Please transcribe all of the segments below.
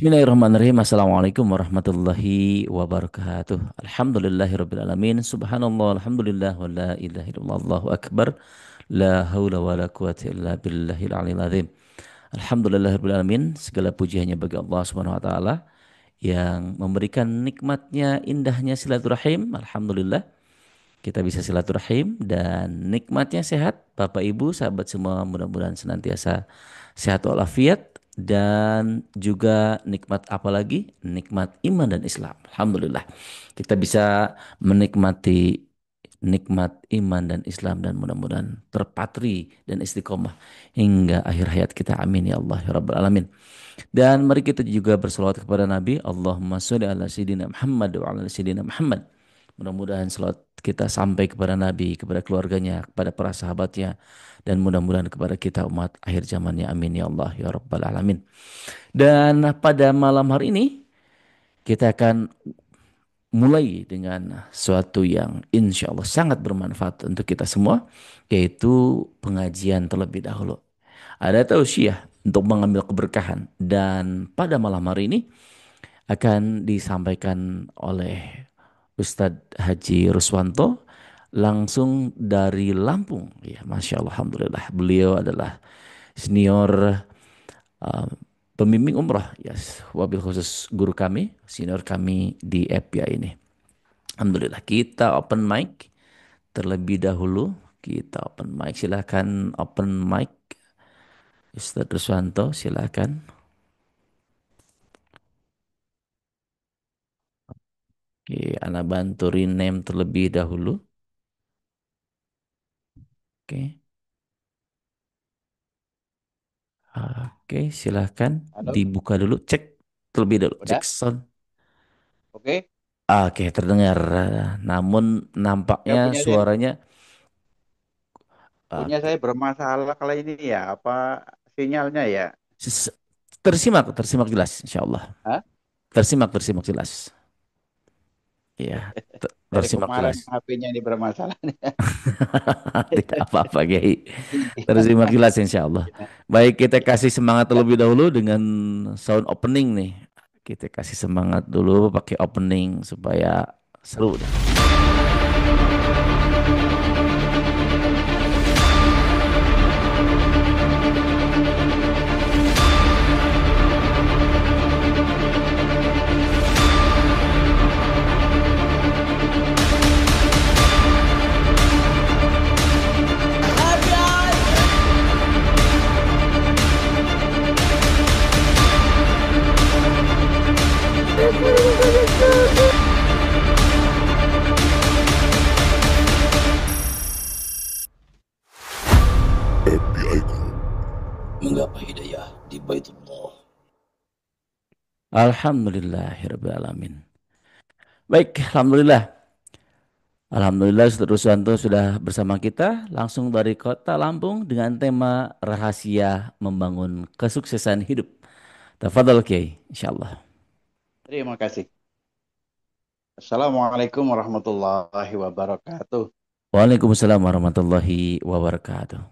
Bismillahirrahmanirrahim. Assalamualaikum warahmatullahi wabarakatuh. Alhamdulillahirrabbilalamin. Subhanallah, alhamdulillah, wa la ilaha illallah, Allahu akbar. La hawla wa la quwata illa billahil aliyil azim. Alhamdulillahirrabbilalamin. Segala puji hanya bagi Allah subhanahu wa ta'ala yang memberikan nikmatnya, indahnya silaturahim. Alhamdulillah. Kita bisa silaturahim dan nikmatnya sehat. Bapak Ibu, sahabat semua mudah-mudahan senantiasa sehat walafiat dan juga nikmat apa lagi? Nikmat iman dan Islam. Alhamdulillah. Kita bisa menikmati nikmat iman dan Islam dan mudah-mudahan terpatri dan istiqomah hingga akhir hayat kita. Amin ya Allah ya Rabbal Alamin. Dan mari kita juga berselawat kepada Nabi. Allahumma sholli ala Sayyidina Muhammad wa ala Sayyidina Muhammad. Mudah-mudahan selawat kita sampai kepada Nabi, kepada keluarganya, kepada para sahabatnya, dan mudah-mudahan kepada kita umat akhir zamannya. Amin ya Allah ya Rabbal Alamin. Dan pada malam hari ini kita akan mulai dengan suatu yang insya Allah sangat bermanfaat untuk kita semua, yaitu pengajian terlebih dahulu. Ada tausiah untuk mengambil keberkahan dan pada malam hari ini akan disampaikan oleh Ustadz Haji Ruswanto langsung dari Lampung. Ya, Masya Allah, Alhamdulillah. Beliau adalah senior uh, pembimbing umrah, yes, wabil khusus guru kami, senior kami di FPI ini. Alhamdulillah, kita open mic terlebih dahulu. Kita open mic, silakan open mic. Ustadz Ruswanto, silakan. Oke, Ana bantu rename terlebih dahulu. Oke. Oke, silahkan Halo, dibuka dulu, cek terlebih dahulu, cek udah? sound. Oke. Oke, terdengar. Namun nampaknya Ya punya saya, suaranya punya oke, saya bermasalah kali ini ya. Apa sinyalnya ya? ses- tersimak, tersimak jelas, insya Allah. Hah? Tersimak jelas. Iya, Dari tersimak kemarin jelas. HP-nya ini bermasalah. Tidak apa-apa, Kiai. Tersimak jelas, insya Allah. Baik, kita kasih semangat terlebih dahulu dengan sound opening nih. Kita kasih semangat dulu pakai opening supaya seru. FBI Group menggapai hidayah di Baitullah. Alhamdulillahirrahmanirrahim. Baik, Alhamdulillah. Alhamdulillah Ustaz Ruswanto sudah bersama kita langsung dari kota Lampung dengan tema rahasia membangun kesuksesan hidup. Tafadhol Kiai, insyaallah. Terima kasih. Assalamualaikum warahmatullahi wabarakatuh. Waalaikumsalam warahmatullahi wabarakatuh.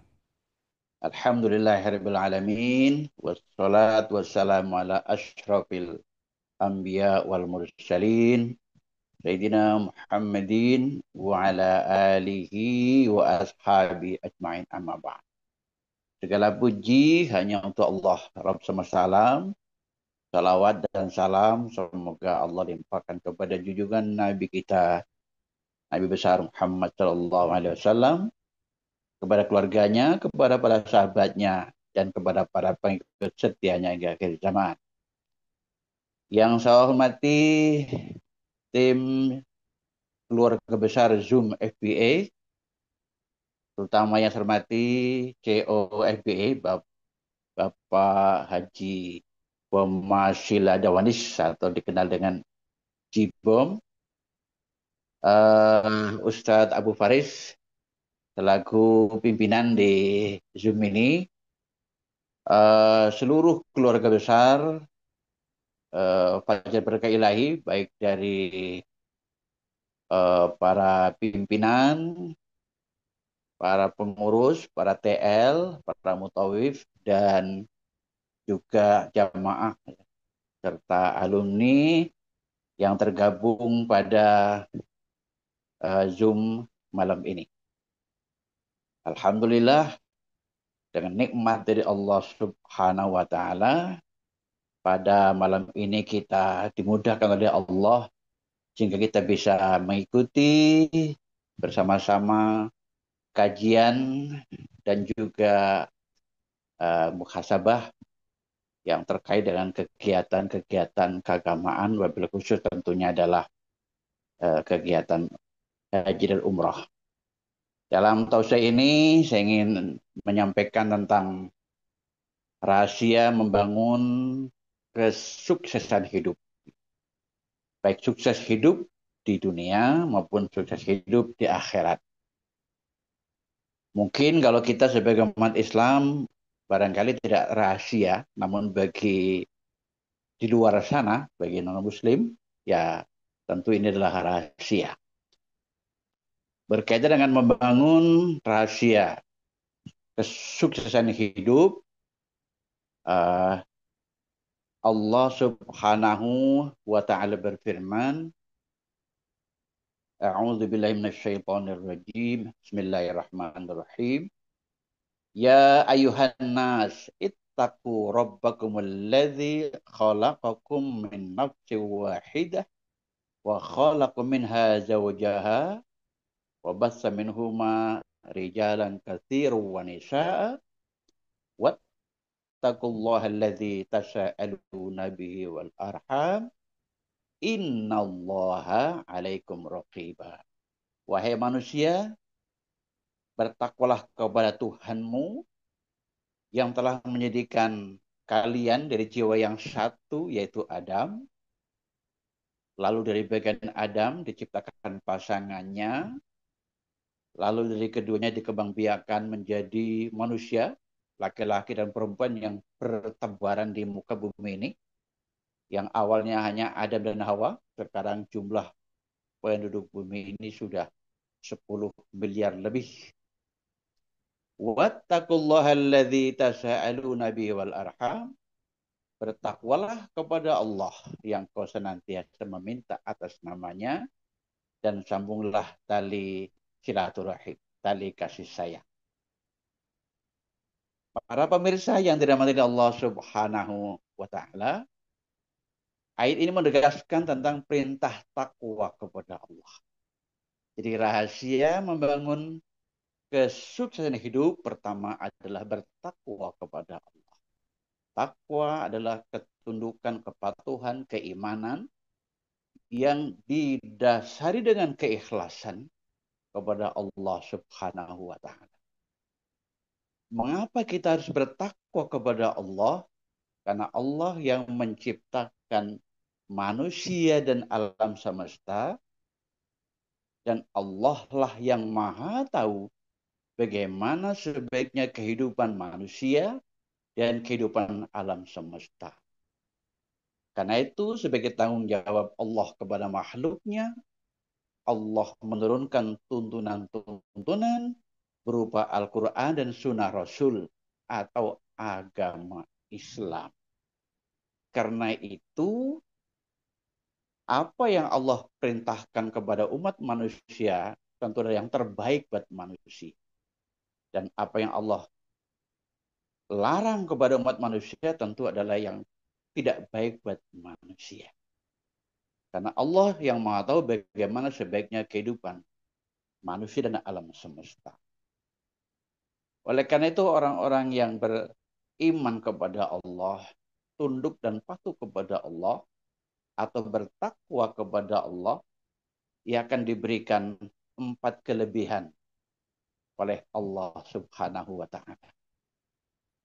Alhamdulillahirabbil alamin wassalatu wassalamu ala asyrafil anbiya wal mursalin Sayyidina Muhammadin wa ala alihi wa ashabi ajmain amma ba'd. Segala puji hanya untuk Allah Rabb semesta alam. Salawat dan salam semoga Allah limpahkan kepada junjungan Nabi kita, Nabi besar Muhammad sallallahu alaihi wasallam, kepada keluarganya, kepada para sahabatnya, dan kepada para pengikut setianya hingga akhir zaman. Yang saya hormati tim keluarga besar Zoom FBA, terutama yang saya hormati CEO FBA, Bapak Haji Bomasila Dawanis atau dikenal dengan Jibom, Ustadz Abu Faris selaku pimpinan di Zoom ini, seluruh keluarga besar Fajar Berkah Ilahi, baik dari para pimpinan, para pengurus, para TL, para mutawif, dan juga jamaah serta alumni yang tergabung pada Zoom malam ini. Alhamdulillah, dengan nikmat dari Allah Subhanahu wa Ta'ala, pada malam ini kita dimudahkan oleh Allah sehingga kita bisa mengikuti bersama-sama kajian dan juga muhasabah yang terkait dengan kegiatan-kegiatan keagamaan, wabil khusus tentunya adalah kegiatan haji dan umrah. Dalam tausiah ini saya ingin menyampaikan tentang rahasia membangun kesuksesan hidup. Baik sukses hidup di dunia maupun sukses hidup di akhirat. Mungkin kalau kita sebagai umat Islam barangkali tidak rahasia, namun bagi di luar sana, bagi non-muslim, ya tentu ini adalah rahasia. Berkaitan dengan membangun rahasia kesuksesan hidup, Allah Subhanahu wa Ta'ala berfirman, A'udzu billahi minasyaitonir rajim. Bismillahirrahmanirrahim. Ya ayuhan nas, ittaqu rabbakumul ladzi khalaqakum min nafsin wahidah wa khalaqa minha zawjaha wa bassa minhuma rijalan katsiran wa nisaa'a wattaqullaha alladzi tasaaluna bihi wal arham innallaha 'alaikum raqiba. Wahai manusia, bertakwalah kepada Tuhanmu yang telah menjadikan kalian dari jiwa yang satu, yaitu Adam. Lalu dari bagian Adam diciptakan pasangannya. Lalu dari keduanya dikembangbiakan menjadi manusia, laki-laki dan perempuan yang bertebaran di muka bumi ini. Yang awalnya hanya Adam dan Hawa, sekarang jumlah penduduk bumi ini sudah 10 miliar lebih. Wattaqullaha alladzi tasaaluna bihi wal arham. Bertakwalah kepada Allah yang kau senantiasa meminta atas namanya dan sambunglah tali silaturahim, tali kasih sayang. Para pemirsa yang dirahmati Allah Subhanahu wa Ta'ala, ayat ini menegaskan tentang perintah takwa kepada Allah. Jadi rahasia membangun kesuksesan hidup pertama adalah bertakwa kepada Allah. Takwa adalah ketundukan, kepatuhan, keimanan yang didasari dengan keikhlasan kepada Allah Subhanahu wa Ta'ala. Mengapa kita harus bertakwa kepada Allah? Karena Allah yang menciptakan manusia dan alam semesta, dan Allah lah yang maha tahu bagaimana sebaiknya kehidupan manusia dan kehidupan alam semesta. Karena itu sebagai tanggung jawab Allah kepada makhluknya, Allah menurunkan tuntunan-tuntunan berupa Al-Quran dan Sunnah Rasul atau agama Islam. Karena itu, apa yang Allah perintahkan kepada umat manusia tentu adalah yang terbaik buat manusia. Dan apa yang Allah larang kepada umat manusia tentu adalah yang tidak baik buat manusia. Karena Allah yang maha tahu bagaimana sebaiknya kehidupan manusia dan alam semesta. Oleh karena itu orang-orang yang beriman kepada Allah, tunduk dan patuh kepada Allah, atau bertakwa kepada Allah, ia akan diberikan 4 kelebihan oleh Allah Subhanahu wa Ta'ala.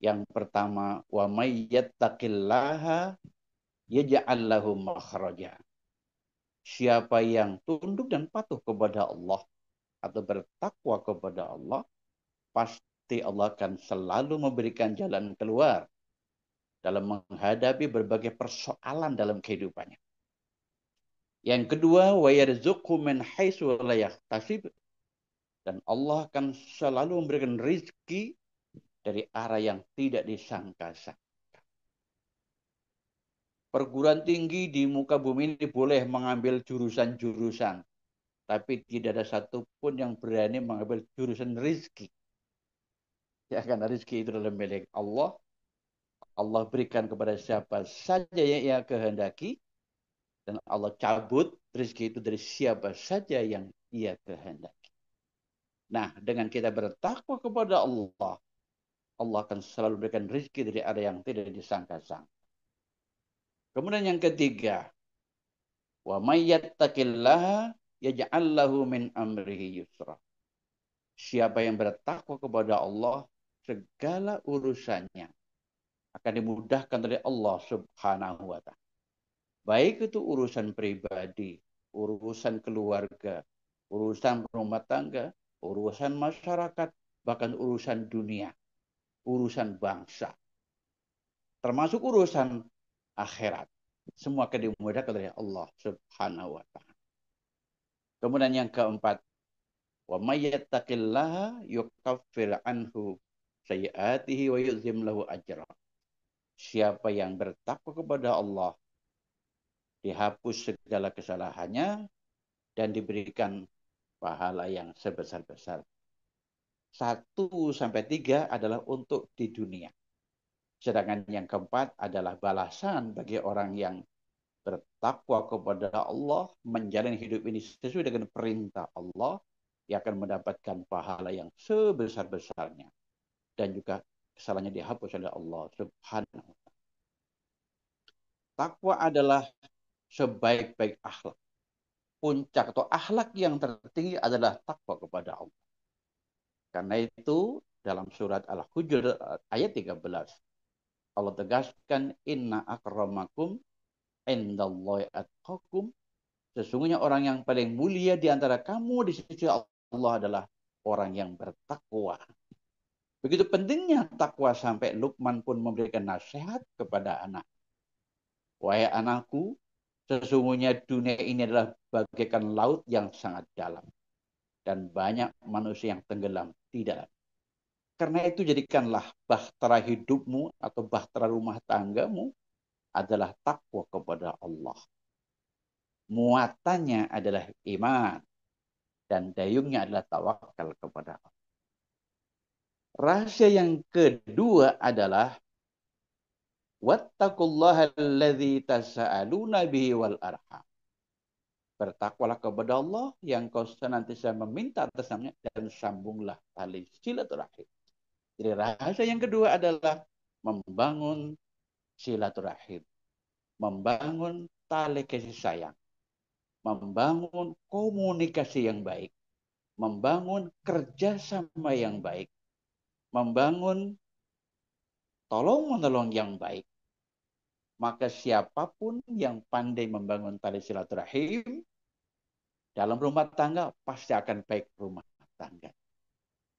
Yang pertama, wa may yattaqillaha yaj'al lahu makhraja. Siapa yang tunduk dan patuh kepada Allah atau bertakwa kepada Allah, pasti Allah akan selalu memberikan jalan keluar dalam menghadapi berbagai persoalan dalam kehidupannya. Yang kedua, wa yarzuqhu min haitsu la yahtasib. Dan Allah akan selalu memberikan rezeki dari arah yang tidak disangka-sangka. perguruan tinggi di muka bumi ini boleh mengambil jurusan-jurusan, tapi tidak ada satupun yang berani mengambil jurusan rizki. Ya, karena rizki itu dalam milik Allah. Allah berikan kepada siapa saja yang ia kehendaki, dan Allah cabut rizki itu dari siapa saja yang ia kehendaki. Nah, dengan kita bertakwa kepada Allah, Allah akan selalu berikan rizki dari ada yang tidak disangka-sangka. Kemudian yang ketiga, wa may yattaqillaha yaj'al lahu min amrihi yusra. Siapa yang bertakwa kepada Allah, segala urusannya akan dimudahkan oleh Allah Subhanahu wa taala. Baik itu urusan pribadi, urusan keluarga, urusan rumah tangga, urusan masyarakat, bahkan urusan dunia, urusan bangsa, termasuk urusan akhirat. Semua akan dimudahkan oleh Allah Subhanahu wa taala. Kemudian yang keempat, wa may yattaqillaha yukaffir anhu sayyi'atihi wa yu'zim lahu ajra. Siapa yang bertakwa kepada Allah, dihapus segala kesalahannya dan diberikan pahala yang sebesar-besar. 1-3 adalah untuk di dunia. Sedangkan yang keempat adalah balasan bagi orang yang bertakwa kepada Allah, menjalani hidup ini sesuai dengan perintah Allah, yang akan mendapatkan pahala yang sebesar-besarnya. Dan juga kesalahannya dihapus oleh Allah Subhanahu wa taala. Takwa adalah sebaik-baik akhlak. Puncak atau akhlak yang tertinggi adalah takwa kepada Allah. Karena itu dalam surat Al-Hujurat ayat 13 Allah tegaskan, inna akramakum indallahi atqakum. Sesungguhnya orang yang paling mulia di antara kamu di sisi Allah adalah orang yang bertakwa. Begitu pentingnya takwa sampai Luqman pun memberikan nasihat kepada anak. Wahai anakku, sesungguhnya dunia ini adalah bagaikan laut yang sangat dalam. Dan banyak manusia yang tenggelam di dalam. Karena itu jadikanlah bahtera hidupmu atau bahtera rumah tanggamu adalah takwa kepada Allah. Muatannya adalah iman. Dan dayungnya adalah tawakal kepada Allah. Rahasia yang kedua adalah wattaqullaha alladzi tasaaluna bihi wal arham. Bertakwalah kepada Allah yang kau senantiasa meminta atas namanya dan sambunglah tali silaturahim. Jadi rahasia yang kedua adalah membangun silaturahim, membangun tali kasih sayang, membangun komunikasi yang baik, membangun kerjasama yang baik, membangun tolong-menolong yang baik. Maka siapapun yang pandai membangun tali silaturahim dalam rumah tangga pasti akan baik rumah tangga.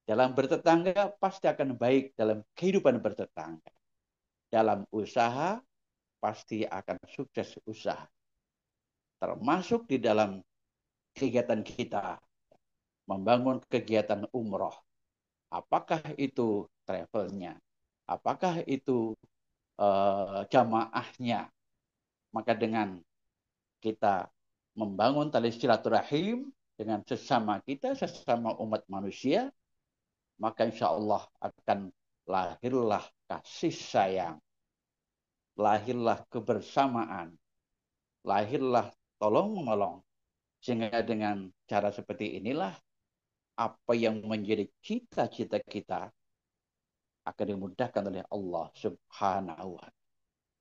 Dalam bertetangga pasti akan baik dalam kehidupan bertetangga. Dalam usaha pasti akan sukses usaha. Termasuk di dalam kegiatan kita membangun kegiatan umroh. Apakah itu travelnya? Apakah itu jamaahnya? Maka dengan kita membangun tali silaturahim dengan sesama kita, sesama umat manusia, maka insya Allah akan lahirlah kasih sayang, lahirlah kebersamaan, lahirlah tolong-menolong. Sehingga dengan cara seperti inilah apa yang menjadi cita-cita kita akan dimudahkan oleh Allah Subhanahu wa taala.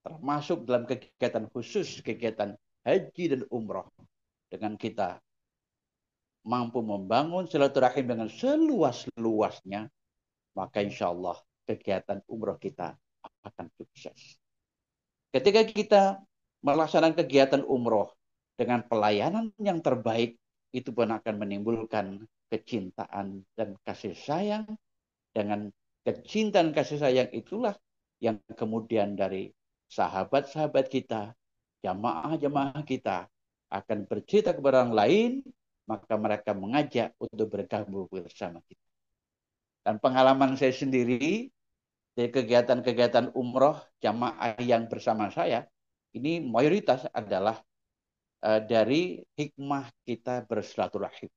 Termasuk dalam kegiatan khusus, kegiatan haji dan umroh. Dengan kita mampu membangun silaturahim dengan seluas-luasnya, maka insya Allah kegiatan umroh kita akan sukses. Ketika kita melaksanakan kegiatan umroh dengan pelayanan yang terbaik, itu pun akan menimbulkan kecintaan dan kasih sayang. Dengan kecintaan kasih sayang itulah yang kemudian dari sahabat-sahabat kita, jamaah-jamaah kita akan bercerita kepada orang lain, maka mereka mengajak untuk bergabung bersama kita. Dan pengalaman saya sendiri dari kegiatan-kegiatan umroh jamaah yang bersama saya, Ini mayoritas adalah dari hikmah kita bersilaturahim.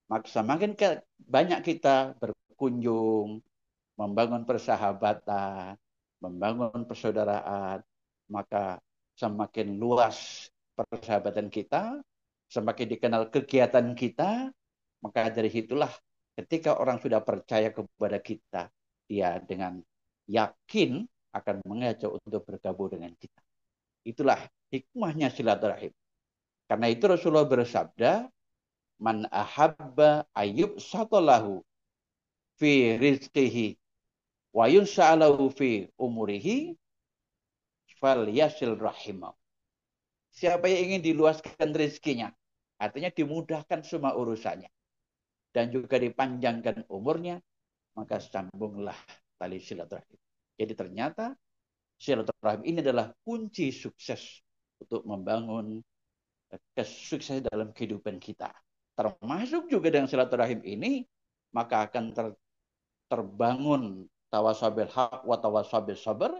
Maka semakin banyak kita berkunjung, membangun persahabatan, membangun persaudaraan, maka semakin luas persahabatan kita, semakin dikenal kegiatan kita, maka dari itulah ketika orang sudah percaya kepada kita, dia dengan yakin akan mengajak untuk bergabung dengan kita. Itulah hikmahnya silaturahim. Karena itu Rasulullah bersabda, man ahabba ayyub satolahu fi rizqihi wa yunsa'alahu fi umurihi fal yasil rahimah. Siapa yang ingin diluaskan rezekinya, artinya dimudahkan semua urusannya, dan juga dipanjangkan umurnya, maka sambunglah tali silaturahim. Jadi ternyata silaturahim ini adalah kunci sukses untuk membangun kesuksesan dalam kehidupan kita. Termasuk juga dengan silaturahim ini, maka akan terbangun tawasabil haq wa tawasabil sabar,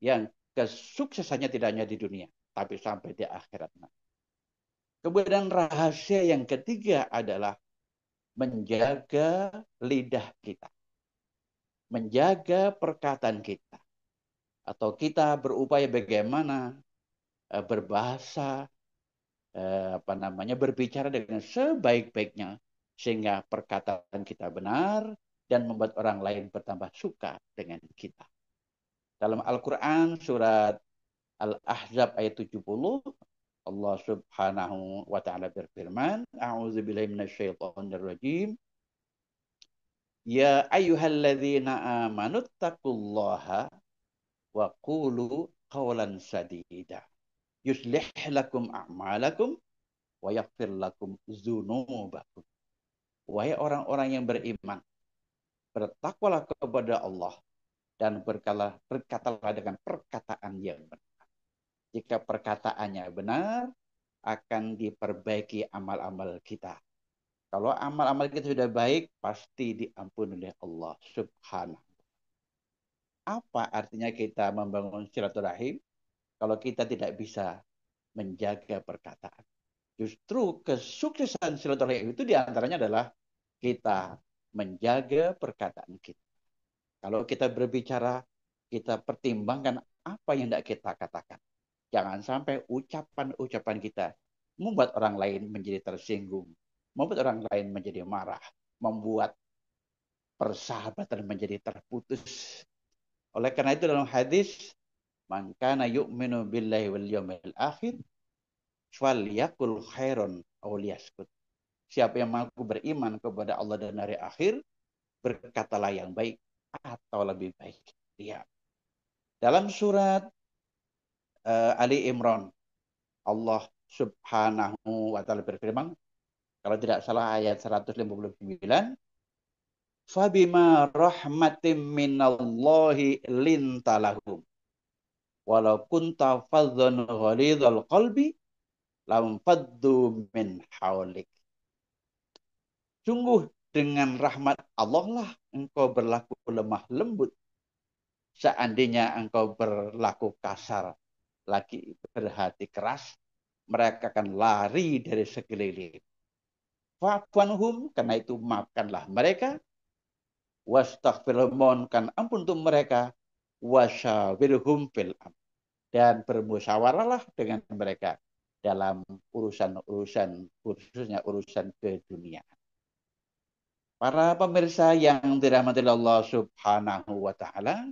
yang kesuksesannya tidak hanya di dunia, tapi sampai di akhirat. Kemudian rahasia yang ketiga adalah menjaga lidah kita, menjaga perkataan kita, atau kita berupaya bagaimana berbahasa, berbicara dengan sebaik-baiknya sehingga perkataan kita benar dan membuat orang lain bertambah suka dengan kita. Dalam Al-Quran surat Al-Ahzab ayat 70, Allah Subhanahu wa taala berfirman, A'udzubillahi minasyaitonir rajim. Ya ayyuhalladzina amanu taqullaha wa qulu qawlan sadida. Yuslih lakum a'malakum wa yaghfir lakum dzunubakum. Wahai orang-orang yang beriman, bertakwalah kepada Allah dan berkatalah dengan perkataan yang benar. Jika perkataannya benar, akan diperbaiki amal-amal kita. Kalau amal-amal kita sudah baik, pasti diampuni oleh Allah Subhanahu. Apa artinya kita membangun silaturahim kalau kita tidak bisa menjaga perkataan? Justru kesuksesan silaturahim itu diantaranya adalah kita menjaga perkataan kita. Kalau kita berbicara, kita pertimbangkan apa yang tidak kita katakan. Jangan sampai ucapan-ucapan kita membuat orang lain menjadi tersinggung, membuat orang lain menjadi marah, membuat persahabatan menjadi terputus. Oleh karena itu dalam hadis, man kana yu'minu billahi wal yawmil akhir falyakul khairan aw liyaskut. Siapa yang mengaku beriman kepada Allah dan hari akhir, berkatalah yang baik atau lebih baik. Ya. Dalam surat Ali Imran, Allah Subhanahu wa taala berfirman, kalau tidak salah ayat 159, fabima rahmatim minallahi lintalahum walau kunta fadhan ghalidhal qalbi lam faddu min haulik. Sungguh dengan rahmat Allah lah engkau berlaku lemah lembut. Seandainya engkau berlaku kasar, lagi berhati keras, mereka akan lari dari sekeliling. Fa'fanhum, karena itu maafkanlah mereka. Wastaghfirhum, mohonkan ampun untuk mereka. Wasyawirhum fil amr, dan bermusyawarahlah dengan mereka dalam urusan-urusan, khususnya urusan keduniaan. Para pemirsa yang dirahmati Allah Subhanahu wa taala,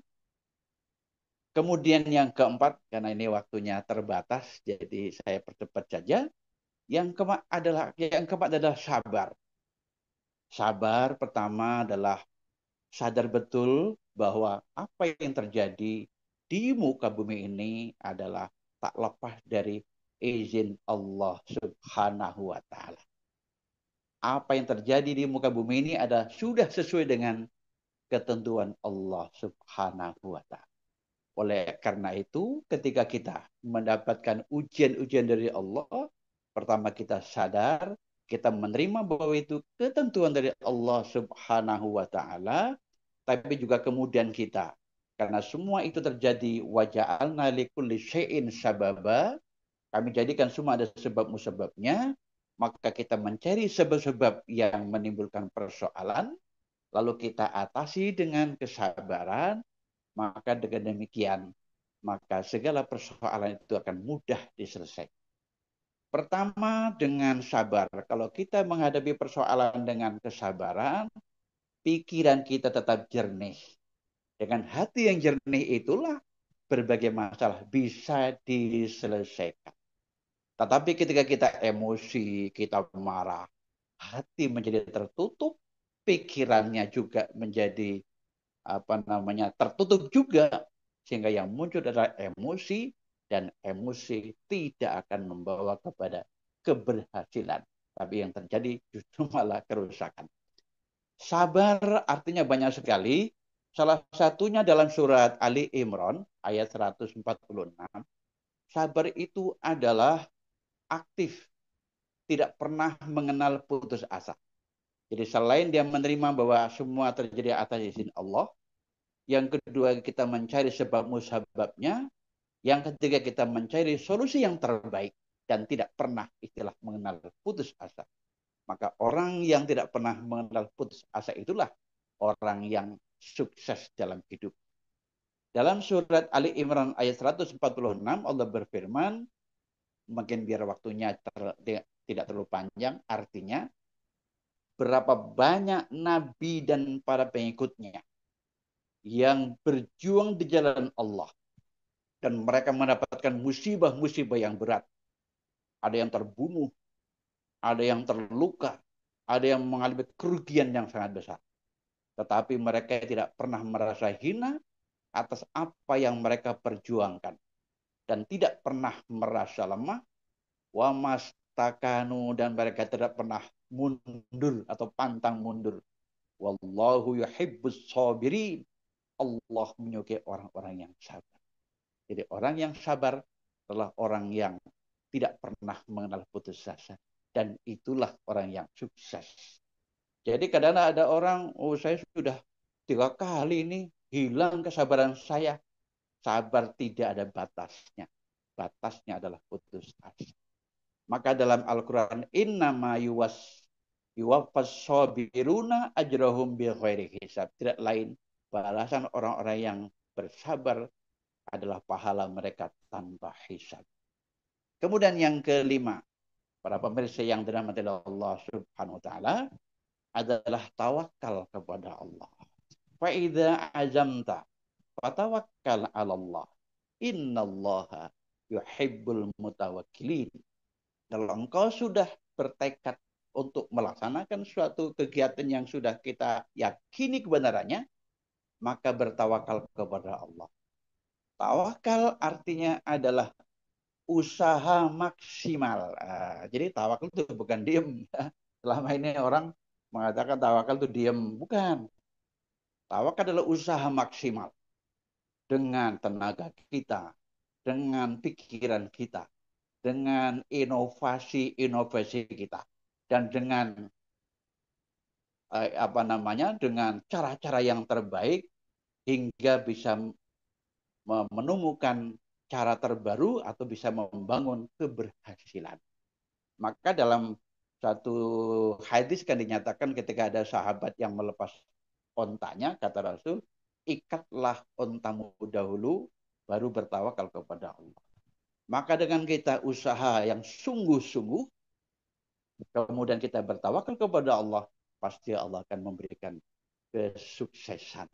kemudian yang keempat, karena ini waktunya terbatas, jadi saya percepat saja. Yang keempat adalah sabar. Sabar pertama adalah sadar betul bahwa apa yang terjadi di muka bumi ini adalah tak lepas dari izin Allah Subhanahu wa taala. Apa yang terjadi di muka bumi ini sudah sesuai dengan ketentuan Allah Subhanahu wa taala. Oleh karena itu, ketika kita mendapatkan ujian-ujian dari Allah, pertama kita sadar, kita menerima bahwa itu ketentuan dari Allah Subhanahu wa taala, tapi juga kemudian kita Karena semua itu terjadi waja'alna likulli syai'in sababa, kami jadikan semua ada sebab musababnya, maka kita mencari sebab-sebab yang menimbulkan persoalan, lalu kita atasi dengan kesabaran, maka dengan demikian, maka segala persoalan itu akan mudah diselesaikan. Pertama, dengan sabar. Kalau kita menghadapi persoalan dengan kesabaran, pikiran kita tetap jernih. Dengan hati yang jernih itulah berbagai masalah bisa diselesaikan. Tetapi ketika kita emosi, kita marah, hati menjadi tertutup, pikirannya juga menjadi tertutup juga, sehingga yang muncul adalah emosi, dan emosi tidak akan membawa kepada keberhasilan, tapi yang terjadi justru malah kerusakan. Sabar artinya banyak sekali. Salah satunya dalam surat Ali Imran ayat 146. Sabar itu adalah aktif, tidak pernah mengenal putus asa. Jadi selain dia menerima bahwa semua terjadi atas izin Allah, yang kedua kita mencari sebab musababnya, yang ketiga kita mencari solusi yang terbaik dan tidak pernah istilah mengenal putus asa. Maka orang yang tidak pernah mengenal putus asa itulah orang yang sukses dalam hidup. Dalam surat Ali Imran ayat 146 Allah berfirman, mungkin biar waktunya tidak terlalu panjang, artinya berapa banyak nabi dan para pengikutnya yang berjuang di jalan Allah dan mereka mendapatkan musibah-musibah yang berat. Ada yang terbunuh, ada yang terluka, ada yang mengalami kerugian yang sangat besar. Tetapi mereka tidak pernah merasa hina atas apa yang mereka perjuangkan dan tidak pernah merasa lemah. Wa mastakanu, dan mereka tidak pernah mundur atau pantang mundur. Wallahu yuhibbus sabirin. Allah menyukai orang-orang yang sabar. Jadi orang yang sabar adalah orang yang tidak pernah mengenal putus asa. Dan itulah orang yang sukses. Jadi kadang ada orang, saya sudah 3 kali ini hilang kesabaran saya. Sabar tidak ada batasnya. Batasnya adalah putus asa. Maka dalam Al-Quran, innama yuwaffas sabiruna ajrahum bighairi hisab. Tidak lain, balasan orang-orang yang bersabar adalah pahala mereka tanpa hisab. Kemudian yang kelima, para pemirsa yang dirahmati Allah Subhanahu wa taala, adalah tawakal kepada Allah. Fa idza azamta fatawakkal 'ala Allah. Innallaha yuhibbul mutawakkilin. Kalau engkau sudah bertekad untuk melaksanakan suatu kegiatan yang sudah kita yakini kebenarannya, maka bertawakal kepada Allah. Tawakal artinya adalah usaha maksimal. Jadi tawakal itu bukan diem. Selama ini orang mengatakan tawakal itu diem. Bukan. Tawakal adalah usaha maksimal. Dengan tenaga kita, dengan pikiran kita, dengan inovasi-inovasi kita, dan dengan dengan cara-cara yang terbaik hingga bisa menemukan cara terbaru atau bisa membangun keberhasilan. Maka dalam satu hadis kan dinyatakan ketika ada sahabat yang melepas ontanya, kata Rasul, ikatlah ontamu dahulu, baru bertawakal kepada Allah. Maka dengan kita usaha yang sungguh-sungguh, kemudian kita bertawakal kepada Allah, pasti Allah akan memberikan kesuksesan.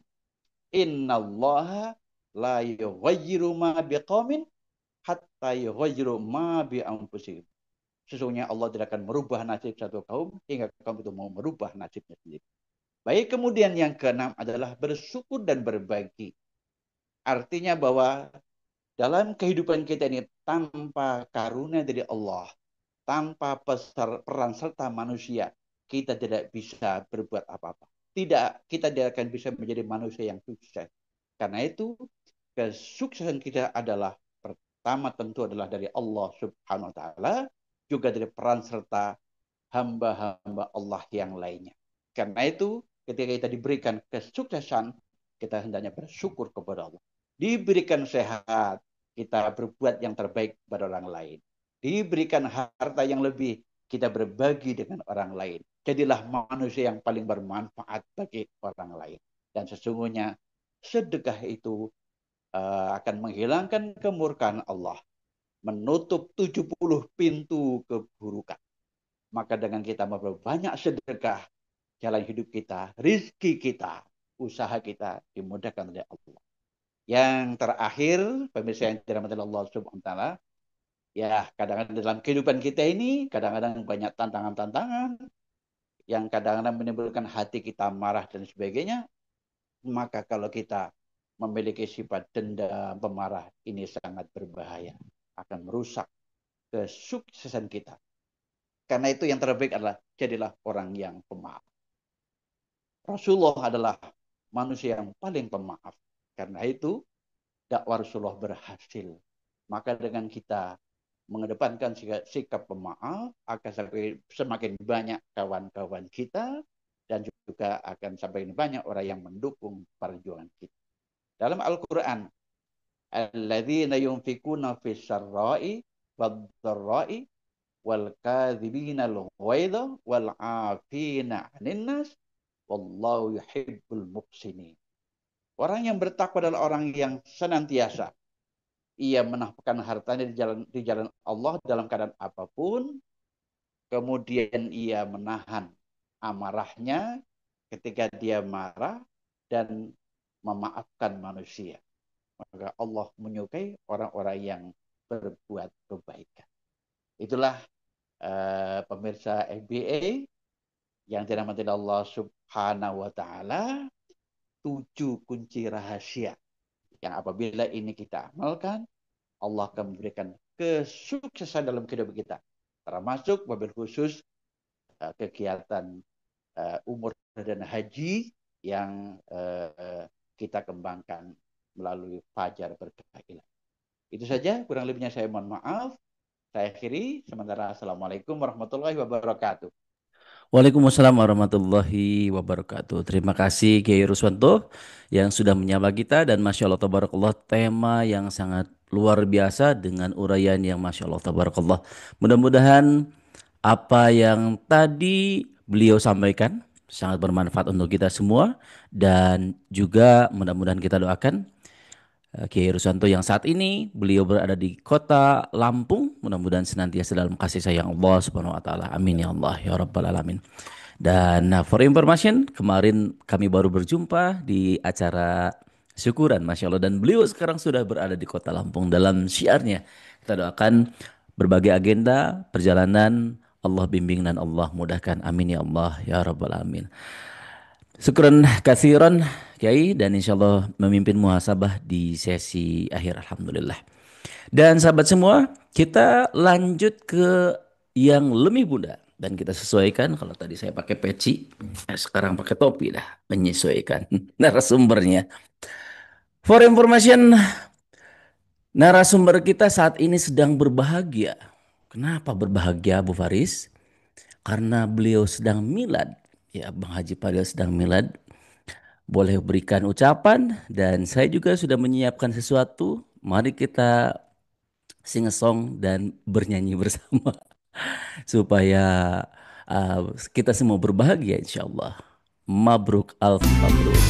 Innallaha la yughayyiru ma biqaumin hatta yughayyiru ma bi anfusihim. Sesungguhnya Allah tidak akan merubah nasib satu kaum hingga kaum itu mau merubah nasibnya sendiri. Baik, kemudian yang keenam adalah bersyukur dan berbagi. Artinya bahwa dalam kehidupan kita ini tanpa karunia dari Allah, tanpa peran serta manusia, kita tidak bisa berbuat apa-apa. Kita tidak akan bisa menjadi manusia yang sukses. Karena itu, kesuksesan kita adalah pertama tentu adalah dari Allah Subhanahu wa taala, juga dari peran serta hamba-hamba Allah yang lainnya. Karena itu, ketika kita diberikan kesuksesan, kita hendaknya bersyukur kepada Allah. Diberikan sehat, kita berbuat yang terbaik kepada orang lain. Diberikan harta yang lebih, kita berbagi dengan orang lain. Jadilah manusia yang paling bermanfaat bagi orang lain. Dan sesungguhnya sedekah itu akan menghilangkan kemurkaan Allah, menutup 70 pintu keburukan. Maka dengan kita memperbanyak sedekah, jalan hidup kita, rizki kita, usaha kita dimudahkan oleh Allah. Yang terakhir, pemirsa yang dirahmati Allah Subhanahu wa taala, ya kadang-kadang dalam kehidupan kita ini kadang-kadang banyak tantangan-tantangan yang kadang-kadang menimbulkan hati kita marah dan sebagainya. Maka kalau kita memiliki sifat dendam, pemarah, ini sangat berbahaya, akan merusak kesuksesan kita. Karena itu yang terbaik adalah jadilah orang yang pemaaf. Rasulullah adalah manusia yang paling pemaaf. Karena itu dakwah Rasulullah berhasil. Maka dengan kita mengedepankan sikap pemaaf, akan semakin banyak kawan-kawan kita dan juga akan semakin banyak orang yang mendukung perjuangan kita. Dalam Al-Quran, alladzina yunfikuna fis sarra'i wad-dharra'i wal kadzibina al-ghaidha wal 'afina 'anil nas wallahu yuhibbul muhsinin. Orang yang bertakwa adalah orang yang senantiasa ia menafkahkan hartanya di jalan Allah dalam keadaan apapun, kemudian ia menahan amarahnya ketika dia marah dan memaafkan manusia. Maka Allah menyukai orang-orang yang berbuat kebaikan. Itulah pemirsa FBA yang dirahmati Allah Subhanahu wa taala, 7 kunci rahasia yang apabila ini kita amalkan, Allah akan memberikan kesuksesan dalam kehidupan kita. Termasuk wabil khusus kegiatan umur dan haji yang kita kembangkan melalui Fajar Berkah Ilahi. Itu saja, kurang lebihnya saya mohon maaf. Saya akhiri, sementara Assalamualaikum warahmatullahi wabarakatuh. Waalaikumsalam warahmatullahi wabarakatuh. Terima kasih Kiai Ruswanto yang sudah menyapa kita, dan Masya Allah Tabarakallah, tema yang sangat luar biasa dengan uraian yang Masya Allah Tabarakallah. Mudah-mudahan apa yang tadi beliau sampaikan sangat bermanfaat untuk kita semua, dan juga mudah-mudahan kita doakan Kiai Ruswanto yang saat ini beliau berada di kota Lampung, mudah-mudahan senantiasa dalam kasih sayang Allah Subhanahu wa taala. Amin ya Allah ya rabbal alamin. Dan for information, kemarin kami baru berjumpa di acara syukuran Masya Allah, dan beliau sekarang sudah berada di kota Lampung dalam syiarnya. Kita doakan berbagai agenda perjalanan Allah bimbing dan Allah mudahkan. Amin ya Allah ya rabbal alamin. Syukran katsiran Kiai, dan insya Allah memimpin muhasabah di sesi akhir alhamdulillah. Dan sahabat semua, kita lanjut ke yang lebih muda, dan kita sesuaikan. Kalau tadi saya pakai peci, sekarang pakai topi dah, menyesuaikan narasumbernya. For information, narasumber kita saat ini sedang berbahagia. Kenapa berbahagia Bu Faris? Karena beliau sedang milad. Ya, Bang Haji Fadil sedang milad. Boleh berikan ucapan, dan saya juga sudah menyiapkan sesuatu. Mari kita sing song dan bernyanyi bersama supaya kita semua berbahagia insya Allah. Mabruk alf mabruk.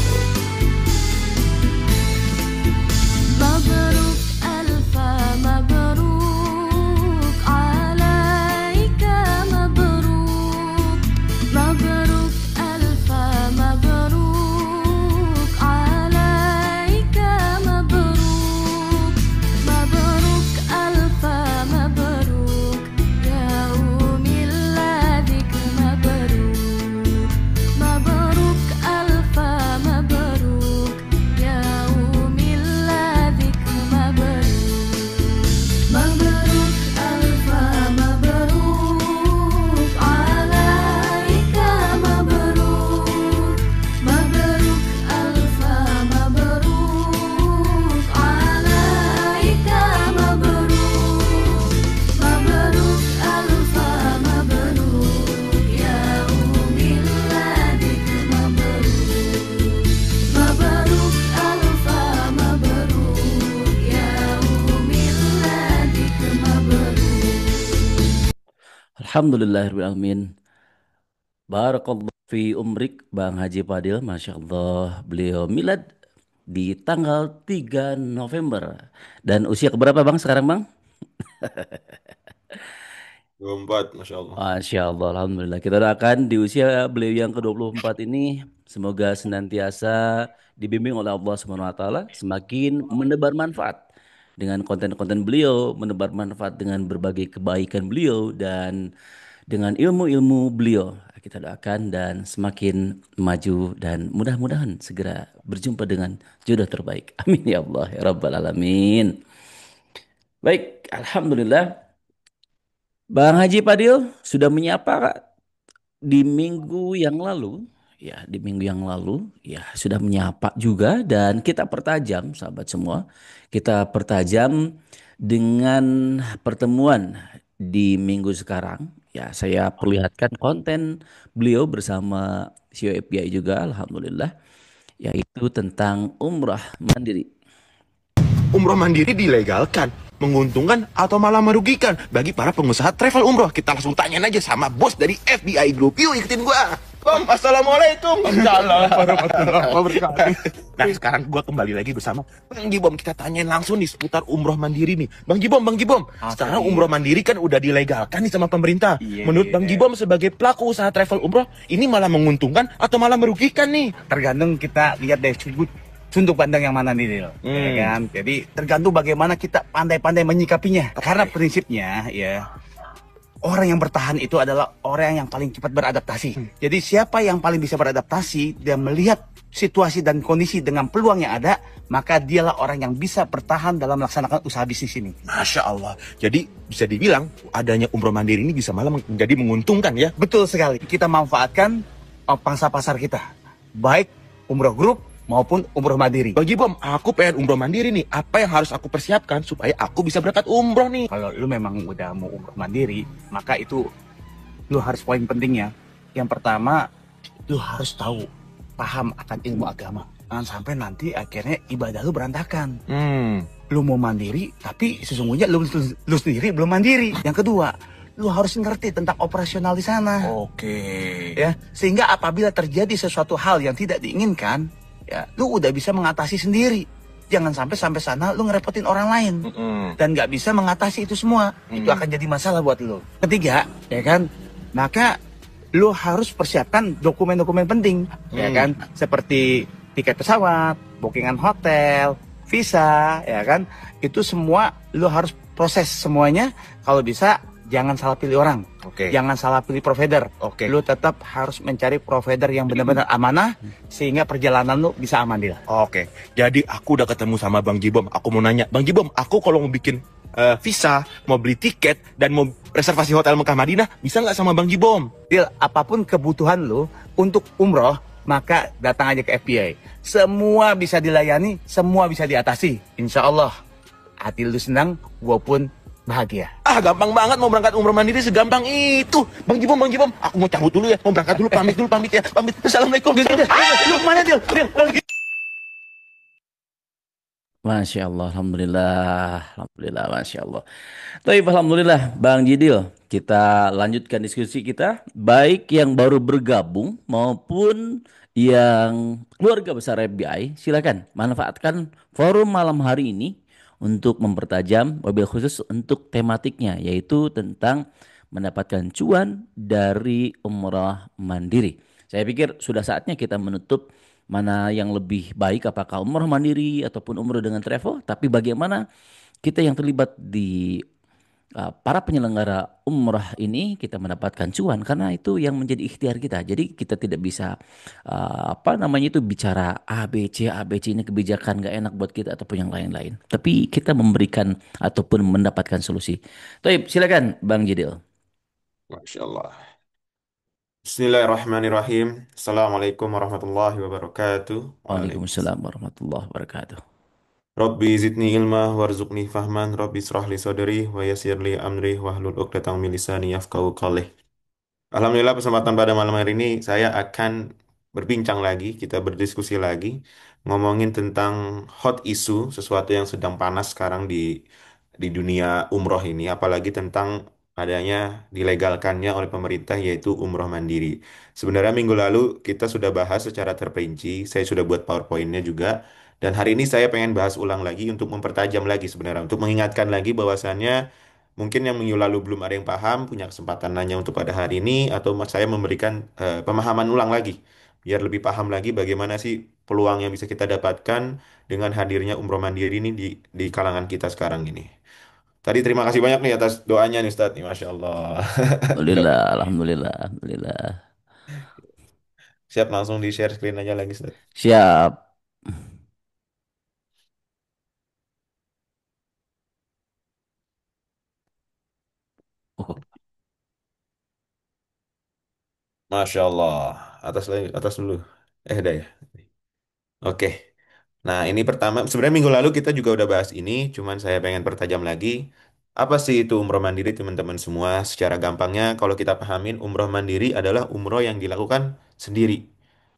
مبروك ألف مبروك عليك مبروك مبروك ألف مبروك عليك مبروك مبروك ألف مبروك يوم ميلادك مبروك مبروك ألف مبروك Alhamdulillahirrahmanirrahim. Barakallahu fi umrik Bang Haji Padil. Masya Allah. Beliau milad di tanggal 3 November. Dan usia keberapa Bang sekarang Bang? 24, Masya Allah. Masya Allah, Alhamdulillah. Kita doakan di usia beliau yang ke-24 ini, semoga senantiasa dibimbing oleh Allah Subhanahu wa Ta'ala, semakin menebar manfaat dengan konten-konten beliau, menebar manfaat dengan berbagai kebaikan beliau, dan dengan ilmu-ilmu beliau. Kita doakan dan semakin maju dan mudah-mudahan segera berjumpa dengan jodoh terbaik. Amin ya Allah ya Rabbal Alamin. Baik, Alhamdulillah. Bang Haji Padil sudah menyapa Kak di minggu yang lalu, ya di minggu yang lalu, ya sudah menyapa juga dan kita pertajam, sahabat semua, kita pertajam dengan pertemuan di minggu sekarang. Ya, saya perlihatkan konten beliau bersama CEO FPI juga, alhamdulillah, yaitu tentang umrah mandiri. Umroh mandiri dilegalkan, menguntungkan atau malah merugikan bagi para pengusaha travel umroh? Kita langsung tanyain aja sama bos dari FBI Group. Yuk ikutin gua. Bang, assalamualaikum. Waalaikumsalam warahmatullahi wabarakatuh. Nah, sekarang gua kembali lagi bersama Bang Jibom. Kita tanyain langsung nih seputar umroh mandiri nih. Bang Jibom, Bang Jibom. Sekarang umroh mandiri kan udah dilegalkan nih sama pemerintah. Menurut Bang Jibom sebagai pelaku usaha travel umroh, ini malah menguntungkan atau malah merugikan nih? Tergantung kita lihat dari sudut pandang yang mana nih, Dil. Ya kan? Jadi tergantung bagaimana kita pandai-pandai menyikapinya. Karena prinsipnya ya, orang yang bertahan itu adalah orang yang paling cepat beradaptasi. Jadi siapa yang paling bisa beradaptasi dan melihat situasi dan kondisi dengan peluang yang ada, maka dialah orang yang bisa bertahan dalam melaksanakan usaha bisnis ini. Masya Allah. Jadi bisa dibilang adanya umroh mandiri ini bisa malah menjadi menguntungkan ya. Betul sekali. Kita manfaatkan pangsa pasar kita, baik umroh grup maupun umroh mandiri. Bang Jibom, aku pengen umroh mandiri nih. Apa yang harus aku persiapkan supaya aku bisa berangkat umroh nih? Kalau lu memang udah mau umroh mandiri, maka itu lu harus poin pentingnya. Yang pertama, lu harus tahu, paham akan ilmu agama. Jangan sampai nanti akhirnya ibadah lu berantakan. Lu mau mandiri, tapi sesungguhnya lu sendiri belum mandiri. Yang kedua, lu harus ngerti tentang operasional di sana. Oke. Ya, sehingga apabila terjadi sesuatu hal yang tidak diinginkan, ya, lu udah bisa mengatasi sendiri. Jangan sampai sana lu ngerepotin orang lain dan nggak bisa mengatasi itu semua. Itu akan jadi masalah buat lu. Ketiga, ya kan, maka lu harus persiapkan dokumen-dokumen penting, ya kan, seperti tiket pesawat, bookingan hotel, visa, ya kan. Itu semua lu harus proses semuanya. Kalau bisa jangan salah pilih orang. Oke. Jangan salah pilih provider. Oke. Lu tetap harus mencari provider yang benar-benar amanah sehingga perjalanan lu bisa aman, Dil. Oke. Jadi aku udah ketemu sama Bang Jibom. Aku mau nanya, Bang Jibom, aku kalau mau bikin visa, mau beli tiket, dan mau reservasi hotel Mekah Madinah, bisa nggak sama Bang Jibom? Dil, apapun kebutuhan lu untuk umroh, maka datang aja ke FPI. Semua bisa dilayani, semua bisa diatasi. Insya Allah, hati lu senang, gua pun bahagia. Ah, gampang banget mau berangkat umroh mandiri, segampang itu. Bang Jibom, aku mau cabut dulu ya. Mau berangkat dulu, pamit ya. Pamit. Assalamualaikum. Lu kemana, Dil? Masya Allah, Alhamdulillah, Alhamdulillah, Masya Allah. Baik, Alhamdulillah, Bang Jidil. Kita lanjutkan diskusi kita. Baik yang baru bergabung maupun yang keluarga besar FBI, silakan manfaatkan forum malam hari ini untuk mempertajam, wabil khusus untuk tematiknya, yaitu tentang mendapatkan cuan dari umrah mandiri. Saya pikir sudah saatnya kita menutup mana yang lebih baik, apakah umroh mandiri ataupun umroh dengan travel, tapi bagaimana kita yang terlibat di para penyelenggara umrah ini kita mendapatkan cuan, karena itu yang menjadi ikhtiar kita. Jadi kita tidak bisa apa namanya itu bicara ABC ini kebijakan gak enak buat kita ataupun yang lain-lain, tapi kita memberikan ataupun mendapatkan solusi. Taib, silakan Bang Jidil. Masya Allah. Bismillahirrahmanirrahim. Assalamualaikum warahmatullahi wabarakatuh. Waalaikumsalam warahmatullahi wabarakatuh. Rabbi zidni ilma warzuqni fahman. Rabbi israh li sadri wa yassir li amri wahlul 'uqdatam min lisani yafqahu qawli. Alhamdulillah, kesempatan pada malam hari ini saya akan berbincang lagi, kita berdiskusi lagi, ngomongin tentang hot issue, sesuatu yang sedang panas sekarang di dunia umroh ini, apalagi tentang adanya dilegalkannya oleh pemerintah yaitu umroh mandiri. Sebenarnya minggu lalu kita sudah bahas secara terperinci, saya sudah buat PowerPoint-nya juga. Dan hari ini saya pengen bahas ulang lagi untuk mempertajam lagi sebenarnya, untuk mengingatkan lagi bahwasannya mungkin yang minggu lalu belum ada yang paham, punya kesempatan nanya untuk pada hari ini, atau saya memberikan pemahaman ulang lagi, biar lebih paham lagi bagaimana sih peluang yang bisa kita dapatkan dengan hadirnya umroh mandiri ini di kalangan kita sekarang ini. Tadi terima kasih banyak nih atas doanya nih Ustadz nih, Masya Allah. Alhamdulillah, alhamdulillah, alhamdulillah. Siap langsung di share screen aja lagi Ustadz. Siap. Oh, Masya Allah. Atas lagi, atas dulu. Dah ya. Oke. Nah, ini pertama, sebenarnya minggu lalu kita juga udah bahas ini, cuman saya pengen pertajam lagi. Apa sih itu umroh mandiri, teman-teman semua? Secara gampangnya, kalau kita pahamin, umroh mandiri adalah umroh yang dilakukan sendiri.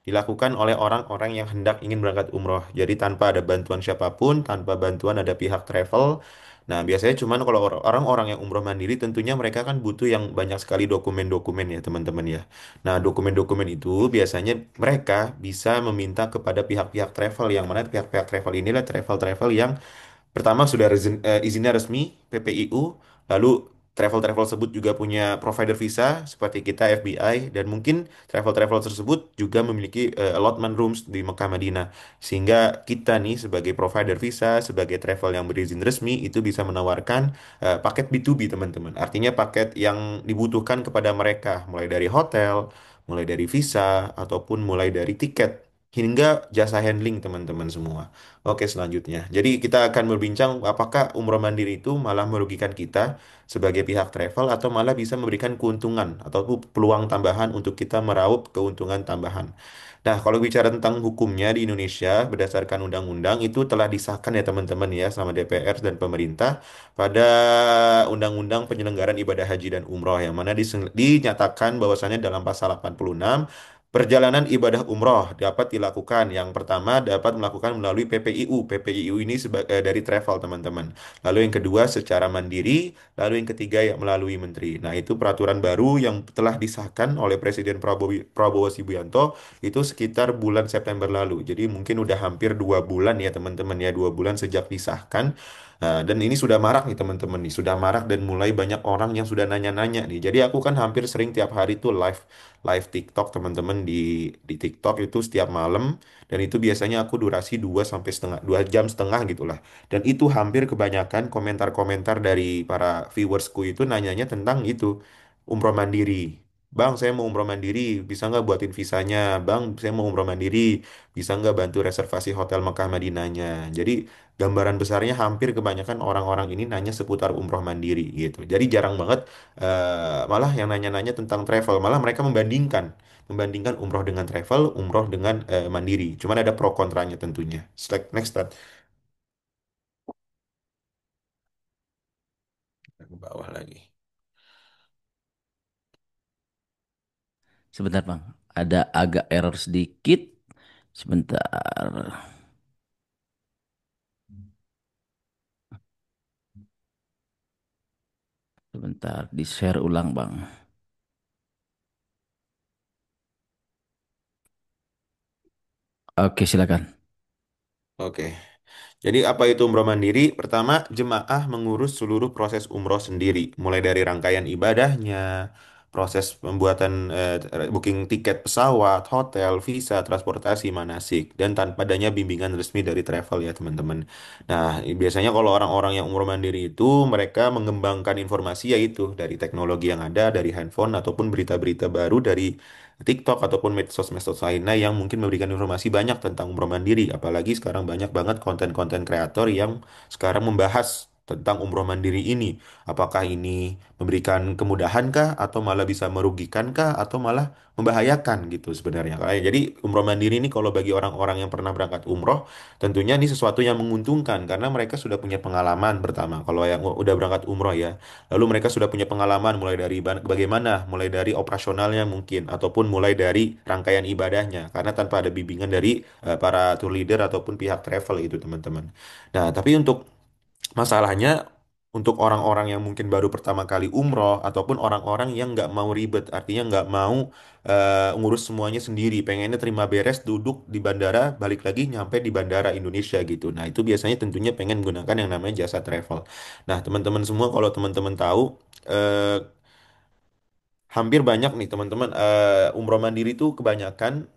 Dilakukan oleh orang-orang yang hendak ingin berangkat umroh. Jadi tanpa ada bantuan siapapun, tanpa bantuan ada pihak travel. Nah, biasanya cuman kalau orang-orang yang umroh mandiri, tentunya mereka kan butuh yang banyak sekali dokumen-dokumen ya, teman-teman ya. Nah, dokumen-dokumen itu biasanya mereka bisa meminta kepada pihak-pihak travel yang mana pihak-pihak travel inilah travel-travel yang pertama sudah izinnya resmi PPIU, lalu travel-travel tersebut juga punya provider visa seperti kita FBI dan mungkin travel-travel tersebut juga memiliki allotment rooms di Mekah Madinah sehingga kita nih sebagai provider visa, sebagai travel yang berizin resmi itu bisa menawarkan paket B2B teman-teman. Artinya paket yang dibutuhkan kepada mereka mulai dari hotel, mulai dari visa ataupun mulai dari tiket hingga jasa handling teman-teman semua. Oke, selanjutnya. Jadi kita akan berbincang apakah umroh mandiri itu malah merugikan kita sebagai pihak travel atau malah bisa memberikan keuntungan atau peluang tambahan untuk kita meraup keuntungan tambahan. Nah, kalau bicara tentang hukumnya di Indonesia berdasarkan undang-undang itu telah disahkan ya teman-teman ya sama DPR dan pemerintah pada Undang-Undang Penyelenggaraan Ibadah Haji dan Umroh yang mana dinyatakan bahwasannya dalam pasal 86 perjalanan ibadah umroh dapat dilakukan. Yang pertama dapat melakukan melalui PPIU. PPIU ini dari travel teman-teman. Lalu yang kedua secara mandiri. Lalu yang ketiga yang melalui menteri. Nah itu peraturan baru yang telah disahkan oleh Presiden Prabowo Subianto itu sekitar bulan September lalu. Jadi mungkin udah hampir 2 bulan ya teman-teman ya. 2 bulan sejak disahkan. Nah, dan ini sudah marak nih teman-teman nih. Sudah marak dan mulai banyak orang yang sudah nanya-nanya nih. Jadi aku kan hampir sering tiap hari tuh live live TikTok teman-teman di TikTok itu setiap malam dan itu biasanya aku durasi 2 jam setengah gitulah dan itu hampir kebanyakan komentar-komentar dari para viewersku itu nanyanya tentang itu umroh mandiri. Bang, saya mau umroh mandiri, bisa nggak buatin visanya? Bang, saya mau umroh mandiri, bisa nggak bantu reservasi hotel Mekah Madinahnya? Jadi gambaran besarnya hampir kebanyakan orang-orang ini nanya seputar umroh mandiri gitu. Jadi jarang banget malah yang nanya-nanya tentang travel, malah mereka membandingkan umroh dengan travel, umroh dengan mandiri. Cuman ada pro kontranya tentunya. Next step ke bawah lagi. sebentar, Bang. Ada agak error sedikit. Sebentar. Sebentar, di-share ulang, Bang. Oke, silakan. Oke. Jadi apa itu umroh mandiri? Pertama, jemaah mengurus seluruh proses umroh sendiri, mulai dari rangkaian ibadahnya, proses pembuatan booking tiket pesawat, hotel, visa, transportasi, manasik, dan tanpa adanya bimbingan resmi dari travel ya teman-teman. Nah, biasanya kalau orang-orang yang umroh mandiri itu mereka mengembangkan informasi yaitu dari teknologi yang ada, dari handphone ataupun berita-berita baru dari TikTok ataupun medsos-medsos lainnya yang mungkin memberikan informasi banyak tentang umroh mandiri. Apalagi sekarang banyak banget konten-konten kreator yang sekarang membahas tentang umroh mandiri ini. Apakah ini memberikan kemudahan kah atau malah bisa merugikan kah atau malah membahayakan gitu sebenarnya. Jadi umroh mandiri ini kalau bagi orang-orang yang pernah berangkat umroh tentunya ini sesuatu yang menguntungkan karena mereka sudah punya pengalaman pertama. Kalau yang udah berangkat umroh ya. Lalu mereka sudah punya pengalaman mulai dari bagaimana, mulai dari operasionalnya mungkin, ataupun mulai dari rangkaian ibadahnya, karena tanpa ada bimbingan dari para tour leader ataupun pihak travel itu teman-teman. Nah, tapi untuk masalahnya untuk orang-orang yang mungkin baru pertama kali umroh ataupun orang-orang yang nggak mau ribet, artinya nggak mau ngurus semuanya sendiri, pengennya terima beres, duduk di bandara, balik lagi nyampe di bandara Indonesia gitu. Nah, itu biasanya tentunya pengen menggunakan yang namanya jasa travel. Nah, teman-teman semua kalau teman-teman tahu eh, hampir banyak nih teman-teman umroh mandiri itu kebanyakan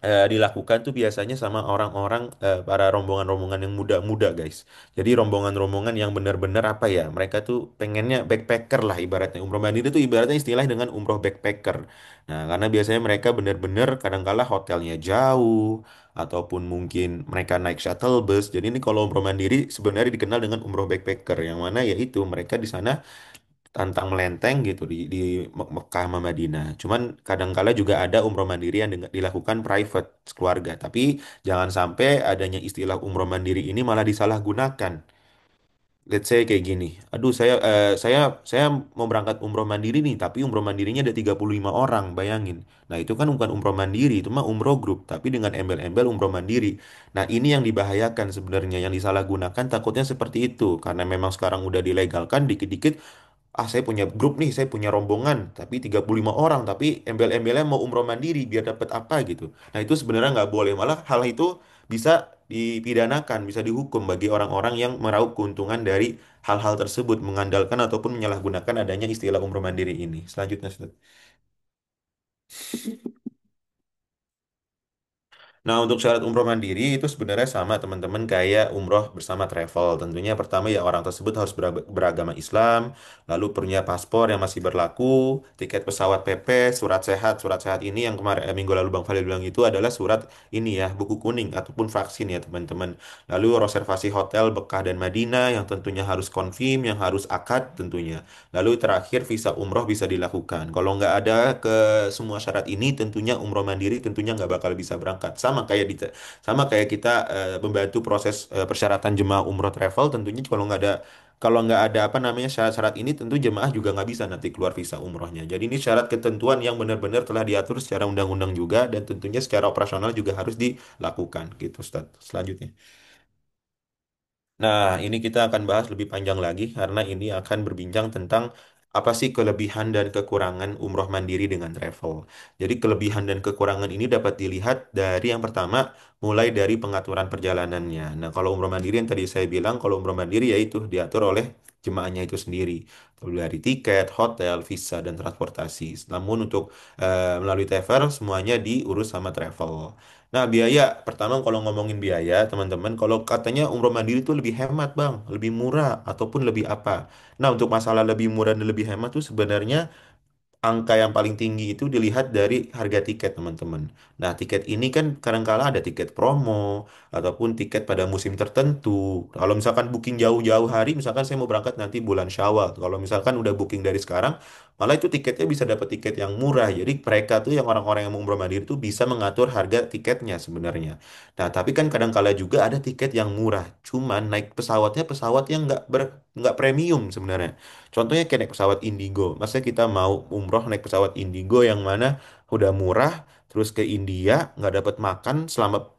dilakukan tuh biasanya sama orang-orang para rombongan-rombongan yang muda-muda guys. Jadi rombongan-rombongan yang benar-benar apa ya? Mereka tuh pengennya backpacker lah ibaratnya. Umroh mandiri itu ibaratnya istilah dengan umroh backpacker. Nah, karena biasanya mereka benar-benar kadang-kala hotelnya jauh ataupun mungkin mereka naik shuttle bus. Jadi ini kalau umroh mandiri sebenarnya dikenal dengan umroh backpacker yang mana yaitu mereka di sana tantang melenteng gitu di Mekah sama Madinah. Cuman kadangkala juga ada umroh mandiri yang dilakukan private keluarga. Tapi jangan sampai adanya istilah umroh mandiri ini malah disalahgunakan. Let's say kayak gini. Aduh, saya mau berangkat umroh mandiri nih, tapi umroh mandirinya ada 35 orang, bayangin. Nah, itu kan bukan umroh mandiri, itu mah umroh grup, tapi dengan embel-embel umroh mandiri. Nah, ini yang dibahayakan sebenarnya, yang disalahgunakan takutnya seperti itu. Karena memang sekarang udah dilegalkan dikit-dikit. Ah, saya punya grup nih, saya punya rombongan, tapi 35 orang, tapi embel-embelnya mau umroh mandiri biar dapat apa gitu. Nah, itu sebenarnya nggak boleh. Malah hal itu bisa dipidanakan, bisa dihukum bagi orang-orang yang meraup keuntungan dari hal-hal tersebut, mengandalkan ataupun menyalahgunakan adanya istilah umroh mandiri ini. Selanjutnya, Ustaz. Nah, untuk syarat umroh mandiri itu sebenarnya sama teman-teman kayak umroh bersama travel. Tentunya pertama ya orang tersebut harus beragama Islam, lalu punya paspor yang masih berlaku, tiket pesawat PP, surat sehat. Surat sehat ini yang kemarin minggu lalu Bang Falil bilang itu adalah surat ini ya, buku kuning ataupun vaksin ya teman-teman. Lalu reservasi hotel Mekah dan Madinah yang tentunya harus confirm, yang harus akad tentunya. Lalu terakhir visa umroh bisa dilakukan. Kalau nggak ada ke semua syarat ini, tentunya umroh mandiri tentunya nggak bakal bisa berangkat. Sama kayak kita membantu proses persyaratan jemaah umroh travel. Tentunya kalau nggak ada apa namanya syarat-syarat ini, tentu jemaah juga nggak bisa nanti keluar visa umrohnya. Jadi ini syarat ketentuan yang benar-benar telah diatur secara undang-undang juga dan tentunya secara operasional juga harus dilakukan gitu, Ustaz. Selanjutnya. Nah, ini kita akan bahas lebih panjang lagi karena ini akan berbincang tentang apa sih kelebihan dan kekurangan umroh mandiri dengan travel. Jadi kelebihan dan kekurangan ini dapat dilihat dari yang pertama, mulai dari pengaturan perjalanannya. Nah, kalau umroh mandiri yang tadi saya bilang, kalau umroh mandiri yaitu diatur oleh jemaahnya itu sendiri. Mulai dari tiket, hotel, visa, dan transportasi. Namun untuk melalui travel, semuanya diurus sama travel. Nah, biaya pertama kalau ngomongin biaya, teman-teman, kalau katanya umroh mandiri itu lebih hemat, Bang, lebih murah ataupun lebih apa. Nah, untuk masalah lebih murah dan lebih hemat tuh sebenarnya angka yang paling tinggi itu dilihat dari harga tiket, teman-teman. Nah, tiket ini kan kadang-kala ada tiket promo ataupun tiket pada musim tertentu. Kalau misalkan booking jauh-jauh hari, misalkan saya mau berangkat nanti bulan Syawal. Kalau misalkan udah booking dari sekarang, malah itu tiketnya bisa dapat tiket yang murah. Jadi mereka tuh yang orang-orang yang mau umroh mandiri tuh bisa mengatur harga tiketnya sebenarnya. Nah, tapi kan kadang-kala juga ada tiket yang murah. Cuman naik pesawatnya pesawat yang nggak premium sebenarnya. Contohnya kayak naik pesawat Indigo. Masa kita mau umroh naik pesawat Indigo yang mana udah murah, terus ke India nggak dapat makan selama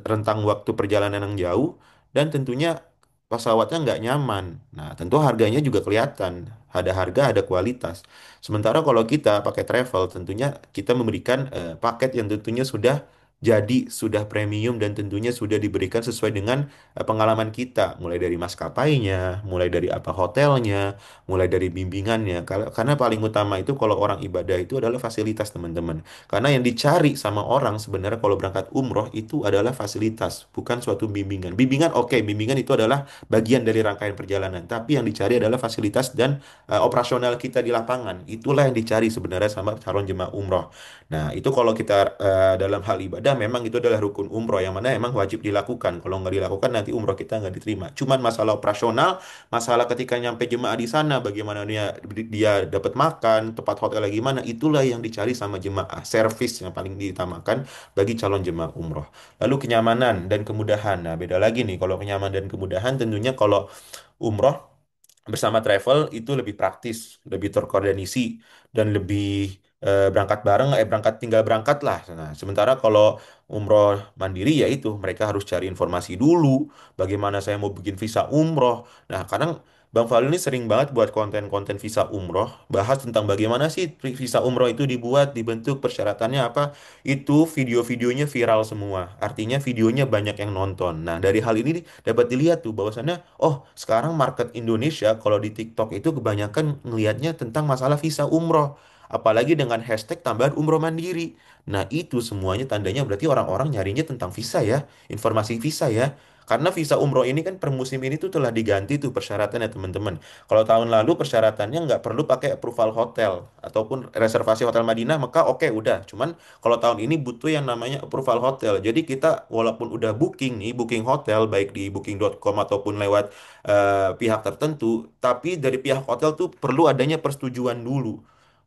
rentang waktu perjalanan yang jauh, dan tentunya pesawatnya nggak nyaman. Nah, tentu harganya juga kelihatan. Ada harga, ada kualitas. Sementara kalau kita pakai travel, tentunya kita memberikan paket yang tentunya sudah premium dan tentunya sudah diberikan sesuai dengan pengalaman kita, mulai dari maskapainya, mulai dari apa hotelnya, mulai dari bimbingannya. Karena paling utama itu kalau orang ibadah itu adalah fasilitas, teman-teman. Karena yang dicari sama orang sebenarnya kalau berangkat umroh itu adalah fasilitas, bukan suatu bimbingan. Bimbingan oke, bimbingan itu adalah bagian dari rangkaian perjalanan, tapi yang dicari adalah fasilitas dan operasional kita di lapangan. Itulah yang dicari sebenarnya sama calon jemaah umroh. Nah, itu kalau kita dalam hal ibadah memang itu adalah rukun umroh yang mana emang wajib dilakukan. Kalau nggak dilakukan nanti umroh kita nggak diterima. Cuman masalah operasional, masalah ketika nyampe jemaah di sana, bagaimana dia dapat makan, tempat hotel gimana, itulah yang dicari sama jemaah. Servis yang paling diutamakan bagi calon jemaah umroh. Lalu kenyamanan dan kemudahan. Nah, beda lagi nih. Kalau kenyamanan dan kemudahan tentunya kalau umroh bersama travel itu lebih praktis, lebih terkoordinasi dan lebih berangkat tinggal berangkat lah. Nah, sementara kalau umroh mandiri ya itu mereka harus cari informasi dulu bagaimana saya mau bikin visa umroh. Nah, kadang Bang Falil ini sering banget buat konten-konten visa umroh, bahas tentang bagaimana sih visa umroh itu dibuat, dibentuk, persyaratannya apa. Itu video-videonya viral semua. Artinya videonya banyak yang nonton. Nah, dari hal ini dapat dilihat tuh bahwasannya, oh, sekarang market Indonesia kalau di TikTok itu kebanyakan ngelihatnya tentang masalah visa umroh. Apalagi dengan hashtag tambahan umroh mandiri. Nah, itu semuanya tandanya berarti orang-orang nyarinya tentang visa ya, informasi visa ya. Karena visa umroh ini kan per musim ini tuh telah diganti tuh persyaratannya teman-teman. Kalau tahun lalu persyaratannya nggak perlu pakai approval hotel ataupun reservasi hotel Madinah, maka oke udah. Cuman kalau tahun ini butuh yang namanya approval hotel. Jadi kita walaupun udah booking nih, booking hotel baik di booking.com ataupun lewat pihak tertentu, tapi dari pihak hotel tuh perlu adanya persetujuan dulu.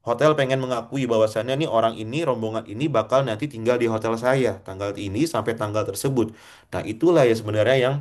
Hotel pengen mengakui bahwasannya nih orang ini, rombongan ini bakal nanti tinggal di hotel saya tanggal ini sampai tanggal tersebut. Nah, itulah ya sebenarnya yang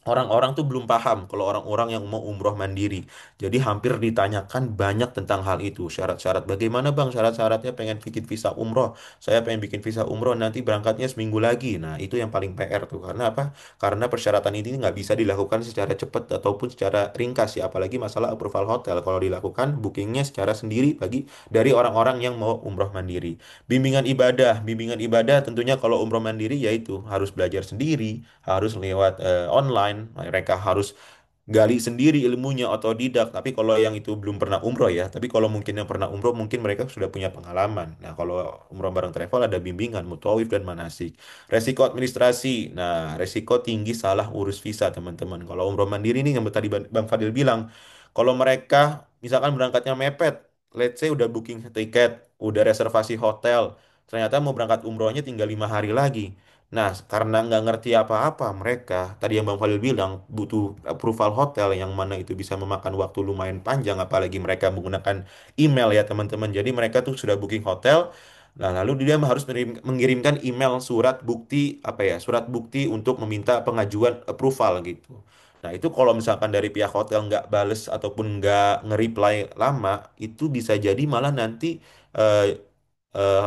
orang-orang tuh belum paham kalau orang-orang yang mau umroh mandiri. Jadi hampir ditanyakan banyak tentang hal itu. Syarat-syarat bagaimana Bang? Syarat-syaratnya pengen bikin visa umroh. Saya pengen bikin visa umroh nanti berangkatnya seminggu lagi. Nah itu yang paling PR tuh. Karena apa? Karena persyaratan ini nggak bisa dilakukan secara cepat ataupun secara ringkas ya. Apalagi masalah approval hotel. Kalau dilakukan bookingnya secara sendiri bagi dari orang-orang yang mau umroh mandiri. Bimbingan ibadah tentunya kalau umroh mandiri yaitu harus belajar sendiri, harus lewat online, mereka harus gali sendiri ilmunya otodidak. Tapi kalau yang itu belum pernah umroh ya, tapi kalau mungkin yang pernah umroh mungkin mereka sudah punya pengalaman. Nah, kalau umroh bareng travel ada bimbingan mutawif dan manasik. Resiko administrasi. Nah, resiko tinggi salah urus visa, teman-teman. Kalau umroh mandiri ini yang tadi Bang Fadil bilang, kalau mereka misalkan berangkatnya mepet, let's say udah booking tiket, udah reservasi hotel, ternyata mau berangkat umrohnya tinggal 5 hari lagi. Nah, karena nggak ngerti apa-apa mereka, tadi yang Bang Falil bilang butuh approval hotel yang mana itu bisa memakan waktu lumayan panjang, apalagi mereka menggunakan email ya teman-teman. Jadi mereka tuh sudah booking hotel, nah lalu dia harus mengirimkan email surat bukti apa ya, surat bukti untuk meminta pengajuan approval gitu. Nah itu kalau misalkan dari pihak hotel nggak bales ataupun nggak nge-reply lama, itu bisa jadi malah nanti eh,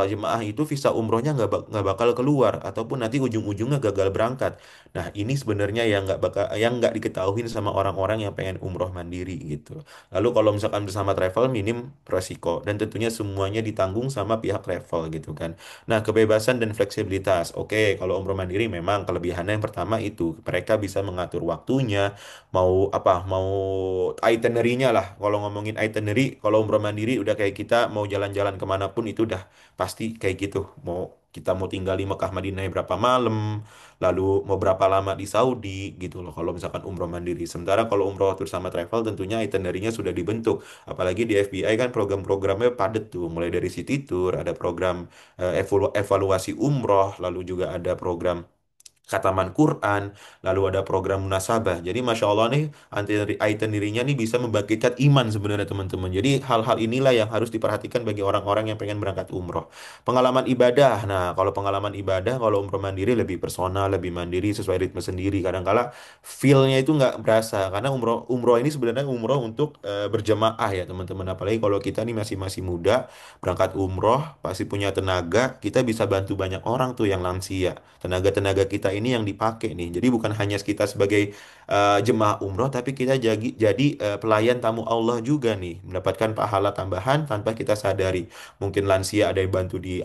jemaah itu visa umrohnya nggak bakal keluar ataupun nanti ujung-ujungnya gagal berangkat. Nah ini sebenarnya yang nggak diketahui sama orang-orang yang pengen umroh mandiri gitu. Lalu kalau misalkan bersama travel minim resiko dan tentunya semuanya ditanggung sama pihak travel gitu kan. Nah kebebasan dan fleksibilitas. Oke kalau umroh mandiri memang kelebihannya yang pertama itu mereka bisa mengatur waktunya, mau apa mau itinerary-nya lah. Kalau ngomongin itinerary kalau umroh mandiri udah kayak kita mau jalan-jalan kemanapun itu udah pasti kayak gitu. Kita mau tinggal di Mekah Madinah berapa malam, lalu mau berapa lama di Saudi gitu loh. Kalau misalkan umroh mandiri. Sementara kalau umroh bersama travel tentunya itinerary-nya sudah dibentuk. Apalagi di FBI kan program-programnya padat tuh. Mulai dari city tour, ada program evaluasi umroh, lalu juga ada program khataman Quran, lalu ada program munasabah. Jadi Masya Allah nih, itinerary-nya nih bisa membangkitkan iman sebenarnya teman-teman. Jadi hal-hal inilah yang harus diperhatikan bagi orang-orang yang pengen berangkat umroh. Pengalaman ibadah, nah kalau pengalaman ibadah, kalau umroh mandiri lebih personal, lebih mandiri, sesuai ritme sendiri. Kadang-kala feel-nya itu nggak berasa, karena umroh umroh ini sebenarnya umroh untuk berjemaah ya teman-teman. Apalagi kalau kita nih masih masih muda, berangkat umroh, pasti punya tenaga, kita bisa bantu banyak orang tuh yang lansia. Tenaga-tenaga kita ini yang dipakai nih. Jadi bukan hanya kita sebagai jemaah umroh, tapi kita jadi pelayan tamu Allah juga nih, mendapatkan pahala tambahan tanpa kita sadari. Mungkin lansia ada yang bantu di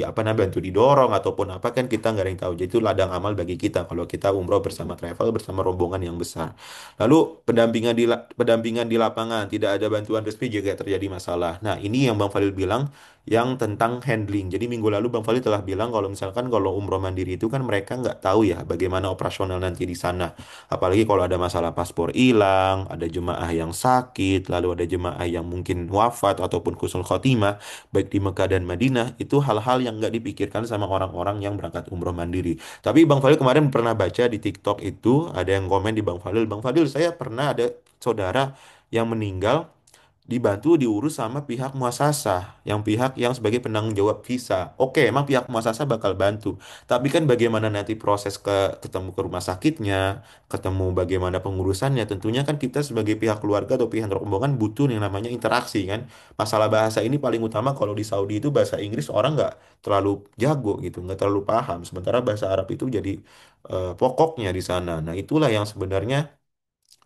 apa namanya bantu didorong ataupun apa kan kita nggak ada yang tahu. Jadi itu ladang amal bagi kita kalau kita umroh bersama travel bersama rombongan yang besar. Lalu pendampingan di lapangan tidak ada bantuan resmi jika terjadi masalah. Nah ini yang Bang Falil bilang yang tentang handling. Jadi minggu lalu Bang Fali telah bilang kalau misalkan kalau umroh mandiri itu kan mereka nggak tahu ya bagaimana operasional nanti di sana. Apalagi kalau ada masalah paspor hilang, ada jemaah yang sakit, lalu ada jemaah yang mungkin wafat ataupun husnul khotimah, baik di Mekah dan Madinah, itu hal-hal yang nggak dipikirkan sama orang-orang yang berangkat umroh mandiri. Tapi Bang Fadil kemarin pernah baca di TikTok itu ada yang komen di Bang Fadil saya pernah ada saudara yang meninggal dibantu diurus sama pihak muasasah, yang pihak yang sebagai penanggung jawab visa. Oke, emang pihak muasasah bakal bantu. Tapi kan bagaimana nanti proses ketemu ke rumah sakitnya, ketemu bagaimana pengurusannya, tentunya kan kita sebagai pihak keluarga atau pihak rombongan butuh yang namanya interaksi kan. Masalah bahasa ini paling utama kalau di Saudi itu bahasa Inggris orang nggak terlalu jago gitu, nggak terlalu paham. Sementara bahasa Arab itu jadi pokoknya di sana. Nah, itulah yang sebenarnya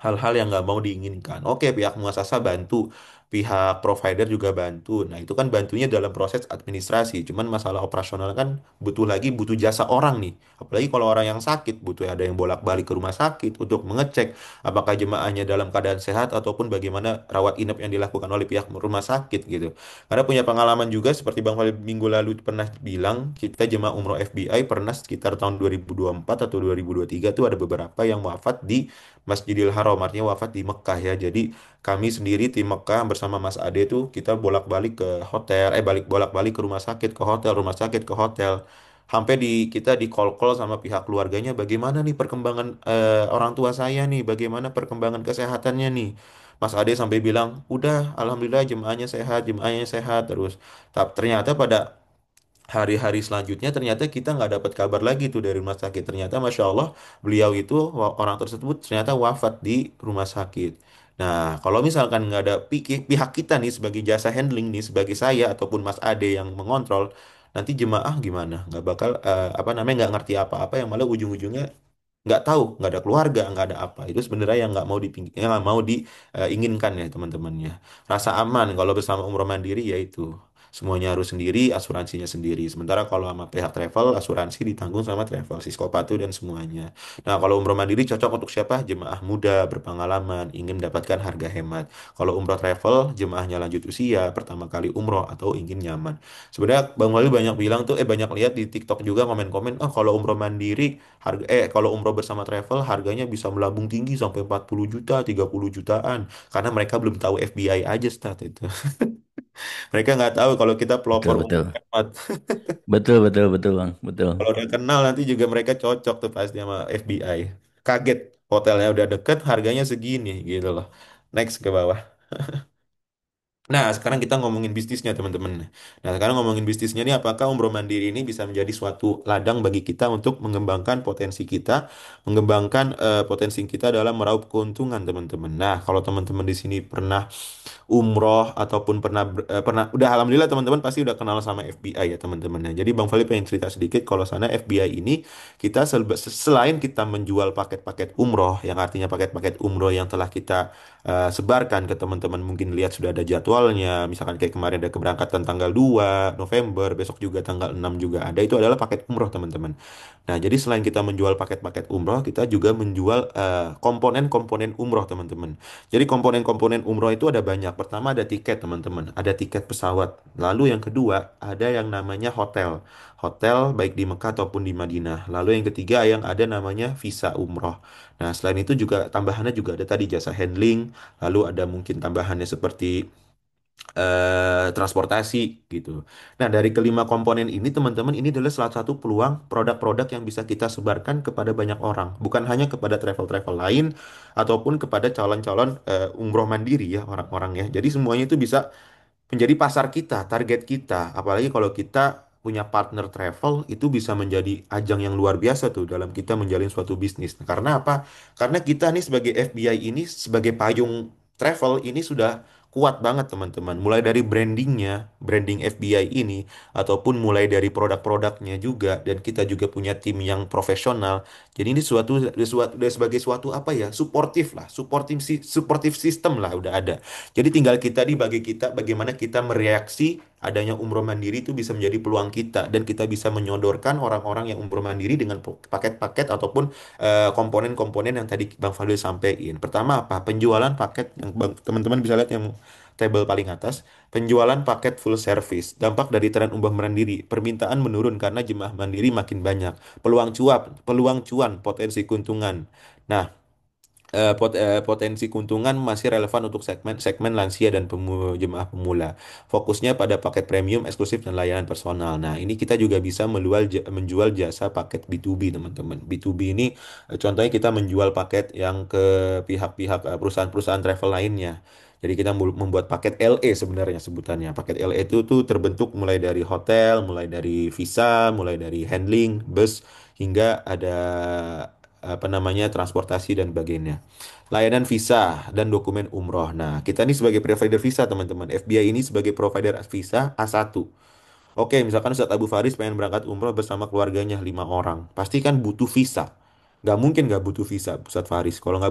hal-hal yang nggak mau diinginkan. Oke, pihak muasasa bantu, pihak provider juga bantu. Nah, itu kan bantunya dalam proses administrasi. Cuman masalah operasional kan butuh jasa orang nih. Apalagi kalau orang yang sakit, butuh ada yang bolak-balik ke rumah sakit untuk mengecek apakah jemaahnya dalam keadaan sehat ataupun bagaimana rawat inap yang dilakukan oleh pihak rumah sakit gitu. Karena punya pengalaman juga seperti Bang Khalid minggu lalu pernah bilang, kita jemaah umroh FBI pernah sekitar tahun 2024 atau 2023 tuh ada beberapa yang wafat di Masjidil Haram, artinya wafat di Mekah ya. Jadi kami sendiri tim Mekah bersama Mas Ade tuh kita bolak-balik ke hotel, bolak-balik ke rumah sakit, ke hotel, rumah sakit, ke hotel. Sampai kita di call-call sama pihak keluarganya, bagaimana nih perkembangan orang tua saya nih, bagaimana perkembangan kesehatannya nih. Mas Ade sampai bilang, udah, alhamdulillah jemaahnya sehat terus. Ternyata pada hari-hari selanjutnya ternyata kita nggak dapat kabar lagi tuh dari rumah sakit. Ternyata Masya Allah beliau itu orang tersebut ternyata wafat di rumah sakit. Nah, kalau misalkan nggak ada pihak kita nih sebagai jasa handling nih, sebagai saya ataupun Mas Ade yang mengontrol, nanti jemaah gimana? Nggak bakal apa namanya nggak ngerti apa-apa yang malah ujung-ujungnya nggak tahu, nggak ada keluarga, nggak ada apa. Itu sebenarnya yang nggak mau yang nggak mau diinginkan ya teman-temannya. Rasa aman kalau bersama umroh mandiri yaitu semuanya harus sendiri, asuransinya sendiri. Sementara kalau sama pihak travel, asuransi ditanggung sama travel, Siskopatu dan semuanya. Nah, kalau umroh mandiri cocok untuk siapa? Jemaah muda, berpengalaman, ingin mendapatkan harga hemat. Kalau umroh travel, jemaahnya lanjut usia, pertama kali umroh atau ingin nyaman. Sebenarnya Bang Wali banyak bilang tuh, banyak lihat di TikTok juga komen-komen, kalau umroh mandiri kalau umroh bersama travel harganya bisa melambung tinggi sampai 40 juta, 30 jutaan karena mereka belum tahu FBI aja stat itu. Mereka nggak tahu kalau kita pelopor Betul, umroh betul. hemat. Betul, betul, betul, Bang. Betul. Kalau udah kenal nanti juga mereka cocok tuh pasti sama FBI. Kaget hotelnya udah deket harganya segini gitu loh. Next ke bawah. Nah, sekarang kita ngomongin bisnisnya, teman-teman. Nah, sekarang ngomongin bisnisnya nih, apakah umroh mandiri ini bisa menjadi suatu ladang bagi kita untuk mengembangkan potensi kita, mengembangkan potensi kita dalam meraup keuntungan, teman-teman. Nah, kalau teman-teman di sini pernah umroh ataupun pernah udah alhamdulillah teman-teman pasti udah kenal sama FBI ya teman-teman ya. Jadi Bang Fali pengen cerita sedikit kalau sana FBI ini kita selain kita menjual paket-paket umroh yang artinya paket-paket umroh yang telah kita sebarkan ke teman-teman, mungkin lihat sudah ada jadwalnya, misalkan kayak kemarin ada keberangkatan tanggal 2 November, besok juga tanggal 6 juga ada, itu adalah paket umroh teman-teman. Nah, jadi selain kita menjual paket-paket umroh, kita juga menjual komponen-komponen umroh teman-teman. Jadi komponen-komponen umroh itu ada banyak. Pertama ada tiket teman-teman, ada tiket pesawat. Lalu yang kedua ada yang namanya hotel. Hotel baik di Mekah ataupun di Madinah. Lalu yang ketiga yang ada namanya visa umroh. Nah, selain itu juga tambahannya juga ada tadi jasa handling. Lalu ada mungkin tambahannya seperti transportasi gitu. Nah, dari kelima komponen ini teman-teman ini adalah salah satu peluang produk-produk yang bisa kita sebarkan kepada banyak orang, bukan hanya kepada travel-travel lain ataupun kepada calon-calon umroh mandiri ya orang-orang ya. Jadi semuanya itu bisa menjadi pasar kita, target kita. Apalagi kalau kita punya partner travel, itu bisa menjadi ajang yang luar biasa tuh dalam kita menjalin suatu bisnis. Nah, karena apa? Karena kita nih sebagai FBI ini, sebagai payung travel ini sudah kuat banget teman-teman. Mulai dari brandingnya, branding FBI ini, ataupun mulai dari produk-produknya juga, dan kita juga punya tim yang profesional. Jadi ini udah sebagai suatu apa ya, suportif lah, suportif system lah udah ada. Jadi tinggal kita di bagi kita bagaimana kita mereaksi adanya umroh mandiri itu bisa menjadi peluang kita dan kita bisa menyodorkan orang-orang yang umroh mandiri dengan paket-paket ataupun komponen-komponen yang tadi Bang Fadil sampaikan. Pertama apa? Penjualan paket yang teman-teman bisa lihat yang table paling atas, penjualan paket full service. Dampak dari tren umroh mandiri, permintaan menurun karena jemaah mandiri makin banyak. Peluang cuan, potensi keuntungan. Nah, potensi keuntungan masih relevan untuk segmen lansia dan jemaah pemula. Fokusnya pada paket premium, eksklusif, dan layanan personal. Nah, ini kita juga bisa menjual jasa paket B2B, teman-teman. B2B ini contohnya kita menjual paket yang ke pihak-pihak perusahaan-perusahaan travel lainnya. Jadi kita membuat paket LE sebenarnya sebutannya. Paket LE itu tuh terbentuk mulai dari hotel, mulai dari visa, mulai dari handling, bus, hingga ada apa namanya transportasi dan sebagainya. Layanan visa dan dokumen umroh. Nah, kita ini sebagai provider visa teman-teman. FBI ini sebagai provider visa A1. Oke, misalkan Ustadz Abu Faris pengen berangkat umroh bersama keluarganya 5 orang. Pasti kan butuh visa. Nggak mungkin nggak butuh visa Ustadz Faris. Kalau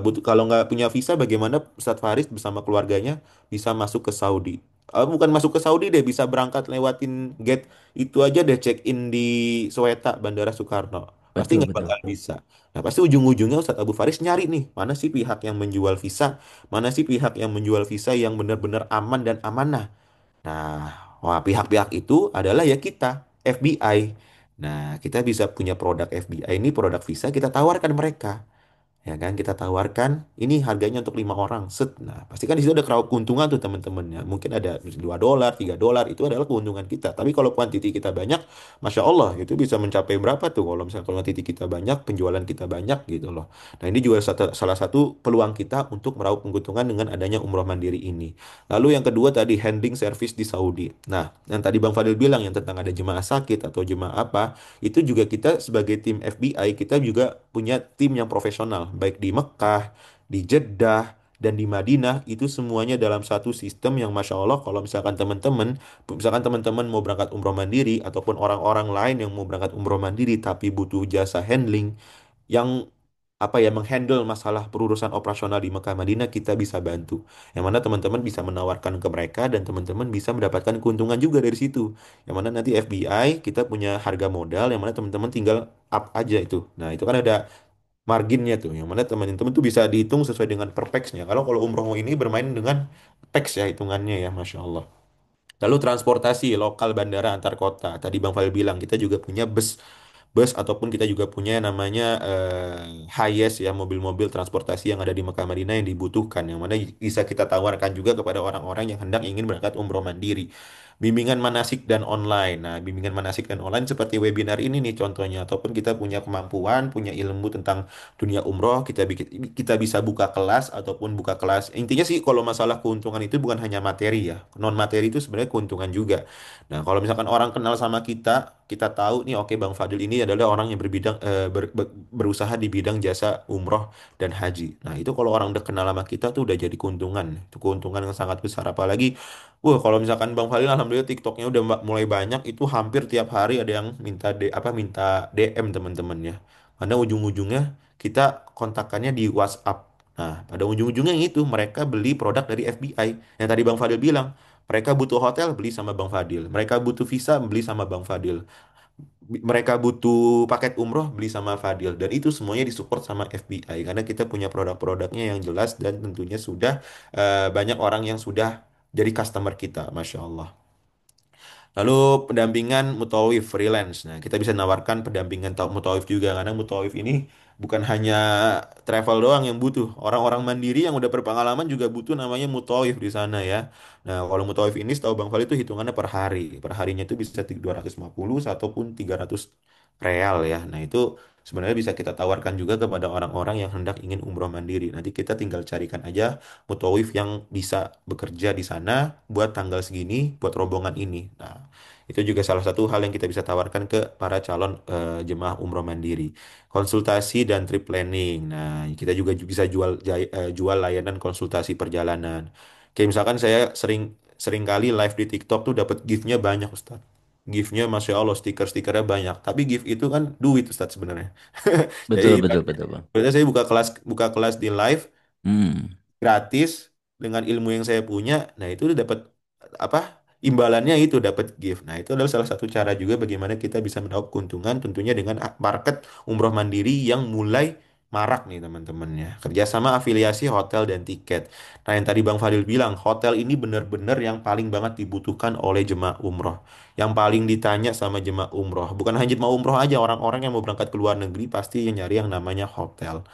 nggak punya visa, bagaimana Ustadz Faris bersama keluarganya bisa masuk ke Saudi? Bukan masuk ke Saudi deh, bisa berangkat lewatin gate itu aja deh, check in di Soweto Bandara Soekarno. Pasti Betul, nggak betul. bakal bisa. Nah, pasti ujung-ujungnya Ustadz Abu Faris nyari nih, mana sih pihak yang menjual visa, mana sih pihak yang menjual visa yang benar-benar aman dan amanah. Nah, wah, pihak-pihak itu adalah ya kita, FBI. Nah, kita bisa punya produk FBI ini, produk visa, kita tawarkan mereka. Ya kan, kita tawarkan ini harganya untuk 5 orang, set. Nah, pasti kan di situ ada crowd keuntungan tuh teman-teman ya. Mungkin ada $2, $3, itu adalah keuntungan kita. Tapi kalau kuantiti kita banyak, Masya Allah, itu bisa mencapai berapa tuh kalau misalnya kuantiti kita banyak, penjualan kita banyak gitu loh. Nah, ini juga salah satu peluang kita untuk meraup keuntungan dengan adanya umroh mandiri ini. Lalu yang kedua tadi, handling service di Saudi. Nah, yang tadi Bang Fadil bilang yang tentang ada jemaah sakit atau jemaah apa, itu juga kita sebagai tim FBI, kita juga punya tim yang profesional, baik di Mekah, di Jeddah, dan di Madinah. Itu semuanya dalam satu sistem yang Masya Allah, kalau misalkan teman-teman mau berangkat umroh mandiri ataupun orang-orang lain yang mau berangkat umroh mandiri tapi butuh jasa handling yang apa ya, menghandle masalah perurusan operasional di Mekah Madinah, kita bisa bantu. Yang mana teman-teman bisa menawarkan ke mereka dan teman-teman bisa mendapatkan keuntungan juga dari situ. Yang mana nanti FBI kita punya harga modal yang mana teman-teman tinggal up aja itu. Nah, itu kan ada marginnya tuh. Yang mana teman-teman tuh bisa dihitung sesuai dengan per pax-nya. Kalau kalau umroh ini bermain dengan pax ya hitungannya ya, Masya Allah. Lalu transportasi lokal bandara antar kota. Tadi Bang Fadil bilang kita juga punya bus ataupun kita juga punya namanya Hiace ya, mobil-mobil transportasi yang ada di Mekah Madinah yang dibutuhkan, yang mana bisa kita tawarkan juga kepada orang-orang yang hendak ingin berangkat umroh mandiri. Bimbingan manasik dan online. Nah, bimbingan manasik dan online seperti webinar ini nih contohnya, ataupun kita punya kemampuan, punya ilmu tentang dunia umroh, kita bisa buka kelas ataupun buka kelas. Intinya sih kalau masalah keuntungan itu bukan hanya materi ya. Non materi itu sebenarnya keuntungan juga. Nah, kalau misalkan orang kenal sama kita tahu nih, oke Bang Fadil ini adalah orang yang berusaha di bidang jasa umroh dan haji. Nah, itu kalau orang udah kenal sama kita tuh udah jadi keuntungan. Itu keuntungan yang sangat besar. Apalagi, wah kalau misalkan Bang Fadil alhamdulillah TikToknya udah mulai banyak, itu hampir tiap hari ada yang minta DM teman-temannya. Karena ujung-ujungnya kita kontakannya di WhatsApp. Nah, pada ujung-ujungnya yang itu mereka beli produk dari FBI. Yang tadi Bang Fadil bilang, mereka butuh hotel, beli sama Bang Fadil. Mereka butuh visa, beli sama Bang Fadil. Mereka butuh paket umroh, beli sama Fadil. Dan itu semuanya disupport sama FBI. Karena kita punya produk-produknya yang jelas dan tentunya sudah banyak orang yang sudah jadi customer kita. Masya Allah. Lalu pendampingan mutawif freelance. Nah, kita bisa nawarkan pendampingan mutawif juga karena mutawif ini bukan hanya travel doang yang butuh. Orang-orang mandiri yang udah berpengalaman juga butuh namanya mutawif di sana ya. Nah, kalau mutawif ini setahu Bang Fali itu hitungannya per hari. Per harinya itu bisa 250 ataupun 300 real ya. Nah, itu sebenarnya bisa kita tawarkan juga kepada orang-orang yang hendak ingin umroh mandiri. Nanti kita tinggal carikan aja mutawif yang bisa bekerja di sana buat tanggal segini, buat rombongan ini. Nah, itu juga salah satu hal yang kita bisa tawarkan ke para calon jemaah umroh mandiri. Konsultasi dan trip planning. Nah, kita juga bisa jual layanan konsultasi perjalanan. Kayak misalkan saya sering sering kali live di TikTok tuh dapat gift-nya banyak, Ustaz. Gift-nya Masya Allah, stiker-stikernya banyak. Tapi gift itu kan duit, Ustaz, sebenarnya. Jadi, Betul, betul, betul, Bang. biasanya saya buka kelas di live, Hmm, gratis dengan ilmu yang saya punya. Nah, itu udah dapat apa? Imbalannya itu dapat gift. Nah, itu adalah salah satu cara juga bagaimana kita bisa meraup keuntungan tentunya dengan market umroh mandiri yang mulai marak nih teman-temannya. Kerjasama afiliasi hotel dan tiket. Nah, yang tadi Bang Fadil bilang, hotel ini benar-benar yang paling banget dibutuhkan oleh jemaah umroh. Yang paling ditanya sama jemaah umroh. Bukan hanya jemaah umroh aja, orang-orang yang mau berangkat ke luar negeri pasti yang nyari yang namanya hotel.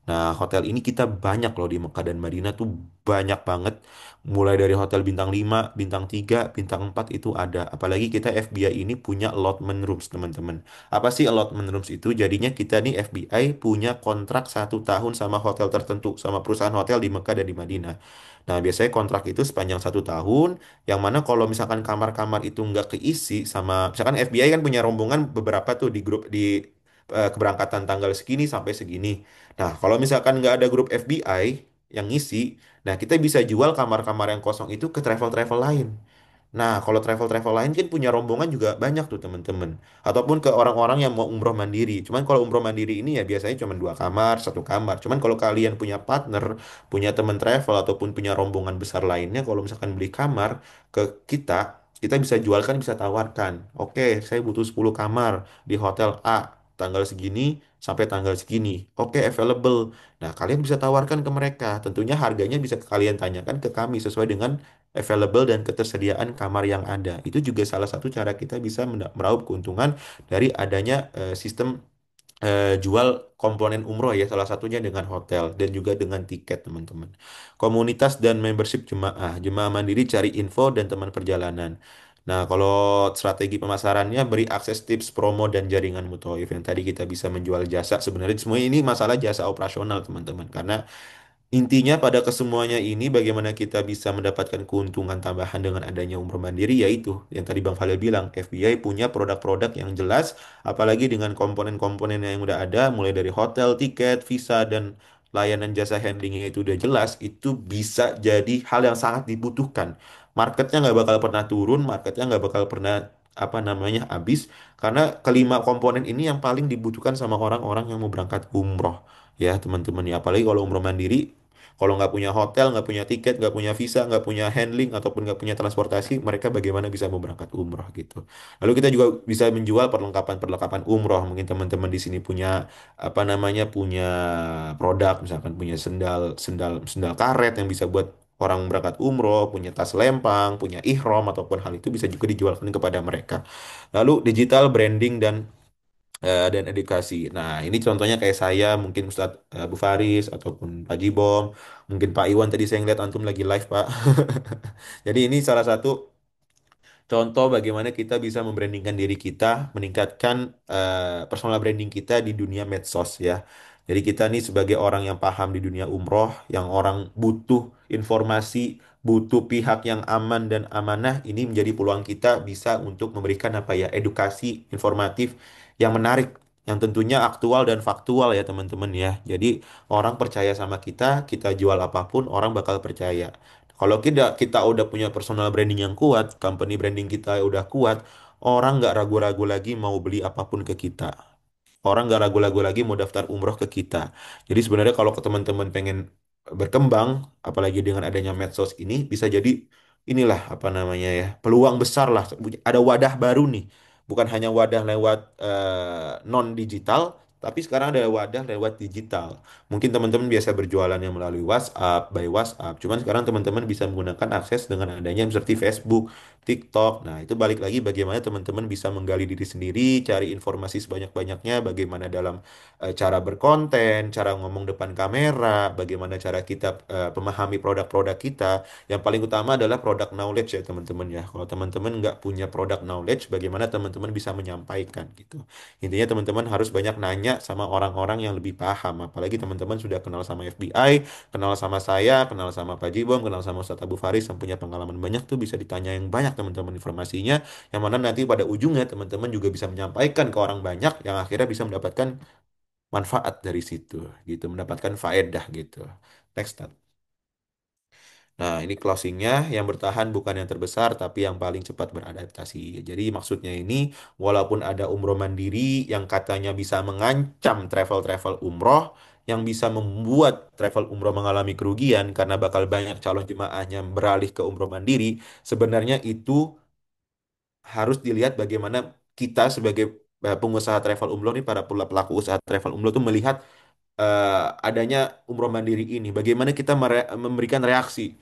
Nah, hotel ini kita banyak loh di Mekah dan Madinah tuh banyak banget. Mulai dari hotel bintang 5, bintang 3, bintang 4 itu ada. Apalagi kita FBI ini punya allotment rooms, teman-teman. Apa sih allotment rooms itu? Jadinya kita nih FBI punya kontrak 1 tahun sama hotel tertentu, sama perusahaan hotel di Mekah dan di Madinah. Nah, biasanya kontrak itu sepanjang 1 tahun, yang mana kalau misalkan kamar-kamar itu nggak keisi sama, misalkan FBI kan punya rombongan beberapa tuh di grup di keberangkatan tanggal segini sampai segini. Nah, kalau misalkan nggak ada grup FBI yang ngisi, nah kita bisa jual kamar-kamar yang kosong itu ke travel-travel lain. Nah, kalau travel-travel lain kan punya rombongan juga banyak tuh teman-teman. Ataupun ke orang-orang yang mau umroh mandiri. Cuman kalau umroh mandiri ini ya biasanya cuma 2 kamar, 1 kamar. Cuman kalau kalian punya partner, punya teman travel ataupun punya rombongan besar lainnya, kalau misalkan beli kamar ke kita bisa jualkan, bisa tawarkan. Oke, saya butuh 10 kamar di hotel A, tanggal segini sampai tanggal segini. Oke, available. Nah, kalian bisa tawarkan ke mereka. Tentunya harganya bisa kalian tanyakan ke kami sesuai dengan available dan ketersediaan kamar yang ada. Itu juga salah satu cara kita bisa meraup keuntungan dari adanya sistem jual komponen umroh ya, salah satunya dengan hotel dan juga dengan tiket teman-teman. Komunitas dan membership jemaah. Jemaah mandiri cari info dan teman perjalanan. Nah, kalau strategi pemasarannya beri akses tips promo dan jaringan muthaif yang tadi kita bisa menjual jasa. Sebenarnya semua ini masalah jasa operasional teman-teman, karena intinya pada kesemuanya ini bagaimana kita bisa mendapatkan keuntungan tambahan dengan adanya umroh mandiri, yaitu yang tadi Bang Falil bilang, FBI punya produk-produk yang jelas, apalagi dengan komponen-komponen yang udah ada mulai dari hotel, tiket, visa, dan layanan jasa handlingnya itu udah jelas. Itu bisa jadi hal yang sangat dibutuhkan. Marketnya nggak bakal pernah turun, marketnya nggak bakal pernah apa namanya habis, karena kelima komponen ini yang paling dibutuhkan sama orang-orang yang mau berangkat umroh ya teman-teman ya, apalagi kalau umroh mandiri, kalau nggak punya hotel, nggak punya tiket, nggak punya visa, nggak punya handling, ataupun nggak punya transportasi, mereka bagaimana bisa mau berangkat umroh gitu. Lalu kita juga bisa menjual perlengkapan-perlengkapan umroh. Mungkin teman-teman di sini punya apa namanya, punya produk, misalkan punya sendal, sendal karet yang bisa buat orang berangkat umroh, punya tas lempang, punya ihram ataupun hal itu bisa juga dijualkan kepada mereka. Lalu digital branding dan edukasi. Nah, ini contohnya kayak saya, mungkin Ustadz Abu Faris, ataupun Pak Jibom, mungkin Pak Iwan tadi saya ngeliat antum lagi live, Pak. Jadi ini salah satu contoh bagaimana kita bisa membrandingkan diri kita, meningkatkan personal branding kita di dunia medsos ya. Jadi kita nih sebagai orang yang paham di dunia umroh, yang orang butuh informasi, butuh pihak yang aman dan amanah, ini menjadi peluang kita bisa untuk memberikan apa ya, edukasi informatif yang menarik, yang tentunya aktual dan faktual ya teman-teman ya. Jadi orang percaya sama kita jual apapun orang bakal percaya. Kalau kita udah punya personal branding yang kuat, company branding kita udah kuat, orang nggak ragu-ragu lagi mau beli apapun ke kita. Orang nggak ragu-ragu lagi mau daftar umroh ke kita. Jadi sebenarnya kalau ke teman-teman pengen berkembang, apalagi dengan adanya medsos ini, bisa jadi inilah apa namanya ya, peluang besar lah. Ada wadah baru nih, bukan hanya wadah lewat non digital, tapi sekarang ada wadah lewat digital. Mungkin teman-teman biasa berjualannya melalui WhatsApp, by WhatsApp. Cuman sekarang teman-teman bisa menggunakan akses dengan adanya seperti Facebook, TikTok. Nah, itu balik lagi bagaimana teman-teman bisa menggali diri sendiri, cari informasi sebanyak-banyaknya, bagaimana dalam cara berkonten, cara ngomong depan kamera, bagaimana cara kita memahami produk-produk kita. Yang paling utama adalah produk knowledge ya teman-teman ya. Kalau teman-teman nggak punya produk knowledge, bagaimana teman-teman bisa menyampaikan gitu. Intinya teman-teman harus banyak nanya sama orang-orang yang lebih paham. Apalagi teman-teman sudah kenal sama FBI, kenal sama saya, kenal sama Pak Jibom, kenal sama Ustadz Abu Faris yang punya pengalaman banyak, tuh bisa ditanya yang banyak teman-teman informasinya, yang mana nanti pada ujungnya teman-teman juga bisa menyampaikan ke orang banyak yang akhirnya bisa mendapatkan manfaat dari situ gitu, mendapatkan faedah gitu. Next Tat. Nah, ini closingnya, yang bertahan bukan yang terbesar, tapi yang paling cepat beradaptasi. Jadi maksudnya ini, walaupun ada umroh mandiri yang katanya bisa mengancam travel-travel umroh, yang bisa membuat travel umroh mengalami kerugian karena bakal banyak calon jemaahnya beralih ke umroh mandiri, sebenarnya itu harus dilihat bagaimana kita sebagai pengusaha travel umroh nih, para pelaku usaha travel umroh tuh melihat adanya umroh mandiri ini. Bagaimana kita memberikan reaksi.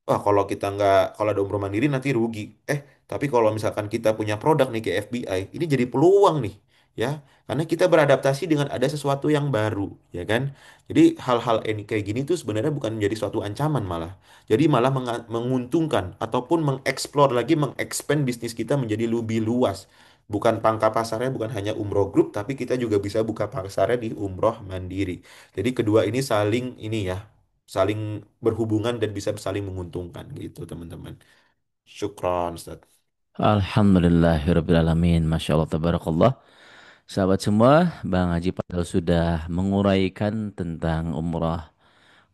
Wah, kalau kita nggak, kalau ada umroh mandiri nanti rugi. Tapi kalau misalkan kita punya produk nih ke FBI, ini jadi peluang nih, ya. Karena kita beradaptasi dengan ada sesuatu yang baru, ya kan? Jadi hal-hal ini kayak gini tuh sebenarnya bukan menjadi suatu ancaman malah. Jadi malah menguntungkan ataupun mengeksplor lagi, mengekspand bisnis kita menjadi lebih luas. Bukan pangkal pasarnya bukan hanya umroh grup, tapi kita juga bisa buka pasarnya di umroh mandiri. Jadi kedua ini saling ini ya, saling berhubungan dan bisa saling menguntungkan gitu teman-teman. Syukron Ustaz. Alhamdulillahirrabbilalamin. Masya Allah, tabarakallah. Sahabat semua, Bang Haji Padal sudah menguraikan tentang umrah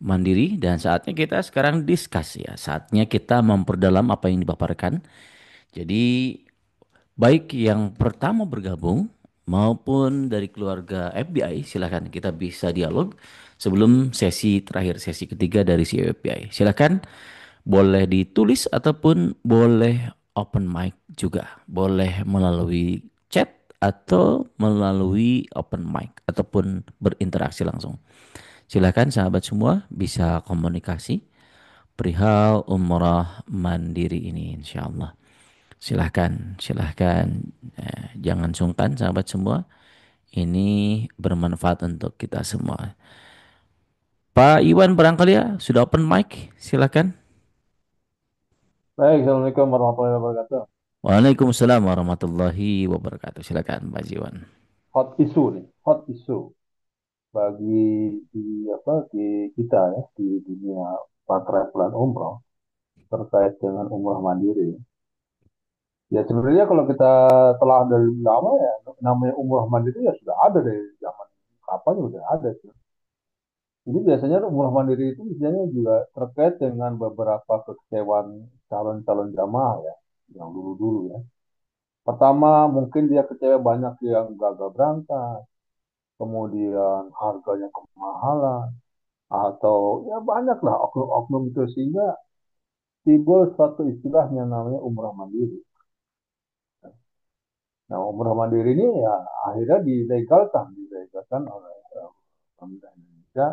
mandiri dan saatnya kita sekarang diskus ya. Saatnya kita memperdalam apa yang dipaparkan Jadi baik yang pertama bergabung maupun dari keluarga FBI, silakan kita bisa dialog sebelum sesi terakhir, sesi ketiga dari si FBI. Silakan boleh ditulis ataupun boleh open mic juga. Boleh melalui chat atau melalui open mic ataupun berinteraksi langsung. Silakan sahabat semua bisa komunikasi perihal umrah mandiri ini insya Allah. Silahkan, silahkan. Jangan sungkan sahabat semua. Ini bermanfaat untuk kita semua. Pak Iwan barangkali ya sudah open mic. Silahkan. Baik, Assalamualaikum warahmatullahi wabarakatuh. Waalaikumsalam warahmatullahi wabarakatuh. Silakan Pak Iwan. Hot issue nih, hot issue bagi di kita ya di dunia travelan umroh terkait dengan umroh mandiri. Ya sebenarnya kalau kita telah dari lama ya namanya umroh mandiri ya sudah ada dari zaman kapan ya udah ada sih. Jadi biasanya umroh mandiri itu biasanya juga terkait dengan beberapa kekecewaan calon-calon jamaah ya yang dulu-dulu ya. Pertama mungkin dia kecewa banyak yang gagal berangkat, kemudian harganya kemahalan, atau ya banyaklah oknum-oknum itu sehingga timbul suatu istilah yang namanya umrah mandiri. Nah, umrah mandiri ini ya akhirnya dilegalkan oleh pemerintah Indonesia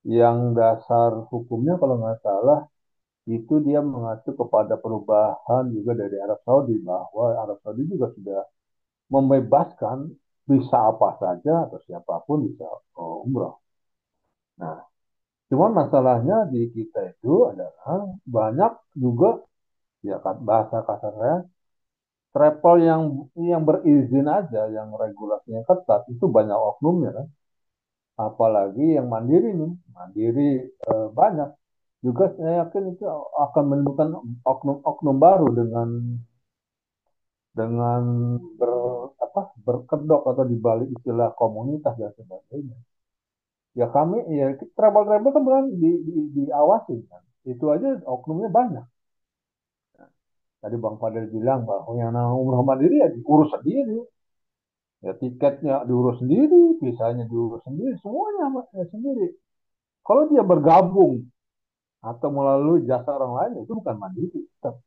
yang dasar hukumnya kalau nggak salah itu dia mengacu kepada perubahan juga dari Arab Saudi bahwa Arab Saudi juga sudah membebaskan bisa apa saja atau siapapun bisa umrah. Nah, cuman masalahnya di kita itu adalah banyak juga ya bahasa kasarnya travel yang berizin aja, yang regulasinya ketat itu banyak oknumnya kan. Apalagi yang mandiri nih, mandiri banyak. Juga saya yakin itu akan menimbulkan oknum-oknum baru dengan ber, berkedok atau dibalik istilah komunitas dan sebagainya. Ya kami ya travel-travel kan bukan diawasi kan. Itu aja oknumnya banyak. Tadi Bang Fadil bilang bahwa yang namanya umroh mandiri ya diurus sendiri. Ya tiketnya diurus sendiri, visanya diurus sendiri, semuanya sendiri. Kalau dia bergabung atau melalui jasa orang lain itu bukan mandiri. Tetap.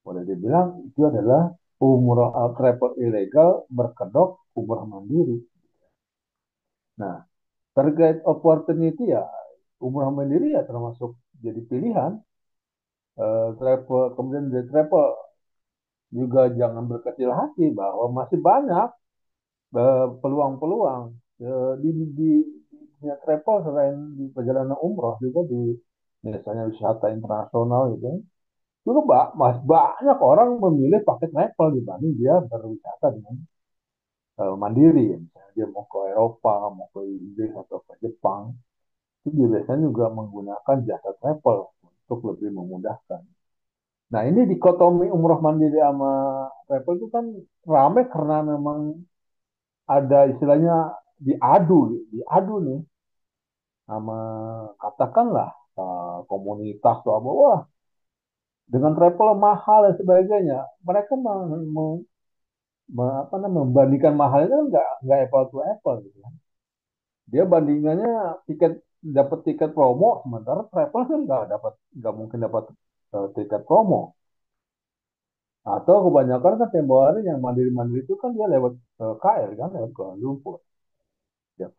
Boleh dibilang itu adalah umroh travel ilegal berkedok umroh mandiri. Nah, terkait opportunity ya umroh mandiri ya termasuk jadi pilihan. Kemudian dari travel juga jangan berkecil hati bahwa masih banyak peluang-peluang di dunia travel selain di perjalanan umroh juga di misalnya wisata internasional gitu juga mas banyak orang memilih paket travel dibanding dia berwisata dengan mandiri ya. Misalnya dia mau ke Eropa mau ke Inggris atau ke Jepang itu dia biasanya juga menggunakan jasa travel untuk lebih memudahkan. Nah ini dikotomi umroh mandiri sama travel itu kan rame karena memang ada istilahnya diadu nih sama katakanlah komunitas atau apa, wah dengan travel mahal dan sebagainya. Mereka membandingkan mahalnya kan nggak apple to apple gitu kan. Dia bandingannya tiket dapat tiket promo sementara travel kan nggak mungkin dapat tiket promo. Atau kebanyakan kan tempo hari yang mandiri-mandiri itu kan dia lewat KL kan lewat Kuala Lumpur. Dia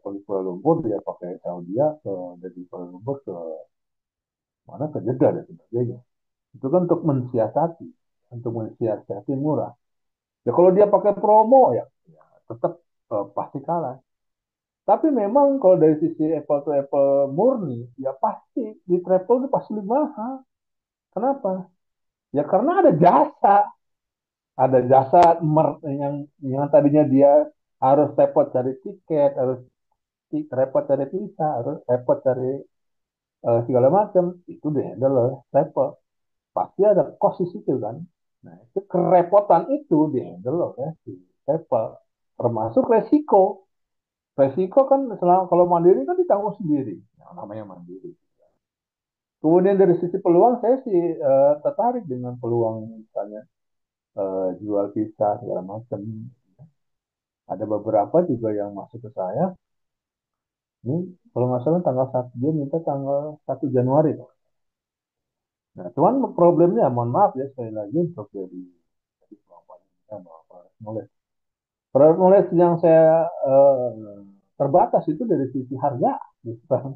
pergi Kuala Lumpur dia pakai Saudi ke dari Kuala Lumpur ke mana ke Jeddah dan sebagainya. Itu kan untuk mensiasati murah. Ya kalau dia pakai promo ya tetap pasti kalah. Tapi memang kalau dari sisi apple to apple murni, ya pasti di travel itu pasti lebih mahal. Kenapa? Ya karena ada jasa yang tadinya dia harus repot cari tiket, harus repot cari visa, harus repot cari segala macam, itu dihandle oleh travel. Pasti ada cost di situ kan. Nah, itu kerepotan itu dihandle oleh si travel. Termasuk resiko. Resiko kan kalau mandiri kan ditanggung sendiri. Yang namanya mandiri. Kemudian dari sisi peluang saya sih tertarik dengan peluang misalnya jual visa segala macam. Ada beberapa juga yang masuk ke saya. Ini kalau nggak salah tanggal 1, dia minta tanggal 1 Januari. Nah, cuman problemnya, mohon maaf ya sekali lagi untuk dari kelompoknya knowledge. Product knowledge yang saya terbatas itu dari sisi harga, gitu kan.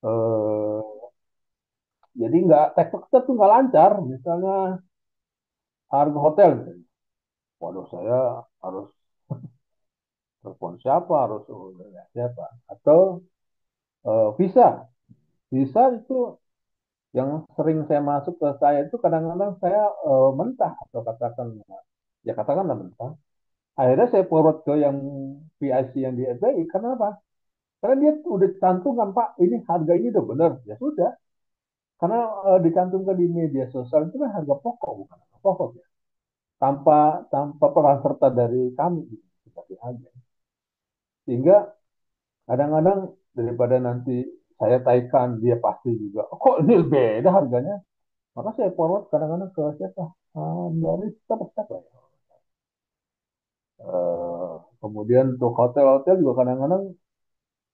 Eh, jadi nggak tektok kita tuh nggak lancar. Misalnya harga hotel, misalnya. Waduh, saya harus telepon siapa, harus hubungi siapa. Atau visa, visa itu yang sering saya masuk ke saya itu kadang-kadang saya mentah atau katakanlah mentah. Akhirnya saya forward ke yang PIC yang di FBI. Karena apa? Karena dia udah cantumkan, Pak, ini harga ini udah benar. Ya sudah. Karena dicantumkan di media sosial itu kan harga pokok, bukan harga pokok ya. Tanpa peran serta dari kami gitu. Seperti aja. Sehingga kadang-kadang daripada nanti saya taikan dia pasti juga, "Oh, kok ini beda harganya?" Maka saya forward kadang-kadang ke siapa? Dari siapa ya. Kemudian untuk hotel-hotel juga kadang-kadang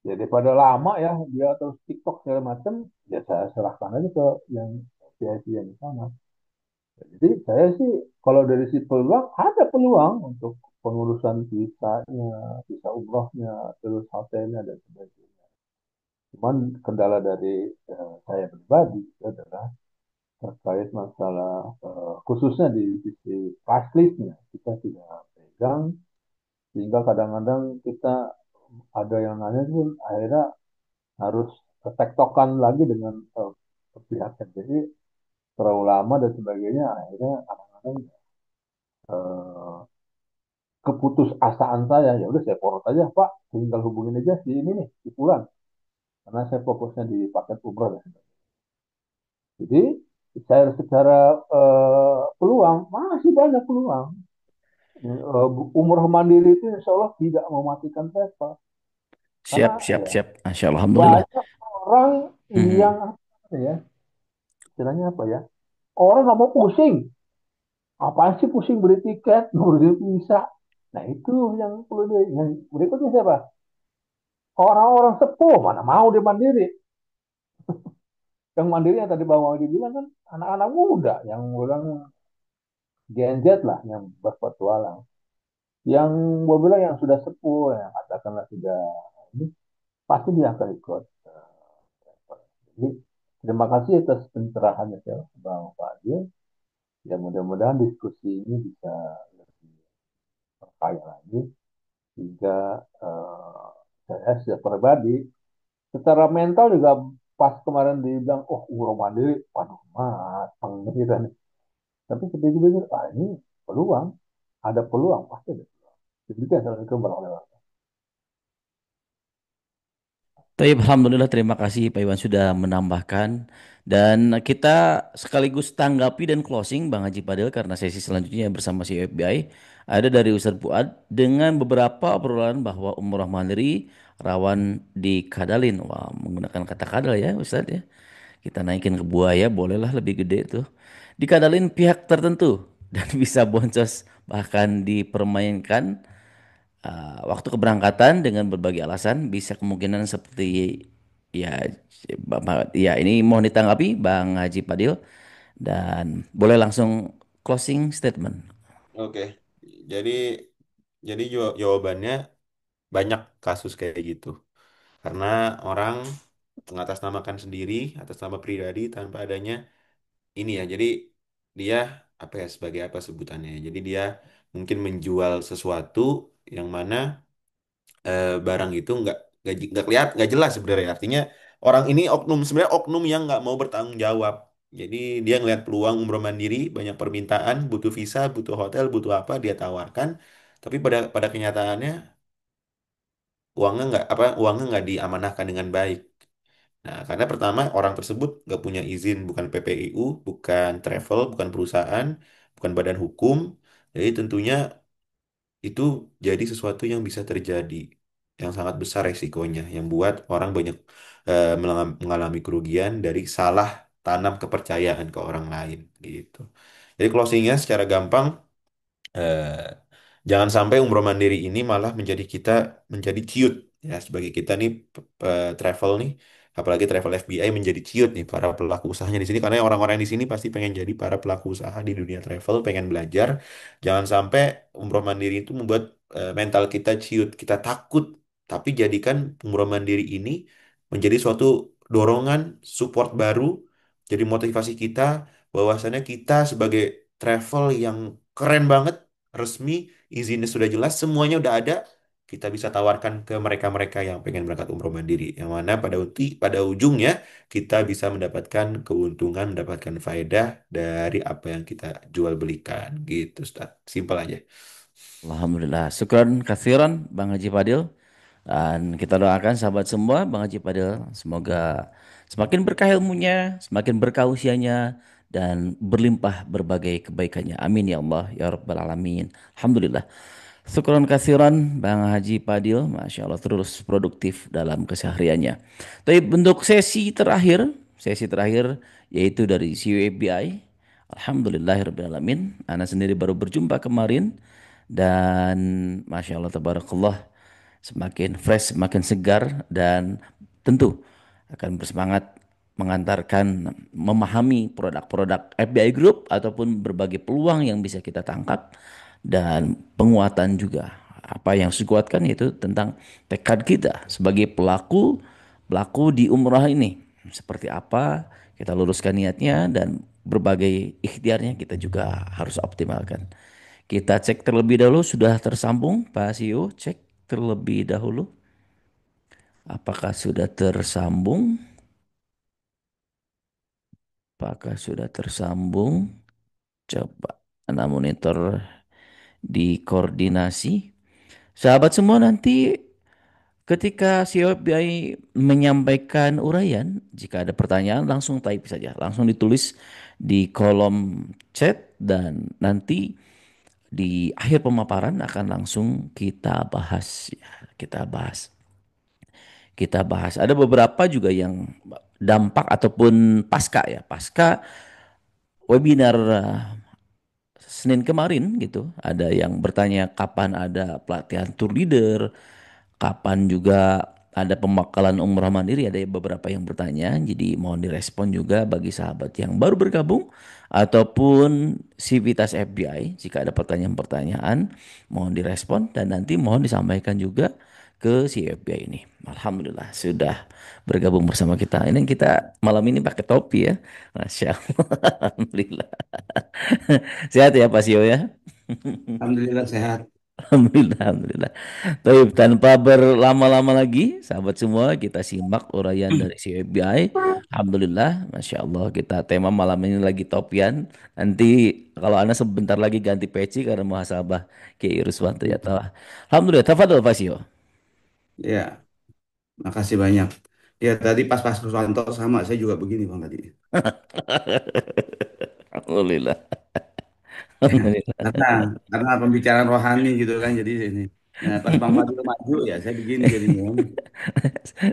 ya daripada lama ya dia terus TikTok segala macam, ya saya serahkan aja ke yang VIP yang di sana. Jadi saya sih kalau dari si peluang, ada peluang untuk pengurusan visanya, visa umrohnya, terus hotelnya dan sebagainya. Cuman kendala dari saya pribadi itu adalah terkait masalah khususnya di sisi price listnya kita tidak pegang, sehingga kadang-kadang kita ada yang nanya pun akhirnya harus tektokan lagi dengan pihak FDI terlalu lama dan sebagainya, akhirnya kadang-kadang eh, keputusasaan saya, ya udah saya forward aja, Pak, tinggal hubungin aja si ini nih, si Fulan, karena saya fokusnya di paket umroh dan sebagainya. Jadi saya secara peluang masih banyak peluang. Umroh mandiri itu insya Allah tidak mematikan travel, karena Siap, siap, ya siap. Masya Allah, Alhamdulillah. banyak orang yang Mhm. apa ya, istilahnya apa ya, orang nggak mau pusing. Apaan sih pusing beli tiket, beli visa? Nah itu yang perlu yang berikutnya siapa? Orang-orang sepuh mana mau dia mandiri. Yang mandiri yang tadi Bang Wadi bilang kan anak-anak muda yang bilang Gen Z lah yang berpetualang. Yang gue bilang yang sudah sepuh, yang katakanlah sudah ini pasti dia akan ikut. Jadi terima kasih atas pencerahannya ya Bang Fadil. Ya mudah-mudahan diskusi ini bisa lebih kaya lagi sehingga saya secara pribadi secara mental juga pas kemarin dibilang oh umroh mandiri, waduh mas pengiran. Tapi ketika pikir ini peluang, ada peluang pasti ada. Demikian assalamualaikum warahmatullahi wabarakatuh. Taib, Alhamdulillah, terima kasih Pak Iwan sudah menambahkan. Dan kita sekaligus tanggapi dan closing Bang Haji Padel karena sesi selanjutnya bersama si FBI ada dari Ustadz Fuad dengan beberapa obrolan bahwa umroh mandiri rawan dikadalin. Wah, menggunakan kata kadal ya Ustadz ya. Kita naikin ke buaya bolehlah lebih gede tuh. Dikadalin pihak tertentu dan bisa boncos bahkan dipermainkan waktu keberangkatan dengan berbagai alasan bisa kemungkinan seperti ya ya ini mohon ditanggapi Bang Haji Padil dan boleh langsung closing statement. Oke, jadi jawabannya banyak kasus kayak gitu. Karena orang mengatasnamakan sendiri atas nama pribadi tanpa adanya ini ya. Jadi dia apa ya sebagai apa sebutannya? Jadi dia mungkin menjual sesuatu yang mana barang itu nggak jelas sebenarnya. Artinya orang ini oknum sebenarnya oknum yang nggak mau bertanggung jawab. Jadi dia ngelihat peluang umroh mandiri, banyak permintaan, butuh visa, butuh hotel, butuh apa dia tawarkan. Tapi pada pada kenyataannya uangnya nggak diamanahkan dengan baik. Nah, karena pertama orang tersebut nggak punya izin, bukan PPIU, bukan travel, bukan perusahaan, bukan badan hukum. Jadi tentunya itu jadi sesuatu yang bisa terjadi, yang sangat besar resikonya, yang buat orang banyak mengalami kerugian dari salah tanam kepercayaan ke orang lain gitu. Jadi closingnya secara gampang, eh, jangan sampai umroh mandiri ini malah menjadi kita menjadi ciut ya sebagai kita nih travel nih, apalagi travel FBI menjadi ciut nih para pelaku usahanya di sini, karena orang-orang di sini pasti pengen jadi para pelaku usaha di dunia travel, pengen belajar. Jangan sampai umroh mandiri itu membuat mental kita ciut, kita takut, tapi jadikan umroh mandiri ini menjadi suatu dorongan support baru, jadi motivasi kita bahwasannya kita sebagai travel yang keren banget, resmi, izinnya sudah jelas, semuanya udah ada. Kita bisa tawarkan ke mereka-mereka yang pengen berangkat umroh mandiri. Yang mana pada ujungnya kita bisa mendapatkan keuntungan, mendapatkan faedah dari apa yang kita jual belikan. Gitu, Ustaz. Simpel aja. Alhamdulillah. Syukran kathiran Bang Haji Fadil. Dan kita doakan sahabat semua, Bang Haji Fadil, semoga semakin berkah ilmunya, semakin berkah usianya, dan berlimpah berbagai kebaikannya. Amin ya Allah, ya Rabbal Alamin. Alhamdulillah. Syukran kathiran Bang Haji Fadil, Masya Allah terus produktif dalam kesehariannya. Tapi bentuk sesi terakhir yaitu dari CUFBI. Alhamdulillahirrahmanirrahim. Ana sendiri baru berjumpa kemarin dan Masya Allah Tabarakallah semakin fresh, semakin segar dan tentu akan bersemangat mengantarkan memahami produk-produk FBI Group ataupun berbagai peluang yang bisa kita tangkap dan penguatan juga. Apa yang harus dikuatkan yaitu tentang tekad kita sebagai pelaku pelaku di umrah ini. Seperti apa kita luruskan niatnya dan berbagai ikhtiarnya kita juga harus optimalkan. Kita cek terlebih dahulu sudah tersambung Pak CEO, cek terlebih dahulu apakah sudah tersambung? Apakah sudah tersambung? Coba Anda monitor di koordinasi. Sahabat semua nanti ketika COPI menyampaikan uraian, jika ada pertanyaan langsung type saja, langsung ditulis di kolom chat dan nanti di akhir pemaparan akan langsung kita bahas ya, kita bahas. Kita bahas. Ada beberapa juga yang dampak ataupun pasca ya, pasca webinar Senin kemarin gitu. Ada yang bertanya kapan ada pelatihan tour leader, kapan juga ada pembekalan umrah mandiri, ada beberapa yang bertanya. Jadi mohon direspon juga bagi sahabat yang baru bergabung ataupun Civitas FBI. Jika ada pertanyaan-pertanyaan, mohon direspon dan nanti mohon disampaikan juga ke si FBI ini. Alhamdulillah sudah bergabung bersama kita. Ini kita malam ini pakai topi ya. Masya Allah. Alhamdulillah. Sehat ya Pak Sio ya. Alhamdulillah sehat. Alhamdulillah, alhamdulillah. Baik, tanpa berlama-lama lagi, sahabat semua, kita simak uraian dari si FBI. Alhamdulillah, Masya Allah, kita tema malam ini lagi topian. Nanti kalau Anda sebentar lagi ganti peci karena muhasabah Kiai Ruswan ternyata. Alhamdulillah, tafadhol Pak Sio. Ya, makasih banyak. Ya, tadi pas Pak Susanto sama saya juga begini Bang tadi. Alhamdulillah. Ya, Alhamdulillah. karena pembicaraan rohani gitu kan jadi ini. Nah, pas Bang Fadil maju ya saya begini jadinya.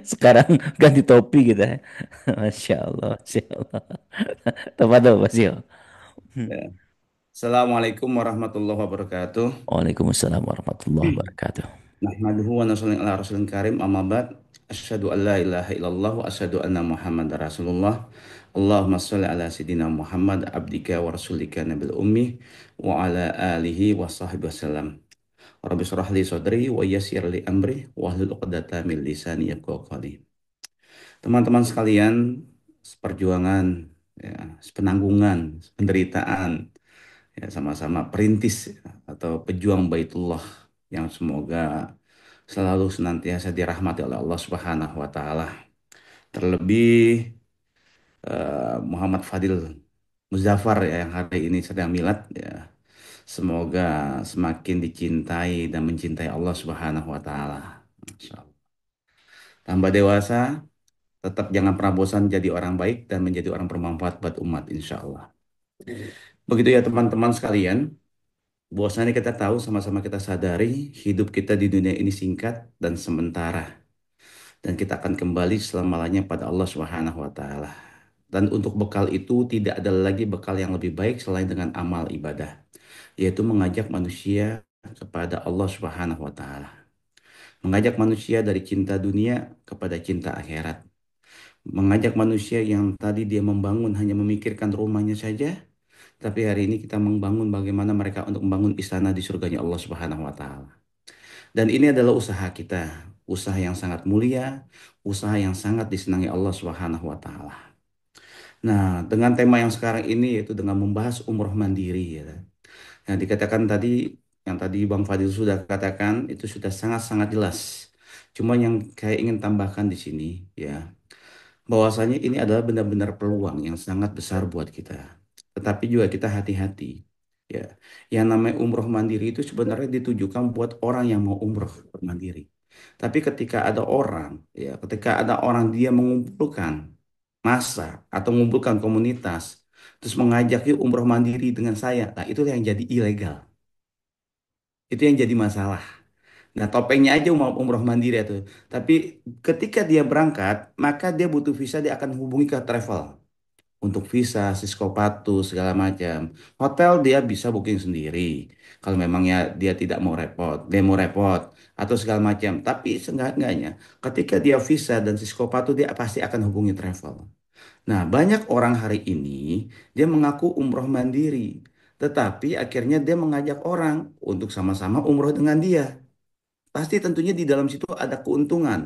Sekarang ganti topi gitu ya. Masya Allah, Masya Allah. Tafadhol Pak Sio. Ya. Assalamualaikum warahmatullahi wabarakatuh. Waalaikumsalam warahmatullahi wabarakatuh. Nahmaduhu wa nusalli ala rasulil karim amma ba'd. Asyhadu an la ilaha illallah wa asyhadu anna Muhammadar Rasulullah. Allahumma shalli ala sayidina Muhammad abdika wa rasulika nabil ummi wa ala alihi wa sahbihi wasallam. Rabbi shrah li sadri wa yassir li amri wa hlul 'uqdatam min lisani yafqahu qawli. Teman-teman sekalian, seperjuangan, ya, sepenanggungan, penderitaan, ya sama-sama perintis ya, atau pejuang Baitullah yang semoga selalu senantiasa dirahmati oleh Allah Subhanahu wa taala. Terlebih Muhammad Fadil Muzaffar ya yang hari ini sedang milad ya. Semoga semakin dicintai dan mencintai Allah Subhanahu wa taala. Masya Allah. Tambah dewasa, tetap jangan pernah bosan jadi orang baik dan menjadi orang bermanfaat buat umat insya Allah. Begitu ya teman-teman sekalian. Bahwasanya kita tahu sama-sama kita sadari hidup kita di dunia ini singkat dan sementara dan kita akan kembali selama-lamanya pada Allah Subhanahu wa taala. Dan untuk bekal itu tidak ada lagi bekal yang lebih baik selain dengan amal ibadah, yaitu mengajak manusia kepada Allah Subhanahu wa taala. Mengajak manusia dari cinta dunia kepada cinta akhirat. Mengajak manusia yang tadi dia membangun hanya memikirkan rumahnya saja, tapi hari ini kita membangun bagaimana mereka untuk membangun istana di surganya Allah Subhanahu wa taala. Dan ini adalah usaha kita, usaha yang sangat mulia, usaha yang sangat disenangi Allah Subhanahu wa taala. Nah, dengan tema yang sekarang ini yaitu dengan membahas umroh mandiri ya. Yang dikatakan tadi, yang tadi Bang Fadil sudah katakan itu sudah sangat-sangat jelas. Cuma yang saya ingin tambahkan di sini ya, bahwasanya ini adalah benar-benar peluang yang sangat besar buat kita. Tetapi juga kita hati-hati. Ya, yang namanya umroh mandiri itu sebenarnya ditujukan buat orang yang mau umroh mandiri. Tapi ketika ada orang, ya, ketika ada orang dia mengumpulkan massa atau mengumpulkan komunitas, terus mengajak yuk umroh mandiri dengan saya, nah itu yang jadi ilegal. Itu yang jadi masalah. Nah, topengnya aja mau umroh mandiri itu. Tapi ketika dia berangkat, maka dia butuh visa, dia akan hubungi ke travel untuk visa, Siskopatu, segala macam. Hotel dia bisa booking sendiri. Kalau memangnya dia tidak mau repot, dia mau repot atau segala macam. Tapi seenggak-enggaknya ketika dia visa dan Siskopatu dia pasti akan hubungi travel. Nah, banyak orang hari ini dia mengaku umroh mandiri, tetapi akhirnya dia mengajak orang untuk sama-sama umroh dengan dia. Pasti tentunya di dalam situ ada keuntungan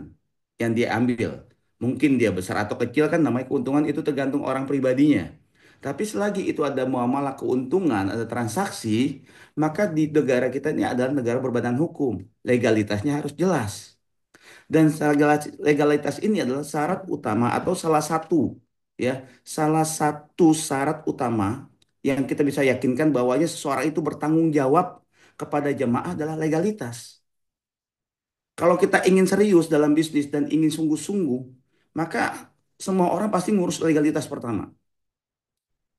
yang dia ambil. Mungkin dia besar atau kecil kan namanya keuntungan itu tergantung orang pribadinya. Tapi selagi itu ada muamalah keuntungan, ada transaksi, maka di negara kita ini adalah negara berbadan hukum. Legalitasnya harus jelas. Dan legalitas ini adalah syarat utama atau salah satu ya, salah satu syarat utama yang kita bisa yakinkan bahwanya seseorang itu bertanggung jawab kepada jemaah adalah legalitas. Kalau kita ingin serius dalam bisnis dan ingin sungguh-sungguh, maka semua orang pasti ngurus legalitas pertama.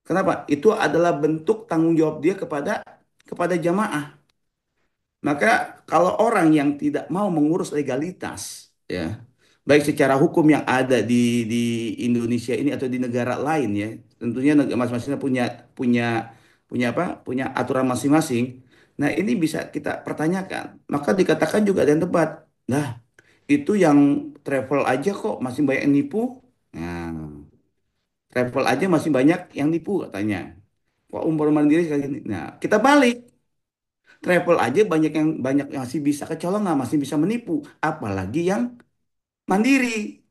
Kenapa? Itu adalah bentuk tanggung jawab dia kepada jamaah. Maka kalau orang yang tidak mau mengurus legalitas, ya, baik secara hukum yang ada di Indonesia ini atau di negara lain ya, tentunya masing-masing punya punya punya apa? Punya aturan masing-masing. Nah, ini bisa kita pertanyakan. Maka dikatakan juga ada yang tepat. Nah, itu yang travel aja kok masih banyak yang nipu. Nah, travel aja masih banyak yang nipu katanya. Kok umroh mandiri sekali ini. Nah, kita balik. Travel aja banyak yang masih bisa kecolongan, masih bisa menipu. Apalagi yang mandiri.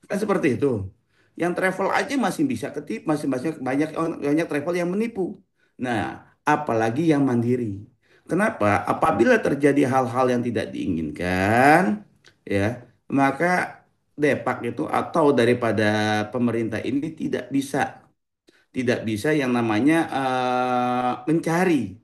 Kan seperti itu. Yang travel aja masih bisa ketip, masih masih banyak banyak travel yang menipu. Nah, apalagi yang mandiri. Kenapa? Apabila terjadi hal-hal yang tidak diinginkan, ya, maka Depak itu atau daripada pemerintah ini tidak bisa yang namanya mencari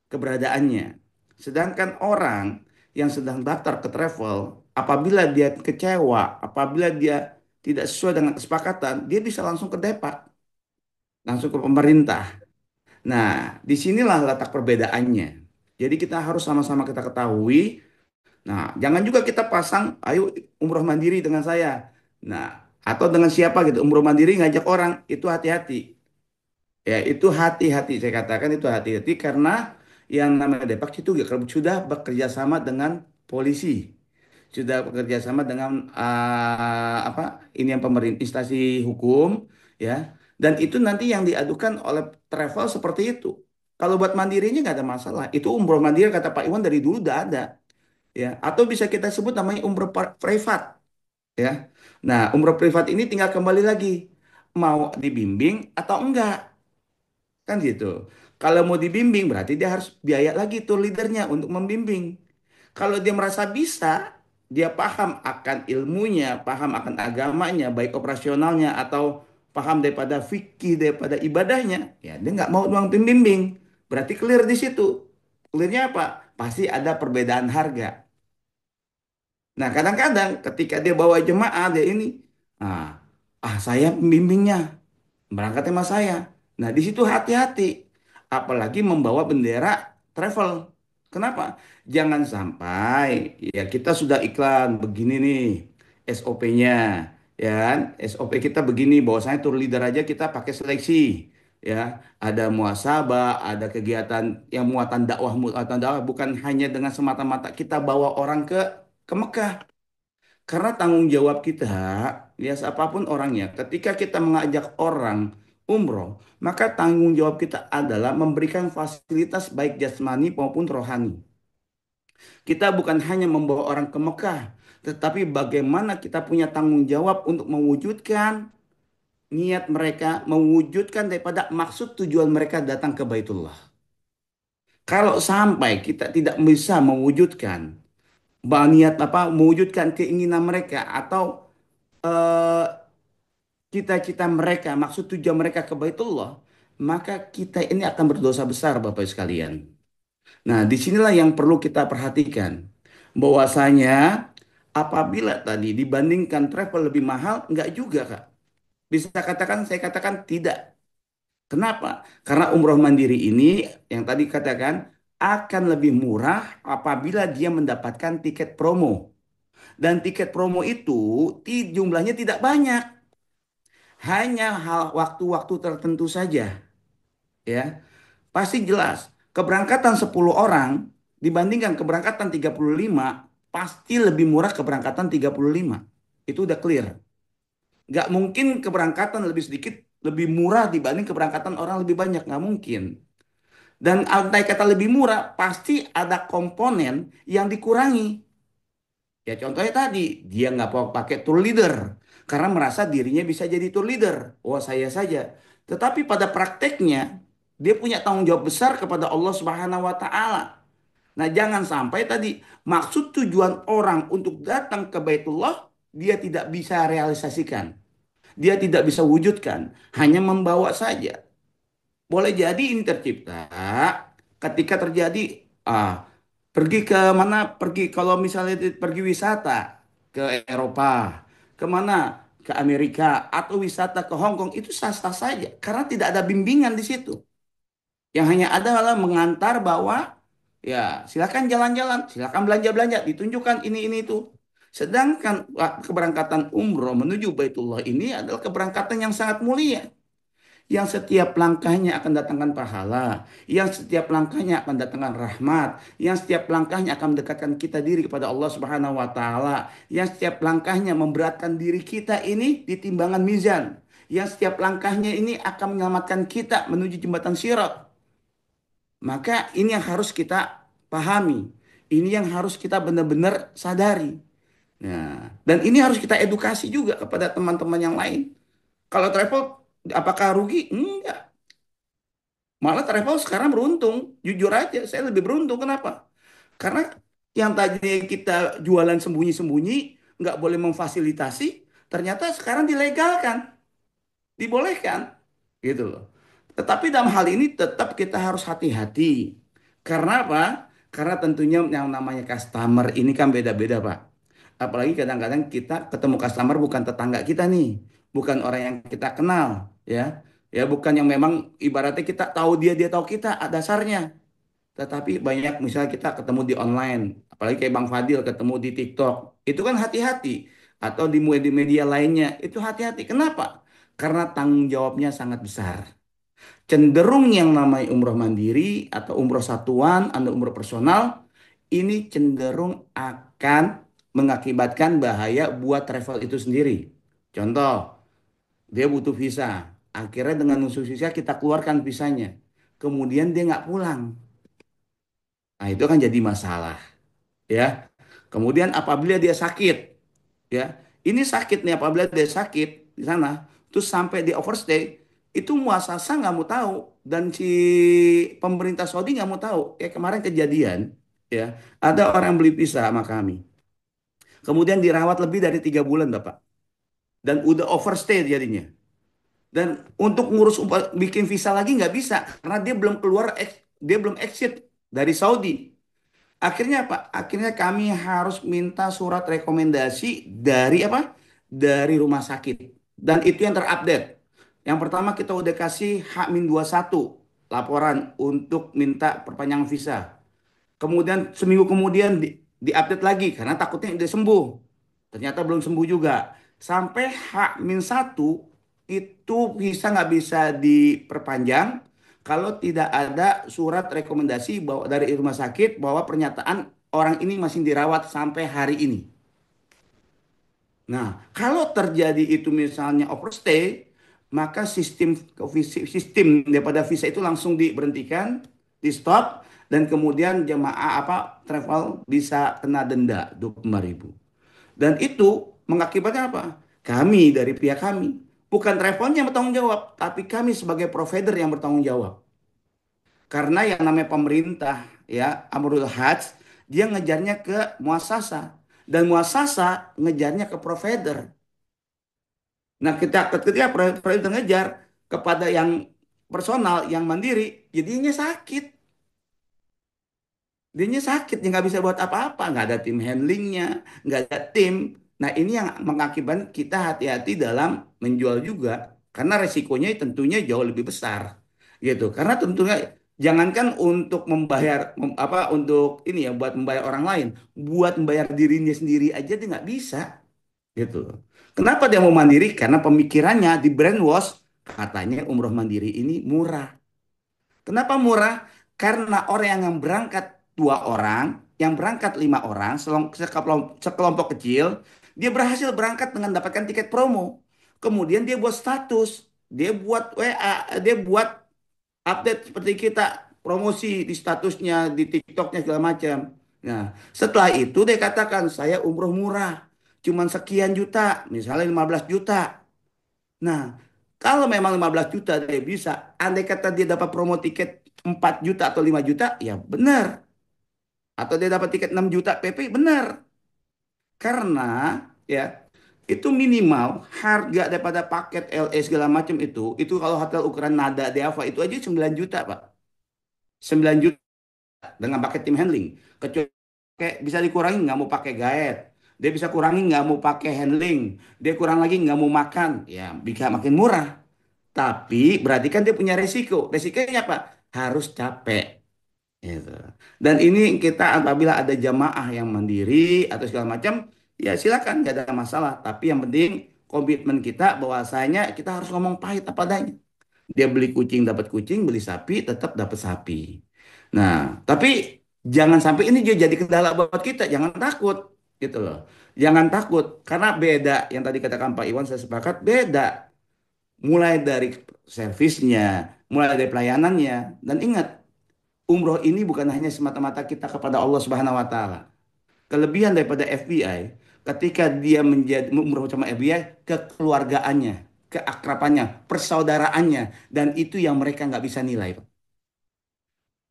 keberadaannya. Sedangkan orang yang sedang daftar ke travel, apabila dia kecewa, apabila dia tidak sesuai dengan kesepakatan, dia bisa langsung ke Depak, langsung ke pemerintah. Nah, disinilah letak perbedaannya. Jadi kita harus sama-sama kita ketahui. Nah, jangan juga kita pasang, ayo umroh mandiri dengan saya. Nah, atau dengan siapa gitu, umroh mandiri ngajak orang, itu hati-hati. Ya, itu hati-hati. Saya katakan itu hati-hati karena yang namanya Depak itu sudah bekerja sama dengan polisi, sudah bekerja sama dengan apa? Ini yang pemerintah instansi hukum, ya. Dan itu nanti yang diadukan oleh travel seperti itu. Kalau buat mandirinya nggak ada masalah. Itu umroh mandiri kata Pak Iwan dari dulu udah ada, ya. Atau bisa kita sebut namanya umroh privat, ya. Nah, umroh privat ini tinggal kembali lagi mau dibimbing atau enggak. Kan gitu. Kalau mau dibimbing berarti dia harus biaya lagi tuh leadernya untuk membimbing. Kalau dia merasa bisa, dia paham akan ilmunya, paham akan agamanya, baik operasionalnya atau paham daripada fikih, daripada ibadahnya, ya dia nggak mau uang pembimbing. Berarti clear di situ. Clearnya apa? Pasti ada perbedaan harga. Nah, kadang-kadang ketika dia bawa jemaah dia ini, ah, saya pembimbingnya. Berangkatnya sama saya. Nah, di situ hati-hati. Apalagi membawa bendera travel. Kenapa? Jangan sampai ya kita sudah iklan begini nih SOP-nya. Ya kan? SOP kita begini, bahwasanya tour leader aja kita pakai seleksi, ya. Ada muasabah, ada kegiatan yang muatan dakwah, bukan hanya dengan semata-mata kita bawa orang ke Mekah. Karena tanggung jawab kita, ya siapapun orangnya, ketika kita mengajak orang umroh, maka tanggung jawab kita adalah memberikan fasilitas baik jasmani maupun rohani. Kita bukan hanya membawa orang ke Mekah, tetapi bagaimana kita punya tanggung jawab untuk mewujudkan niat mereka, mewujudkan daripada maksud tujuan mereka datang ke Baitullah. Kalau sampai kita tidak bisa mewujudkan niat apa, mewujudkan keinginan mereka atau eh, cita-cita mereka, maksud tujuan mereka ke Baitullah, maka kita ini akan berdosa besar, Bapak sekalian. Nah, disinilah yang perlu kita perhatikan. Bahwasanya apabila tadi dibandingkan travel lebih mahal, enggak juga, Kak. Bisa katakan, saya katakan tidak. Kenapa? Karena umroh mandiri ini, yang tadi katakan, akan lebih murah apabila dia mendapatkan tiket promo. Dan tiket promo itu jumlahnya tidak banyak. Hanya hal waktu-waktu tertentu saja. Ya, pasti jelas. Keberangkatan 10 orang dibandingkan keberangkatan 35 pasti lebih murah keberangkatan 35. Itu udah clear. Nggak mungkin keberangkatan lebih sedikit lebih murah dibanding keberangkatan orang lebih banyak. Nggak mungkin. Dan andai kata lebih murah, pasti ada komponen yang dikurangi. Ya contohnya tadi, dia nggak mau pakai tour leader. Karena merasa dirinya bisa jadi tour leader. Oh saya saja. Tetapi pada prakteknya, dia punya tanggung jawab besar kepada Allah Subhanahu wa Ta'ala. Nah, jangan sampai tadi maksud tujuan orang untuk datang ke Baitullah dia tidak bisa realisasikan. Dia tidak bisa wujudkan, hanya membawa saja. Boleh jadi ini tercipta ketika terjadi ah pergi ke mana pergi kalau misalnya pergi wisata ke Eropa, kemana ke Amerika atau wisata ke Hong Kong itu sah-sah saja karena tidak ada bimbingan di situ. Yang hanya ada adalah mengantar bahwa ya silakan jalan-jalan, silakan belanja-belanja, ditunjukkan ini itu. Sedangkan keberangkatan umroh menuju Baitullah ini adalah keberangkatan yang sangat mulia. Yang setiap langkahnya akan datangkan pahala, yang setiap langkahnya akan datangkan rahmat, yang setiap langkahnya akan mendekatkan kita diri kepada Allah Subhanahu wa Ta'ala, yang setiap langkahnya memberatkan diri kita ini di timbangan mizan, yang setiap langkahnya ini akan menyelamatkan kita menuju jembatan Sirat. Maka ini yang harus kita pahami. Ini yang harus kita benar-benar sadari. Nah, dan ini harus kita edukasi juga kepada teman-teman yang lain. Kalau travel, apakah rugi? Enggak. Malah travel sekarang beruntung. Jujur aja, saya lebih beruntung. Kenapa? Karena yang tadinya kita jualan sembunyi-sembunyi, nggak boleh memfasilitasi, ternyata sekarang dilegalkan, dibolehkan. Gitu loh. Tetapi dalam hal ini tetap kita harus hati-hati. Karena apa? Karena tentunya yang namanya customer ini kan beda-beda, Pak. Apalagi kadang-kadang kita ketemu customer bukan tetangga kita nih, bukan orang yang kita kenal, ya. Ya bukan yang memang ibaratnya kita tahu dia tahu kita dasarnya. Tetapi banyak misalnya kita ketemu di online, apalagi kayak Bang Fadil ketemu di TikTok. Itu kan hati-hati atau di media-media lainnya, itu hati-hati. Kenapa? Karena tanggung jawabnya sangat besar. Cenderung yang namanya umroh mandiri atau umroh satuan atau umroh personal ini cenderung akan mengakibatkan bahaya buat travel itu sendiri. Contoh, dia butuh visa. Akhirnya dengan usul visa kita keluarkan visanya. Kemudian dia nggak pulang. Nah itu kan jadi masalah. Ya. Kemudian apabila dia sakit. Ya. Ini sakit nih apabila dia sakit di sana. Terus sampai di overstay. Itu muasasa nggak mau tahu. Dan si pemerintah Saudi nggak mau tahu. Kayak kemarin kejadian. Ya. Ada orang beli visa sama kami. Kemudian dirawat lebih dari 3 bulan, Bapak. Dan udah overstay jadinya. Dan untuk ngurus bikin visa lagi nggak bisa karena dia belum keluar, dia belum exit dari Saudi. Akhirnya apa? Akhirnya kami harus minta surat rekomendasi dari apa? Dari rumah sakit. Dan itu yang terupdate. Yang pertama kita udah kasih H-21 laporan untuk minta perpanjangan visa. Kemudian seminggu kemudian diupdate lagi karena takutnya udah sembuh. Ternyata belum sembuh juga. sampai H-1 itu visa nggak bisa diperpanjang kalau tidak ada surat rekomendasi bahwa dari rumah sakit bahwa pernyataan orang ini masih dirawat sampai hari ini. Nah, kalau terjadi itu misalnya overstay, maka sistem daripada visa itu langsung diberhentikan, di stop, dan kemudian jemaah travel bisa kena denda 25.000. Dan itu mengakibatkan apa? Kami dari pihak kami, bukan travelnya yang bertanggung jawab, tapi kami sebagai provider yang bertanggung jawab. Karena yang namanya pemerintah ya, Amrul Hajj, dia ngejarnya ke muasasa dan muasasa ngejarnya ke provider. Nah, ketika provider ngejar kepada yang personal yang mandiri, jadinya sakit. Dianya sakit, dia nggak bisa buat apa-apa, nggak ada tim handlingnya, nggak ada tim. Nah ini yang mengakibatkan kita hati-hati dalam menjual juga, karena resikonya tentunya jauh lebih besar, gitu. Karena tentunya jangankan untuk membayar untuk ini ya buat membayar orang lain, buat membayar dirinya sendiri aja dia nggak bisa, gitu. Kenapa dia mau mandiri? Karena pemikirannya di brainwash, katanya umroh mandiri ini murah. Kenapa murah? Karena orang yang berangkat 2 orang, yang berangkat 5 orang, sekelompok kecil, dia berhasil berangkat dengan dapatkan tiket promo. Kemudian dia buat status, dia buat WA, dia buat update seperti kita, promosi di statusnya, di TikToknya segala macam. Nah, setelah itu dia katakan, saya umroh murah, cuman sekian juta, misalnya 15 juta. Nah, kalau memang 15 juta dia bisa, andai kata dia dapat promo tiket 4 juta atau 5 juta, ya benar. Atau dia dapat tiket 6 juta PP, benar. Karena ya itu minimal harga daripada paket LE segala macam itu kalau hotel ukuran Nada di Ava itu aja 9 juta, Pak. 9 juta dengan paket tim handling. Kecuali bisa dikurangi nggak mau pakai guide. Dia bisa kurangi nggak mau pakai handling. Dia kurang lagi nggak mau makan. Ya bisa makin murah. Tapi berarti kan dia punya resiko. Resikonya apa? Harus capek. Gitu. Dan ini kita apabila ada jamaah yang mandiri atau segala macam, ya silakan nggak ada masalah. Tapi yang penting komitmen kita bahwasanya kita harus ngomong pahit apa adanya. Dia beli kucing dapat kucing, beli sapi tetap dapat sapi. Nah, tapi jangan sampai ini juga jadi kendala buat kita. Jangan takut, gitu loh. Jangan takut karena beda yang tadi katakan Pak Iwan, saya sepakat beda. Mulai dari servisnya, mulai dari pelayanannya, dan ingat, umroh ini bukan hanya semata-mata kita kepada Allah Subhanahu wa taala. Kelebihan daripada FBI ketika dia menjadi umroh sama FBI, kekeluargaannya, keakrabannya, persaudaraannya, dan itu yang mereka nggak bisa nilai, Pak.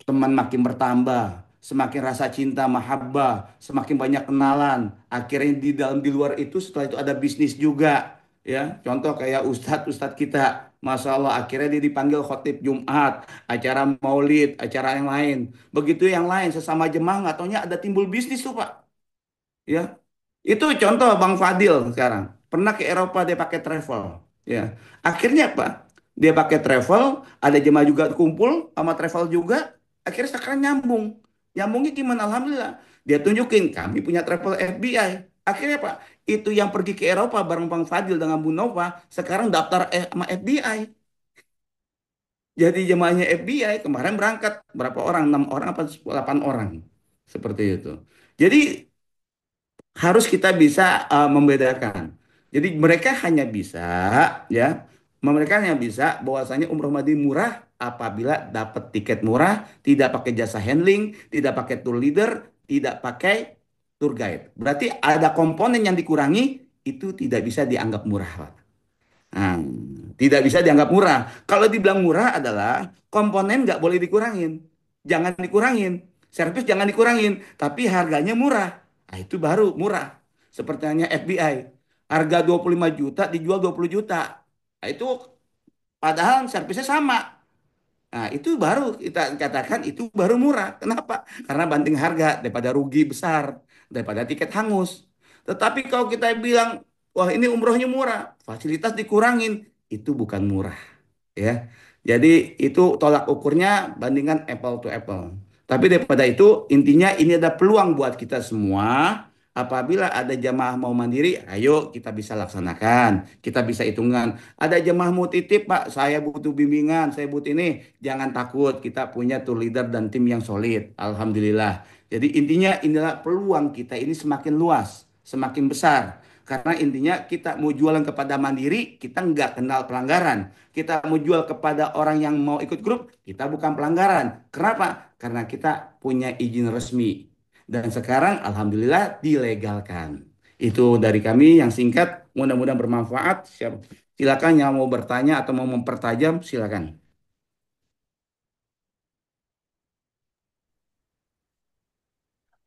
Teman makin bertambah, semakin rasa cinta, mahabbah, semakin banyak kenalan. Akhirnya di luar itu setelah itu ada bisnis juga, ya. Contoh kayak ustadz kita, Masya Allah, akhirnya dia dipanggil khotib Jumat, acara Maulid, acara yang lain. Begitu yang lain sesama jemaah nggak taunya ada timbul bisnis tuh, Pak. Ya, itu contoh Bang Fadil sekarang. Pernah ke Eropa dia pakai travel. Ya, akhirnya apa? Dia pakai travel, ada jemaah juga kumpul sama travel juga. Akhirnya sekarang nyambung. Nyambungnya gimana? Alhamdulillah. Dia tunjukin kami punya travel FBI. Akhirnya Pak, itu yang pergi ke Eropa bareng Bang Fadil dengan Bu Nova, sekarang daftar sama FBI. Jadi jemaahnya FBI kemarin berangkat berapa orang? 6 orang apa 8 orang? Seperti itu. Jadi harus kita bisa membedakan. Jadi mereka hanya bisa bahwasanya umroh Madinah murah apabila dapat tiket murah, tidak pakai jasa handling, tidak pakai tour leader, tidak pakai tour guide. Berarti ada komponen yang dikurangi, itu tidak bisa dianggap murah, Pak. Nah, tidak bisa dianggap murah. Kalau dibilang murah adalah komponen nggak boleh dikurangin. Jangan dikurangin. Servis jangan dikurangin. Tapi harganya murah. Nah, itu baru murah. Seperti hanya FBI. Harga 25 juta dijual 20 juta. Nah, itu padahal servisnya sama. Nah, itu baru kita katakan itu baru murah. Kenapa? Karena banting harga daripada rugi besar, daripada tiket hangus. Tetapi kalau kita bilang, wah ini umrohnya murah, fasilitas dikurangin, itu bukan murah, ya. Jadi itu tolak ukurnya bandingkan apple to apple. Tapi daripada itu, intinya ini ada peluang buat kita semua Apabila ada jamaah mau mandiri, ayo kita bisa laksanakan, kita bisa hitungan. Ada jamaah mau titip, Pak, saya butuh bimbingan, saya butuh ini. Jangan takut, kita punya tour leader dan tim yang solid. Alhamdulillah. Jadi intinya inilah peluang kita ini semakin luas, semakin besar. Karena intinya kita mau jualan kepada mandiri, kita nggak kenal pelanggaran. Kita mau jual kepada orang yang mau ikut grup, kita bukan pelanggaran. Kenapa? Karena kita punya izin resmi. Dan sekarang alhamdulillah dilegalkan. Itu dari kami yang singkat, mudah-mudahan bermanfaat. Silakan yang mau bertanya atau mau mempertajam, silakan.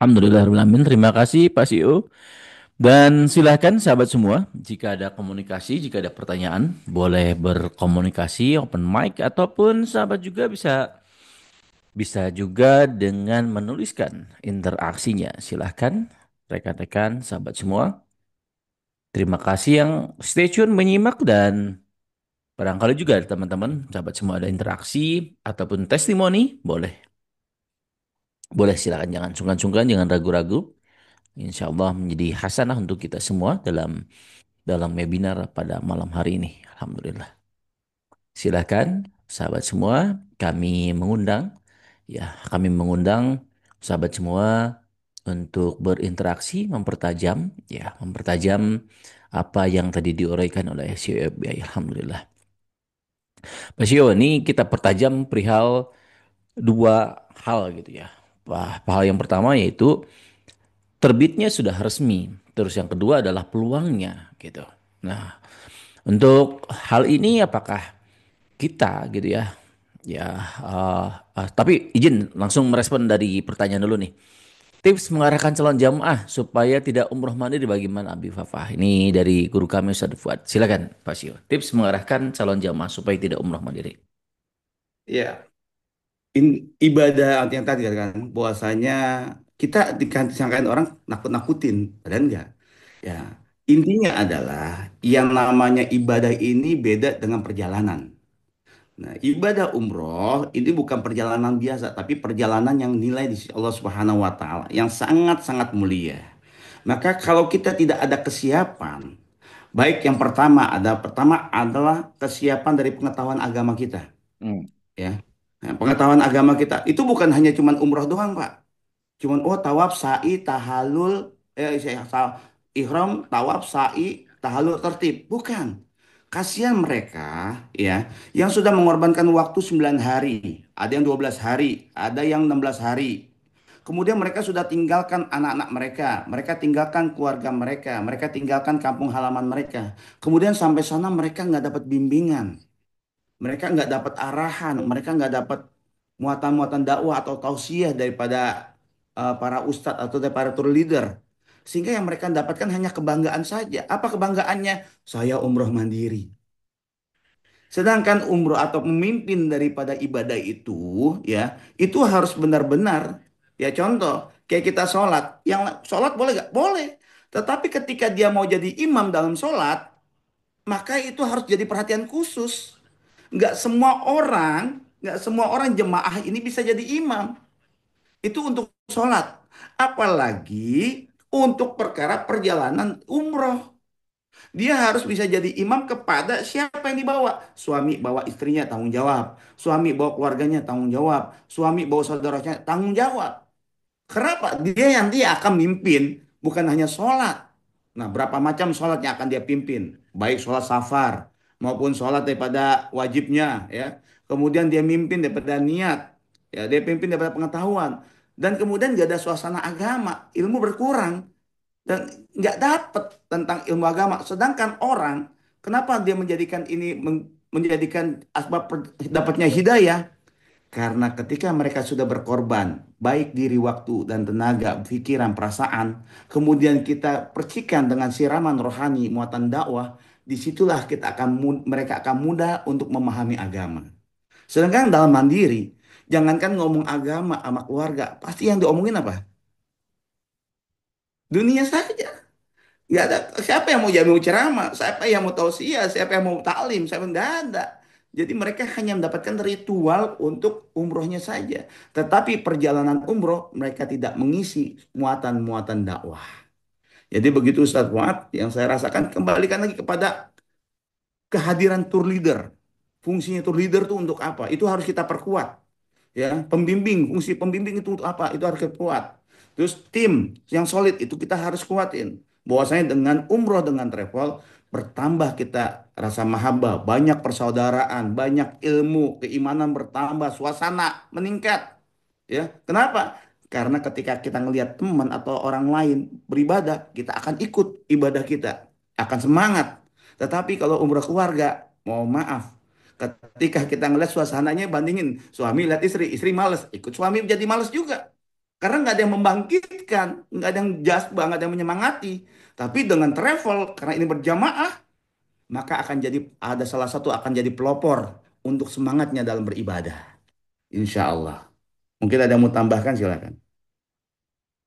Alhamdulillahirrahmanirrahim. Terima kasih Pak CEO. Dan silakan sahabat semua, jika ada komunikasi, jika ada pertanyaan, boleh berkomunikasi, open mic, ataupun sahabat juga bisa juga dengan menuliskan interaksinya. Silahkan rekan-rekan, sahabat semua. Terima kasih yang stay tune menyimak dan barangkali juga ada teman-teman, sahabat semua ada interaksi ataupun testimoni, boleh. Boleh silakan, jangan sungkan-sungkan, jangan ragu-ragu. Insya Allah menjadi hasanah untuk kita semua dalam webinar pada malam hari ini. Alhamdulillah. Silakan sahabat semua, kami mengundang sahabat semua untuk berinteraksi, mempertajam apa yang tadi diuraikan oleh CEO FBI. Alhamdulillah. Pak CEO, ini kita pertajam perihal dua hal gitu ya. Hal yang pertama yaitu terbitnya sudah resmi. Terus yang kedua adalah peluangnya gitu. Nah, untuk hal ini apakah kita gitu ya? Tapi izin langsung merespon dari pertanyaan dulu nih. Tips mengarahkan calon jamaah supaya tidak umroh mandiri bagaimana Abi Fafah? Ini dari guru kami Ustaz Fuad. Silakan Pak Sio. Tips mengarahkan calon jamaah supaya tidak umroh mandiri. Ya, ibadah yang tadi kan, bahwasanya kita disangkain orang nakut-nakutin, padahal enggak. Ya, intinya adalah yang namanya ibadah ini beda dengan perjalanan. Nah, ibadah umroh ini bukan perjalanan biasa, tapi perjalanan yang nilai di sisi Allah Subhanahu wa Ta'ala yang sangat-sangat mulia. Maka kalau kita tidak ada kesiapan, baik yang pertama adalah kesiapan dari pengetahuan agama kita, Hmm. ya. Nah, pengetahuan agama kita itu bukan hanya cuman umroh doang, Pak. Cuman tawaf, sa'i, tahallul, ihram, tawaf, sa'i, tahallul, tertib. Bukan. Kasihan mereka ya yang sudah mengorbankan waktu 9 hari, ada yang 12 hari, ada yang 16 hari. Kemudian mereka sudah tinggalkan anak-anak mereka, mereka tinggalkan keluarga mereka, mereka tinggalkan kampung halaman mereka. Kemudian sampai sana mereka nggak dapat bimbingan, mereka nggak dapat arahan, mereka nggak dapat muatan-muatan dakwah atau tausiah daripada para ustadz atau dari para tour leader. Sehingga yang mereka dapatkan hanya kebanggaan saja. Apa kebanggaannya? Saya umroh mandiri. Sedangkan umroh atau memimpin daripada ibadah itu, ya, itu harus benar-benar, ya contoh, kayak kita sholat. Yang sholat boleh gak? Boleh. Tetapi ketika dia mau jadi imam dalam sholat, maka itu harus jadi perhatian khusus. Nggak semua orang jemaah ini bisa jadi imam. Itu untuk sholat. Apalagi untuk perkara perjalanan umroh. Dia harus bisa jadi imam kepada siapa yang dibawa. Suami bawa istrinya tanggung jawab. Suami bawa keluarganya tanggung jawab. Suami bawa saudaranya tanggung jawab. Kenapa? Dia akan mimpin, bukan hanya sholat. Nah, berapa macam sholat yang akan dia pimpin? Baik sholat safar maupun sholat daripada wajibnya, ya. Kemudian dia mimpin daripada niat, ya. Dia pimpin daripada pengetahuan. Dan kemudian gak ada suasana agama, ilmu berkurang dan nggak dapat tentang ilmu agama. Sedangkan orang, kenapa dia menjadikan ini menjadikan asbab dapatnya hidayah? Karena ketika mereka sudah berkorban, baik diri waktu dan tenaga, pikiran, perasaan, kemudian kita percikan dengan siraman rohani, muatan dakwah, disitulah mereka akan mudah untuk memahami agama. Sedangkan dalam mandiri, jangankan ngomong agama sama keluarga, pasti yang diomongin apa? Dunia saja. Nggak ada siapa yang mau ceramah, siapa yang mau tausiah, siapa yang mau taklim, siapa nggak ada. Jadi mereka hanya mendapatkan ritual untuk umrohnya saja. Tetapi perjalanan umroh mereka tidak mengisi muatan-muatan dakwah. Jadi begitu Ustadz Fuad, yang saya rasakan kembalikan lagi kepada kehadiran tour leader. Fungsinya tour leader itu untuk apa? Itu harus kita perkuat. Ya, pembimbing, fungsi pembimbing itu untuk apa? Itu harus kita kuat. Terus tim yang solid itu kita harus kuatin. Bahwasanya dengan umroh dengan travel bertambah kita rasa mahabbah, banyak persaudaraan, banyak ilmu, keimanan bertambah, suasana meningkat. Ya, kenapa? Karena ketika kita ngelihat teman atau orang lain beribadah, kita akan ikut ibadah kita, akan semangat. Tetapi kalau umrah keluarga, mohon maaf, ketika kita ngeliat suasananya bandingin suami lihat istri, istri males, ikut suami jadi males juga. Karena nggak ada yang membangkitkan, nggak ada yang jazba, nggak ada yang menyemangati. Tapi dengan travel, karena ini berjamaah, maka akan jadi ada salah satu akan jadi pelopor untuk semangatnya dalam beribadah. Insya Allah. Mungkin ada yang mau tambahkan silakan.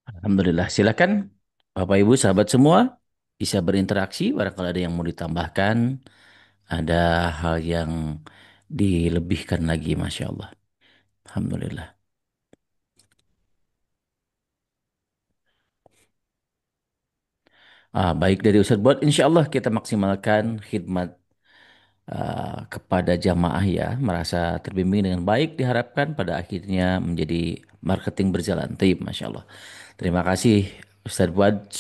Alhamdulillah. Silakan Bapak Ibu sahabat semua bisa berinteraksi. Barangkali ada yang mau ditambahkan, ada hal yang dilebihkan lagi, Masya Allah. Alhamdulillah. Baik dari Ustadz buat insya Allah kita maksimalkan khidmat kepada jamaah ya, merasa terbimbing dengan baik diharapkan pada akhirnya menjadi marketing berjalan. Taib, Masya Allah. Terima kasih Ustadz Buat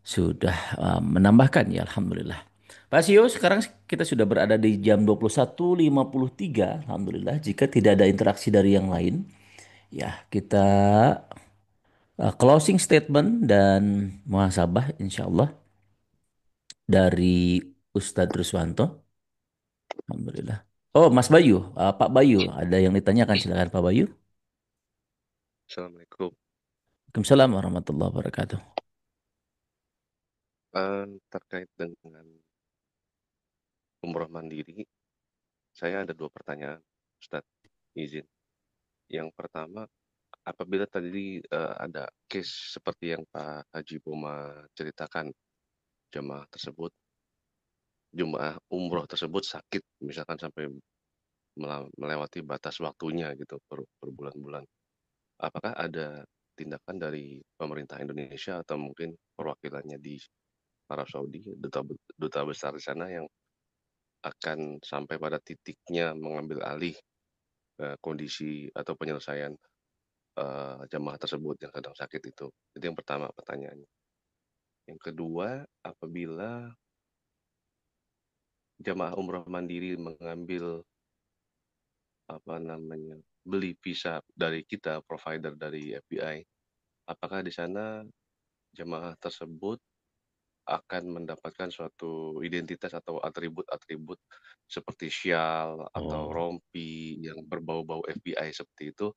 sudah menambahkan ya, Alhamdulillah. Pak Sio, sekarang kita sudah berada di jam 21.53. Alhamdulillah, jika tidak ada interaksi dari yang lain, ya kita closing statement dan muhasabah insya Allah dari Ustadz Ruswanto. Alhamdulillah. Oh, Mas Bayu, Pak Bayu, ada yang ditanyakan, silakan Pak Bayu. Assalamualaikum. Waalaikumsalam warahmatullahi wabarakatuh. Terkait dengan umroh mandiri, saya ada 2 pertanyaan, Ustadz, izin. Yang pertama, apabila tadi ada case seperti yang Pak Haji Boma ceritakan, jemaah umroh tersebut sakit, misalkan sampai melewati batas waktunya gitu per bulan-bulan. Apakah ada tindakan dari pemerintah Indonesia atau mungkin perwakilannya di Arab Saudi, duta besar di sana yang akan sampai pada titiknya mengambil alih kondisi atau penyelesaian jamaah tersebut yang sedang sakit itu. Itu yang pertama pertanyaannya. Yang kedua, apabila jamaah umroh mandiri mengambil beli visa dari kita, provider dari FBI, apakah di sana jamaah tersebut akan mendapatkan suatu identitas atau atribut-atribut seperti syal atau rompi yang berbau-bau FBI seperti itu,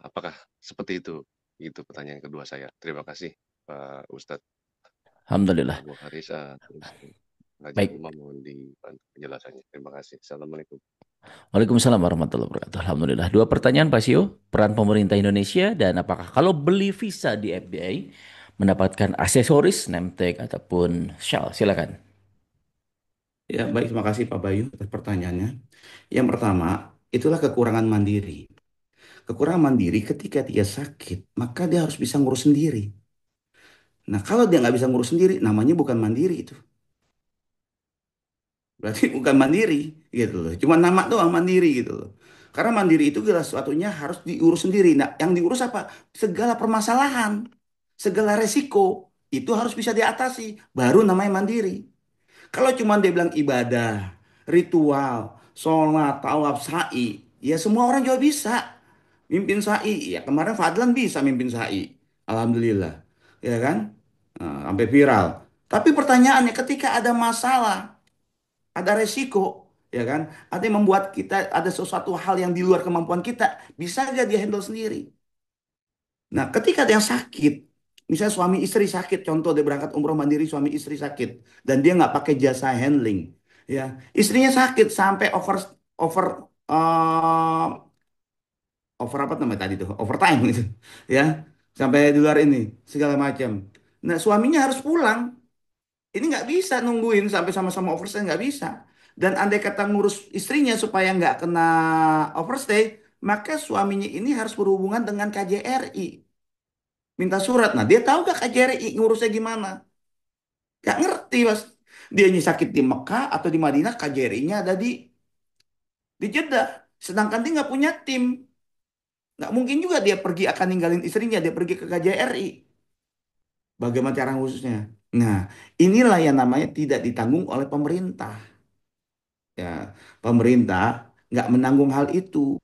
apakah seperti itu? Itu pertanyaan kedua saya. Terima kasih Pak Ustadz Alhamdulillah. Abu Haris. Haji Baik. Umar mohon dibantu penjelasannya. Terima kasih. Assalamualaikum. Waalaikumsalam warahmatullahi wabarakatuh. Alhamdulillah. 2 pertanyaan Pak Sio, peran pemerintah Indonesia dan apakah kalau beli visa di FBI mendapatkan aksesoris, name tag ataupun shawl. Silakan. Ya, baik, terima kasih Pak Bayu atas pertanyaannya. Yang pertama, itulah kekurangan mandiri. Kekurangan mandiri ketika dia sakit, maka dia harus bisa ngurus sendiri. Nah, kalau dia nggak bisa ngurus sendiri, namanya bukan mandiri itu. Berarti bukan mandiri gitu loh. Cuma nama doang mandiri gitu loh. Karena mandiri itu segala sesuatunya harus diurus sendiri. Nah, yang diurus apa? Segala permasalahan, segala resiko itu harus bisa diatasi. Baru namanya mandiri. Kalau cuma dia bilang ibadah, ritual, sholat, tawaf, sa'i, ya semua orang juga bisa. Mimpin sa'i, ya kemarin Fadlan bisa mimpin sa'i. Alhamdulillah. Ya kan? Nah, sampai viral. Tapi pertanyaannya ketika ada masalah, ada resiko, ya kan? Ada yang membuat kita ada sesuatu hal yang di luar kemampuan kita, bisa nggak dia handle sendiri? Nah, ketika ada yang sakit, misalnya suami istri sakit, contoh dia berangkat umroh mandiri, suami istri sakit, dan dia nggak pakai jasa handling, ya, istrinya sakit sampai over over eh, over apa namanya tadi tuh, overtime gitu, ya, sampai di luar ini segala macam. Nah, suaminya harus pulang. Ini nggak bisa nungguin sampai sama-sama overstay, nggak bisa. Dan andai kata ngurus istrinya supaya nggak kena overstay, maka suaminya ini harus berhubungan dengan KJRI. minta surat. Nah, dia tahu gak KJRI ngurusnya gimana? Gak ngerti, Mas. Dia sakit di Mekah atau di Madinah, KJRI-nya ada di Jeddah. Sedangkan dia nggak punya tim. Nggak mungkin juga dia pergi akan ninggalin istrinya, dia pergi ke KJRI. Bagaimana cara khususnya? Nah, inilah yang namanya tidak ditanggung oleh pemerintah. Ya, pemerintah nggak menanggung hal itu.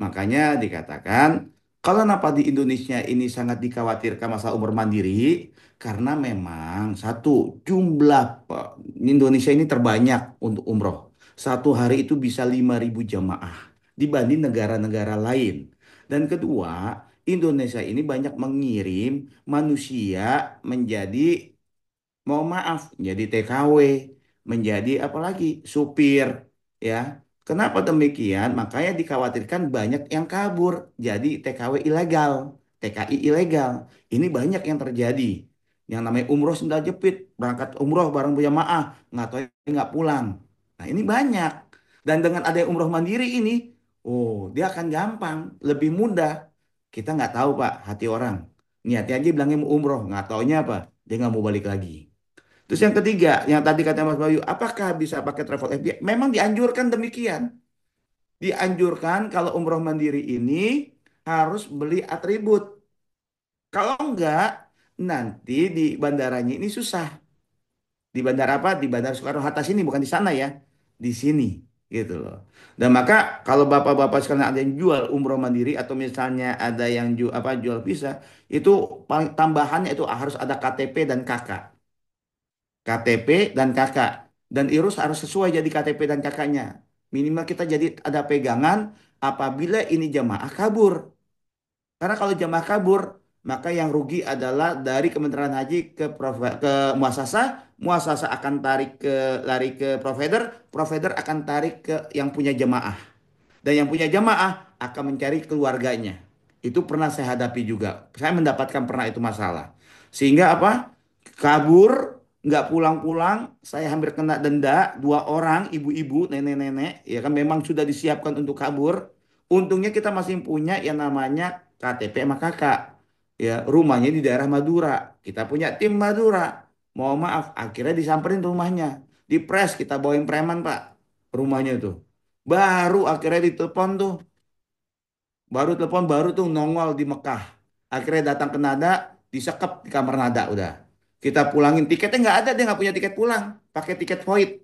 Makanya dikatakan, kalau kenapa di Indonesia ini sangat dikhawatirkan masalah umur mandiri, karena memang satu, jumlah Indonesia ini terbanyak untuk umroh. Satu hari itu bisa 5.000 jamaah dibanding negara-negara lain. Dan kedua, Indonesia ini banyak mengirim manusia menjadi, mohon maaf, jadi TKW, menjadi apa lagi, supir, ya. Kenapa demikian? Makanya dikhawatirkan banyak yang kabur, jadi TKW ilegal, TKI ilegal. Ini banyak yang terjadi. Yang namanya umroh sendal jepit, berangkat umroh bareng berjamaah, nggak tahu nggak pulang. Nah ini banyak. Dan dengan ada umroh mandiri ini, oh dia akan gampang, lebih mudah. Kita nggak tahu Pak, hati orang. Niatnya aja bilangnya mau umroh, nggak taunya apa? Dia nggak mau balik lagi. Terus yang ketiga, yang tadi kata Mas Bayu, apakah bisa pakai travel FBA? Memang dianjurkan demikian. Dianjurkan kalau umroh mandiri ini harus beli atribut. Kalau enggak, nanti di bandaranya ini susah. Di bandara apa? Di Bandara Soekarno-Hatta sini, bukan di sana ya. Di sini, gitu loh. Dan maka kalau bapak-bapak sekarang ada yang jual umroh mandiri atau misalnya ada yang jual visa, itu paling tambahannya itu harus ada KTP dan KK. KTP dan kakak. Dan Irus harus sesuai jadi KTP dan kakaknya. Minimal kita jadi ada pegangan apabila ini jamaah kabur. Karena kalau jamaah kabur, maka yang rugi adalah dari Kementerian Haji ke muasasah, muasasah akan lari ke provider, provider akan tarik ke yang punya jamaah. Dan yang punya jamaah akan mencari keluarganya. Itu pernah saya hadapi juga. Saya mendapatkan pernah itu masalah. Sehingga apa? Kabur, nggak pulang-pulang. Saya hampir kena denda. Dua orang, ibu-ibu, nenek-nenek. Ya kan memang sudah disiapkan untuk kabur. Untungnya kita masih punya yang namanya KTP sama kakak. Ya, rumahnya di daerah Madura. Kita punya tim Madura. Mohon maaf, akhirnya disamperin rumahnya. Dipres, kita bawain preman, Pak. Rumahnya itu. Baru akhirnya ditelepon tuh. Baru tuh nongol di Mekah. Akhirnya datang ke Nada, disekep di kamar Nada udah. Kita pulangin tiketnya nggak ada, dia nggak punya tiket pulang. Pakai tiket void.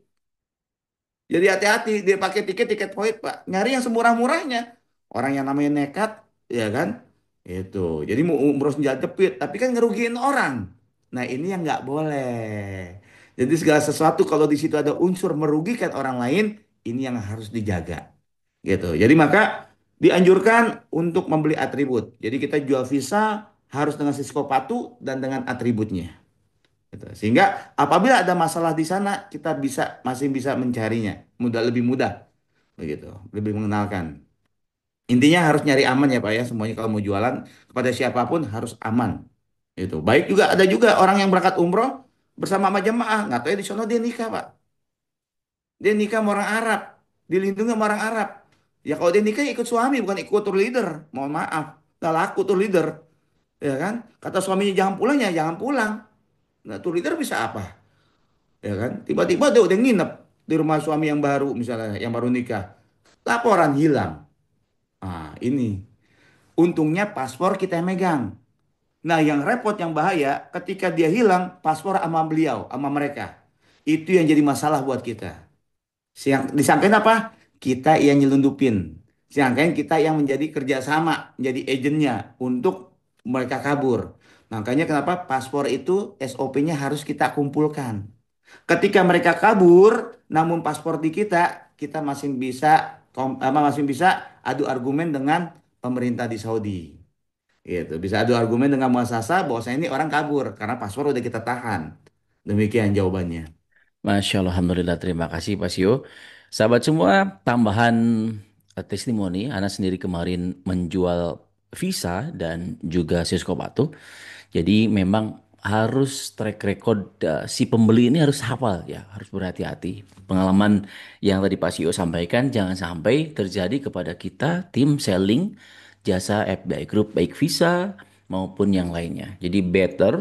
Jadi hati-hati, dia pakai tiket void, Pak. Nyari yang semurah-murahnya. Orang yang namanya nekat, ya kan? Itu. Jadi mau umroh senjata jepit, tapi kan ngerugiin orang. Nah, ini yang nggak boleh. Jadi segala sesuatu kalau di situ ada unsur merugikan orang lain, ini yang harus dijaga. Gitu. Jadi maka dianjurkan untuk membeli atribut. Jadi kita jual visa harus dengan patu dan dengan atributnya. Gitu. Sehingga apabila ada masalah di sana, kita masih bisa mencarinya, lebih mudah, begitu, lebih mengenalkan. Intinya harus nyari aman ya Pak ya, semuanya kalau mau jualan kepada siapapun harus aman. Itu. Baik juga ada juga orang yang berangkat umroh bersama sama jemaah, nggak tahu ya di sana dia nikah Pak. Dia nikah sama orang Arab, dilindungi sama orang Arab. Ya kalau dia nikah ikut suami bukan ikut tour leader. Mohon maaf, nggak laku tour leader, ya kan? Kata suaminya jangan pulang ya jangan pulang. Nah tour leader bisa apa? Ya kan? Tiba-tiba dia udah nginep di rumah suami yang baru misalnya, yang baru nikah. Laporan hilang. Ah ini. Untungnya paspor kita yang megang. Nah yang repot yang bahaya ketika dia hilang paspor sama beliau, sama mereka. Itu yang jadi masalah buat kita. Disangkain apa? Kita yang nyelundupin. Disangkain kita yang menjadi kerjasama, menjadi agennya untuk mereka kabur. Makanya kenapa paspor itu SOP-nya harus kita kumpulkan. Ketika mereka kabur, namun paspor di kita, kita masih bisa adu argumen dengan pemerintah di Saudi. Gitu. Bisa adu argumen dengan muasasa bahwasanya ini orang kabur karena paspor udah kita tahan. Demikian jawabannya. Masya Allah, Alhamdulillah, terima kasih Pak Sio. Sahabat semua, tambahan testimoni, Ana sendiri kemarin menjual visa dan juga Siskopato. Jadi memang harus track record si pembeli ini harus hafal ya, harus berhati-hati. Pengalaman yang tadi Pak Sio sampaikan jangan sampai terjadi kepada kita tim selling jasa FBI Group baik visa maupun yang lainnya. Jadi better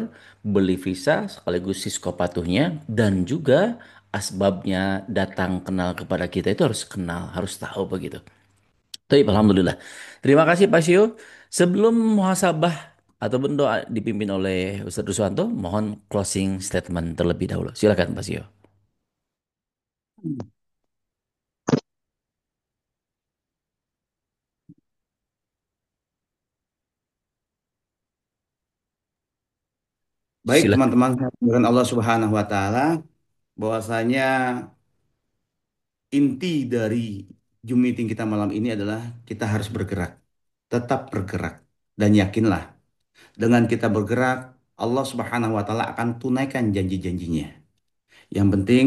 beli visa sekaligus sisko patuhnya dan juga asbabnya datang kenal kepada kita itu harus kenal, harus tahu begitu. Baik, alhamdulillah. Terima kasih Pak Syio. Sebelum muhasabah ataupun doa dipimpin oleh Ustadz Ruswanto, mohon closing statement terlebih dahulu. Silakan Pak Syio. Baik Silakan. teman-teman, dengan Allah Subhanahu wa taala bahwasanya inti dari Zoom meeting kita malam ini adalah kita harus bergerak, tetap bergerak dan yakinlah dengan kita bergerak Allah Subhanahu wa taala akan tunaikan janji-janjinya. Yang penting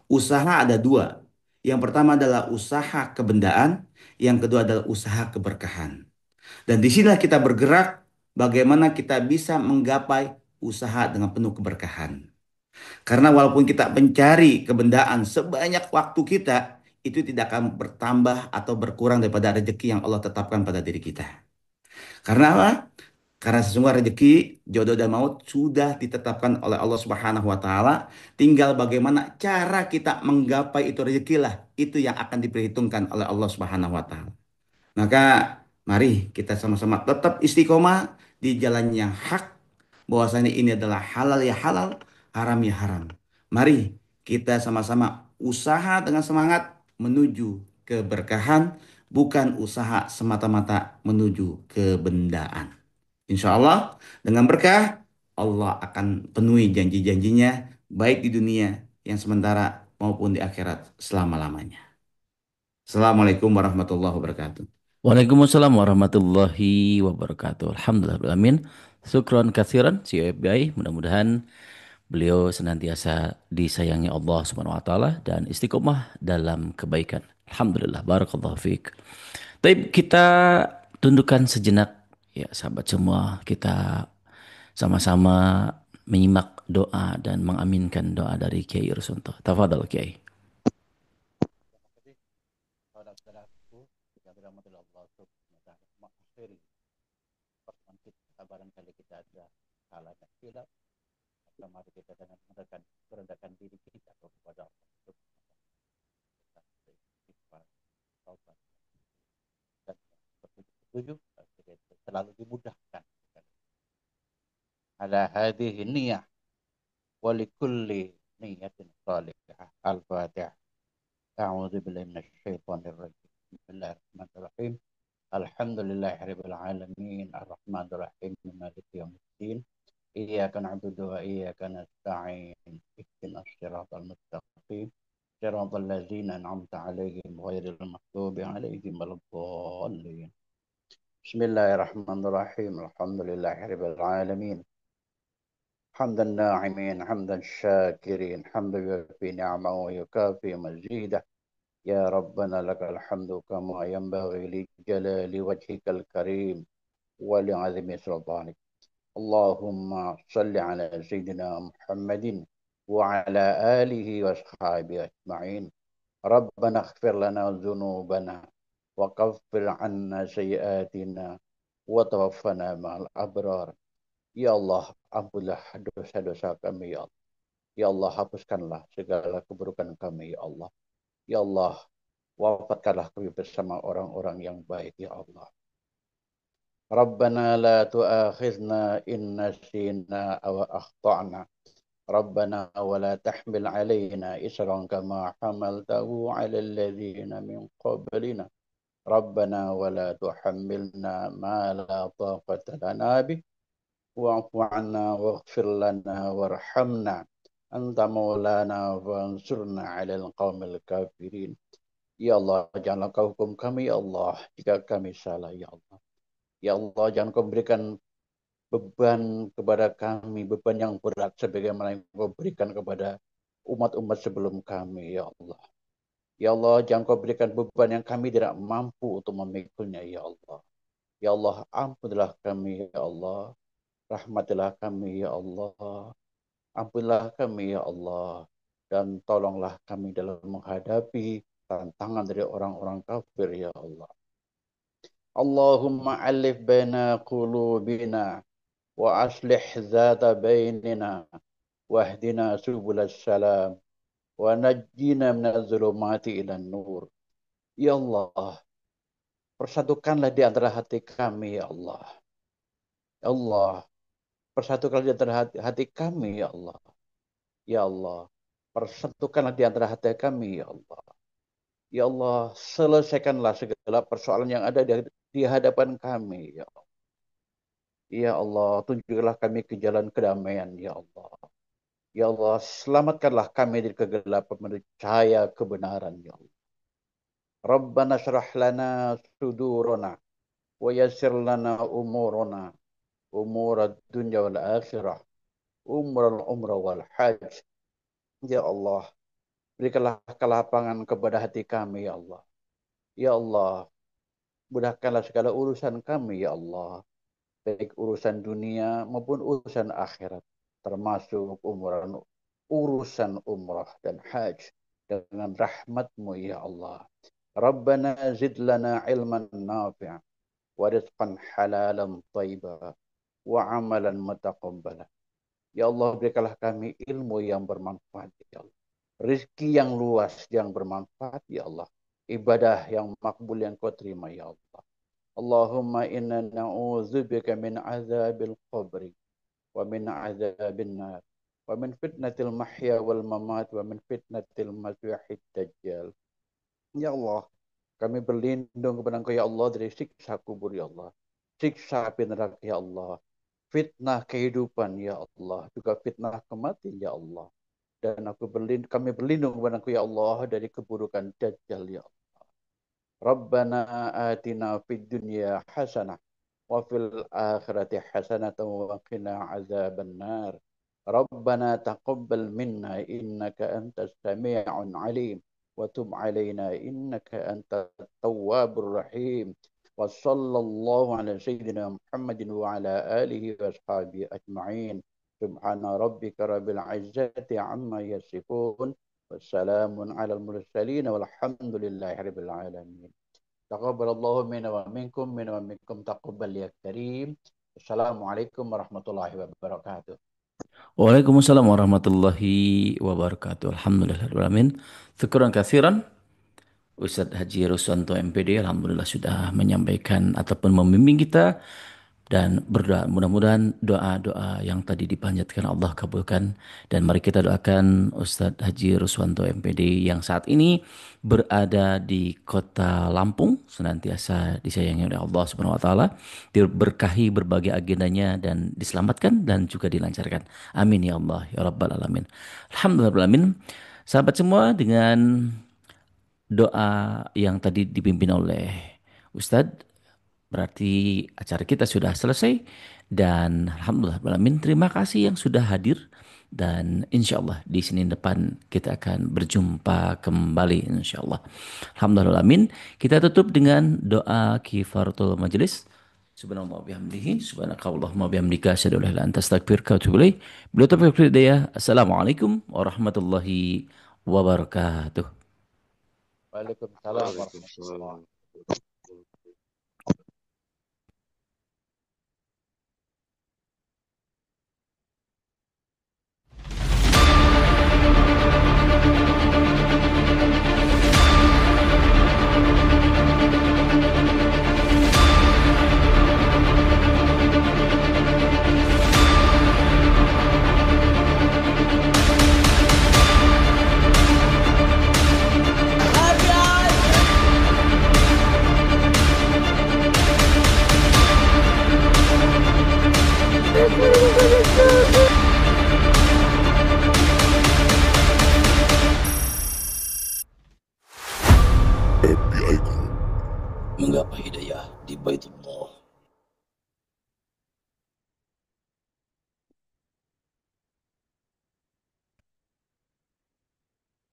usaha ada dua. Yang pertama adalah usaha kebendaan, yang kedua adalah usaha keberkahan. Dan disinilah kita bergerak bagaimana kita bisa menggapai usaha dengan penuh keberkahan. Karena walaupun kita mencari kebendaan sebanyak waktu kita, itu tidak akan bertambah atau berkurang daripada rezeki yang Allah tetapkan pada diri kita. Karena apa? Karena sesungguhnya rezeki, jodoh dan maut sudah ditetapkan oleh Allah Subhanahu wa taala. Tinggal bagaimana cara kita menggapai itu rezeki lah, itu yang akan diperhitungkan oleh Allah Subhanahu wa taala. Maka mari kita sama-sama tetap istiqomah di jalan yang hak, bahwasanya ini adalah halal ya halal, haram ya haram. Mari kita sama-sama usaha dengan semangat menuju keberkahan, bukan usaha semata-mata menuju kebendaan. Insya Allah dengan berkah Allah akan penuhi janji-janjinya baik di dunia yang sementara maupun di akhirat selama-lamanya. Assalamualaikum warahmatullahi wabarakatuh. Waalaikumsalam warahmatullahi wabarakatuh. Alhamdulillah. Amin. Syukron katsiran si FBI. Mudah-mudahan beliau senantiasa disayangi Allah Subhanahu wa taala dan istiqomah dalam kebaikan. Alhamdulillah. Barakallahu fiik. Baik, kita tundukkan sejenak ya sahabat semua. Kita sama-sama menyimak doa dan mengaminkan doa dari Kiai Ruswanto. Tafadhal Kiai. Saudara-saudaraku, yang dirahmati Allah Subhanahu wa taala, mengakhiri pertemuan kita barangkali kita ada salah dan silap, maka mari kita dengan merendahkan diri kita kepada Allah Subhanahu wa taala. Kita beristighfar, taubat, dan setuju selalu dimudahkan. Ala hadhihi niyah wa likulli niyatin salihah. Al-Fatihah. أعوذ بالله من الشيطان الرجيم بسم الله الرحمن الرحيم الحمد لله رب العالمين الرحمن الرحيم مالك يوم الدين إياك نعبد وإياك نستعين اهدنا الصراط المستقيم صراط الذين أنعمت عليهم غير المغضوب عليهم ولا الضالين بسم الله الرحمن الرحيم الحمد لله رب العالمين حمد الناعمين حمد الشاكرين حمد يوفي نعمه ويكافي مزيده يا ربنا لك الحمد كما ينبغي لجلال وجهك الكريم ولعظم سلطانك اللهم صل على سيدنا محمد وعلى آله وأصحابه أجمعين ربنا اغفر لنا ذنوبنا وكفر عنا سيئاتنا وتوفنا مع الأبرار Ya Allah, ampunilah dosa-dosa kami, ya Allah. Ya Allah, hapuskanlah segala keburukan kami, ya Allah. Ya Allah, wafatkanlah kami bersama orang-orang yang baik, ya Allah. Rabbana la tu'akhizna in nasina aw akhtana. Rabbana wa la tahmil alaina isran kama hamaltahu ala alladhina min qablina. Rabbana wa la tuhammilna ma la taqata lana bih. Wa'fu 'anna waghfir lana warhamna anta maulana wansurna 'alal qaumil kafirin. Ya Allah, janganlah kau hukum kami, ya Allah, jika kami salah, ya Allah. Ya Allah, jangan kau berikan beban kepada kami, beban yang berat sebagaimana yang kau berikan kepada umat-umat sebelum kami, ya Allah. Ya Allah, jangan kau berikan beban yang kami tidak mampu untuk memikulnya, ya Allah. Ya Allah, ampunilah kami, ya Allah. Rahmatilah kami, ya Allah. Ampunilah kami, ya Allah. Dan tolonglah kami dalam menghadapi tantangan dari orang-orang kafir, ya Allah. Allahumma alif baina qulubina وأصلح ذات بيننا واهدنا سبل السلام ونجينا من الظلمات إلى النور. Ya Allah, persatukanlah di antara hati kami, ya Allah. Ya Allah, persatukanlah di antara hati kami, ya Allah. Ya Allah, persatukanlah di antara hati kami, ya Allah. Ya Allah, selesaikanlah segala persoalan yang ada di hadapan kami, ya Allah. Ya Allah, tunjukkanlah kami ke jalan kedamaian, ya Allah. Ya Allah, selamatkanlah kami dari kegelapan menuju cahaya kebenaran, ya Allah. Rabbana syrah lana sudurana wa yassir lana umurana umurad dunya wal akhirah umrah wal hajj. Ya Allah, berikanlah kelapangan kepada hati kami, ya Allah. Ya Allah, mudahkanlah segala urusan kami, ya Allah. Baik urusan dunia maupun urusan akhirat, termasuk urusan umrah dan haji dengan rahmat-Mu, ya Allah. Rabbana zid lana ilman nafi'a wa rizqan halalan thayyiba wa amalan mutaqabbala. Ya Allah, berikanlah kami ilmu yang bermanfaat, ya Allah. Rizki yang luas yang bermanfaat, ya Allah. Ibadah yang makbul yang Kau terima, ya Allah. Allahumma inna na'udzubika min azabil qabri wa min azabil nar wa min fitnatil mahya wal mamat wa min fitnatil masiihid dajjal. Ya Allah, kami berlindung kepada Engkau, ya Allah, dari siksa kubur, ya Allah. Siksa api neraka, ya Allah. Fitnah kehidupan, ya Allah. Juga fitnah kematian, ya Allah. Dan kami berlindung kepada Engkau, ya Allah, dari keburukan dajjal, ya Allah. Rabbana atina fid dunya hasanah wa fil akhirati hasanah wa qina azaban nar. Rabbana taqabbal minna innaka antas sami'un alim wa tub alaina innaka antat tawwabur rahim. Wa sallallahu ala sayyidina Muhammadin wa ala alihi wa ashabihi ajma'in. Subhana rabbika rabbil izzati amma yasifun. Wassalamun alal mursalin walhamdulillahi rabbil alamin. Taqabbalallahu minna wa minkum taqabbal ya karim. Assalamualaikum warahmatullahi wabarakatuh. Waalaikumsalam warahmatullahi wabarakatuh. Alhamdulillahirrahmanirrahim. Syukran katsiran. Ustadz Haji Ruswanto MPD alhamdulillah sudah menyampaikan ataupun membimbing kita dan berdoa mudah-mudahan doa-doa yang tadi dipanjatkan Allah kabulkan. Dan mari kita doakan Ustadz Haji Ruswanto MPD yang saat ini berada di kota Lampung senantiasa disayangi oleh Allah Subhanahu wa taala, diberkahi berbagai agendanya dan diselamatkan dan juga dilancarkan. Amin ya Allah ya rabbal alamin. Alhamdulillah rabbil alamin. Sahabat semua, dengan doa yang tadi dipimpin oleh Ustadz, berarti acara kita sudah selesai dan alhamdulillah alamin, terima kasih yang sudah hadir dan insya Allah di Senin depan kita akan berjumpa kembali insya Allah. Alhamdulillah alamin, kita tutup dengan doa kifaratul majelis. Subhanallah bihamdihi subhanakallahumma bihamdika asyhadu an la ilaha illa anta astaghfiruka wa atubu ilaik. Bila taufiq wal hidayah. Assalamualaikum warahmatullahi wabarakatuh. Waalaikumsalam warahmatullahi wabarakatuh. FBI Group menggapai hidayah di Baitullah.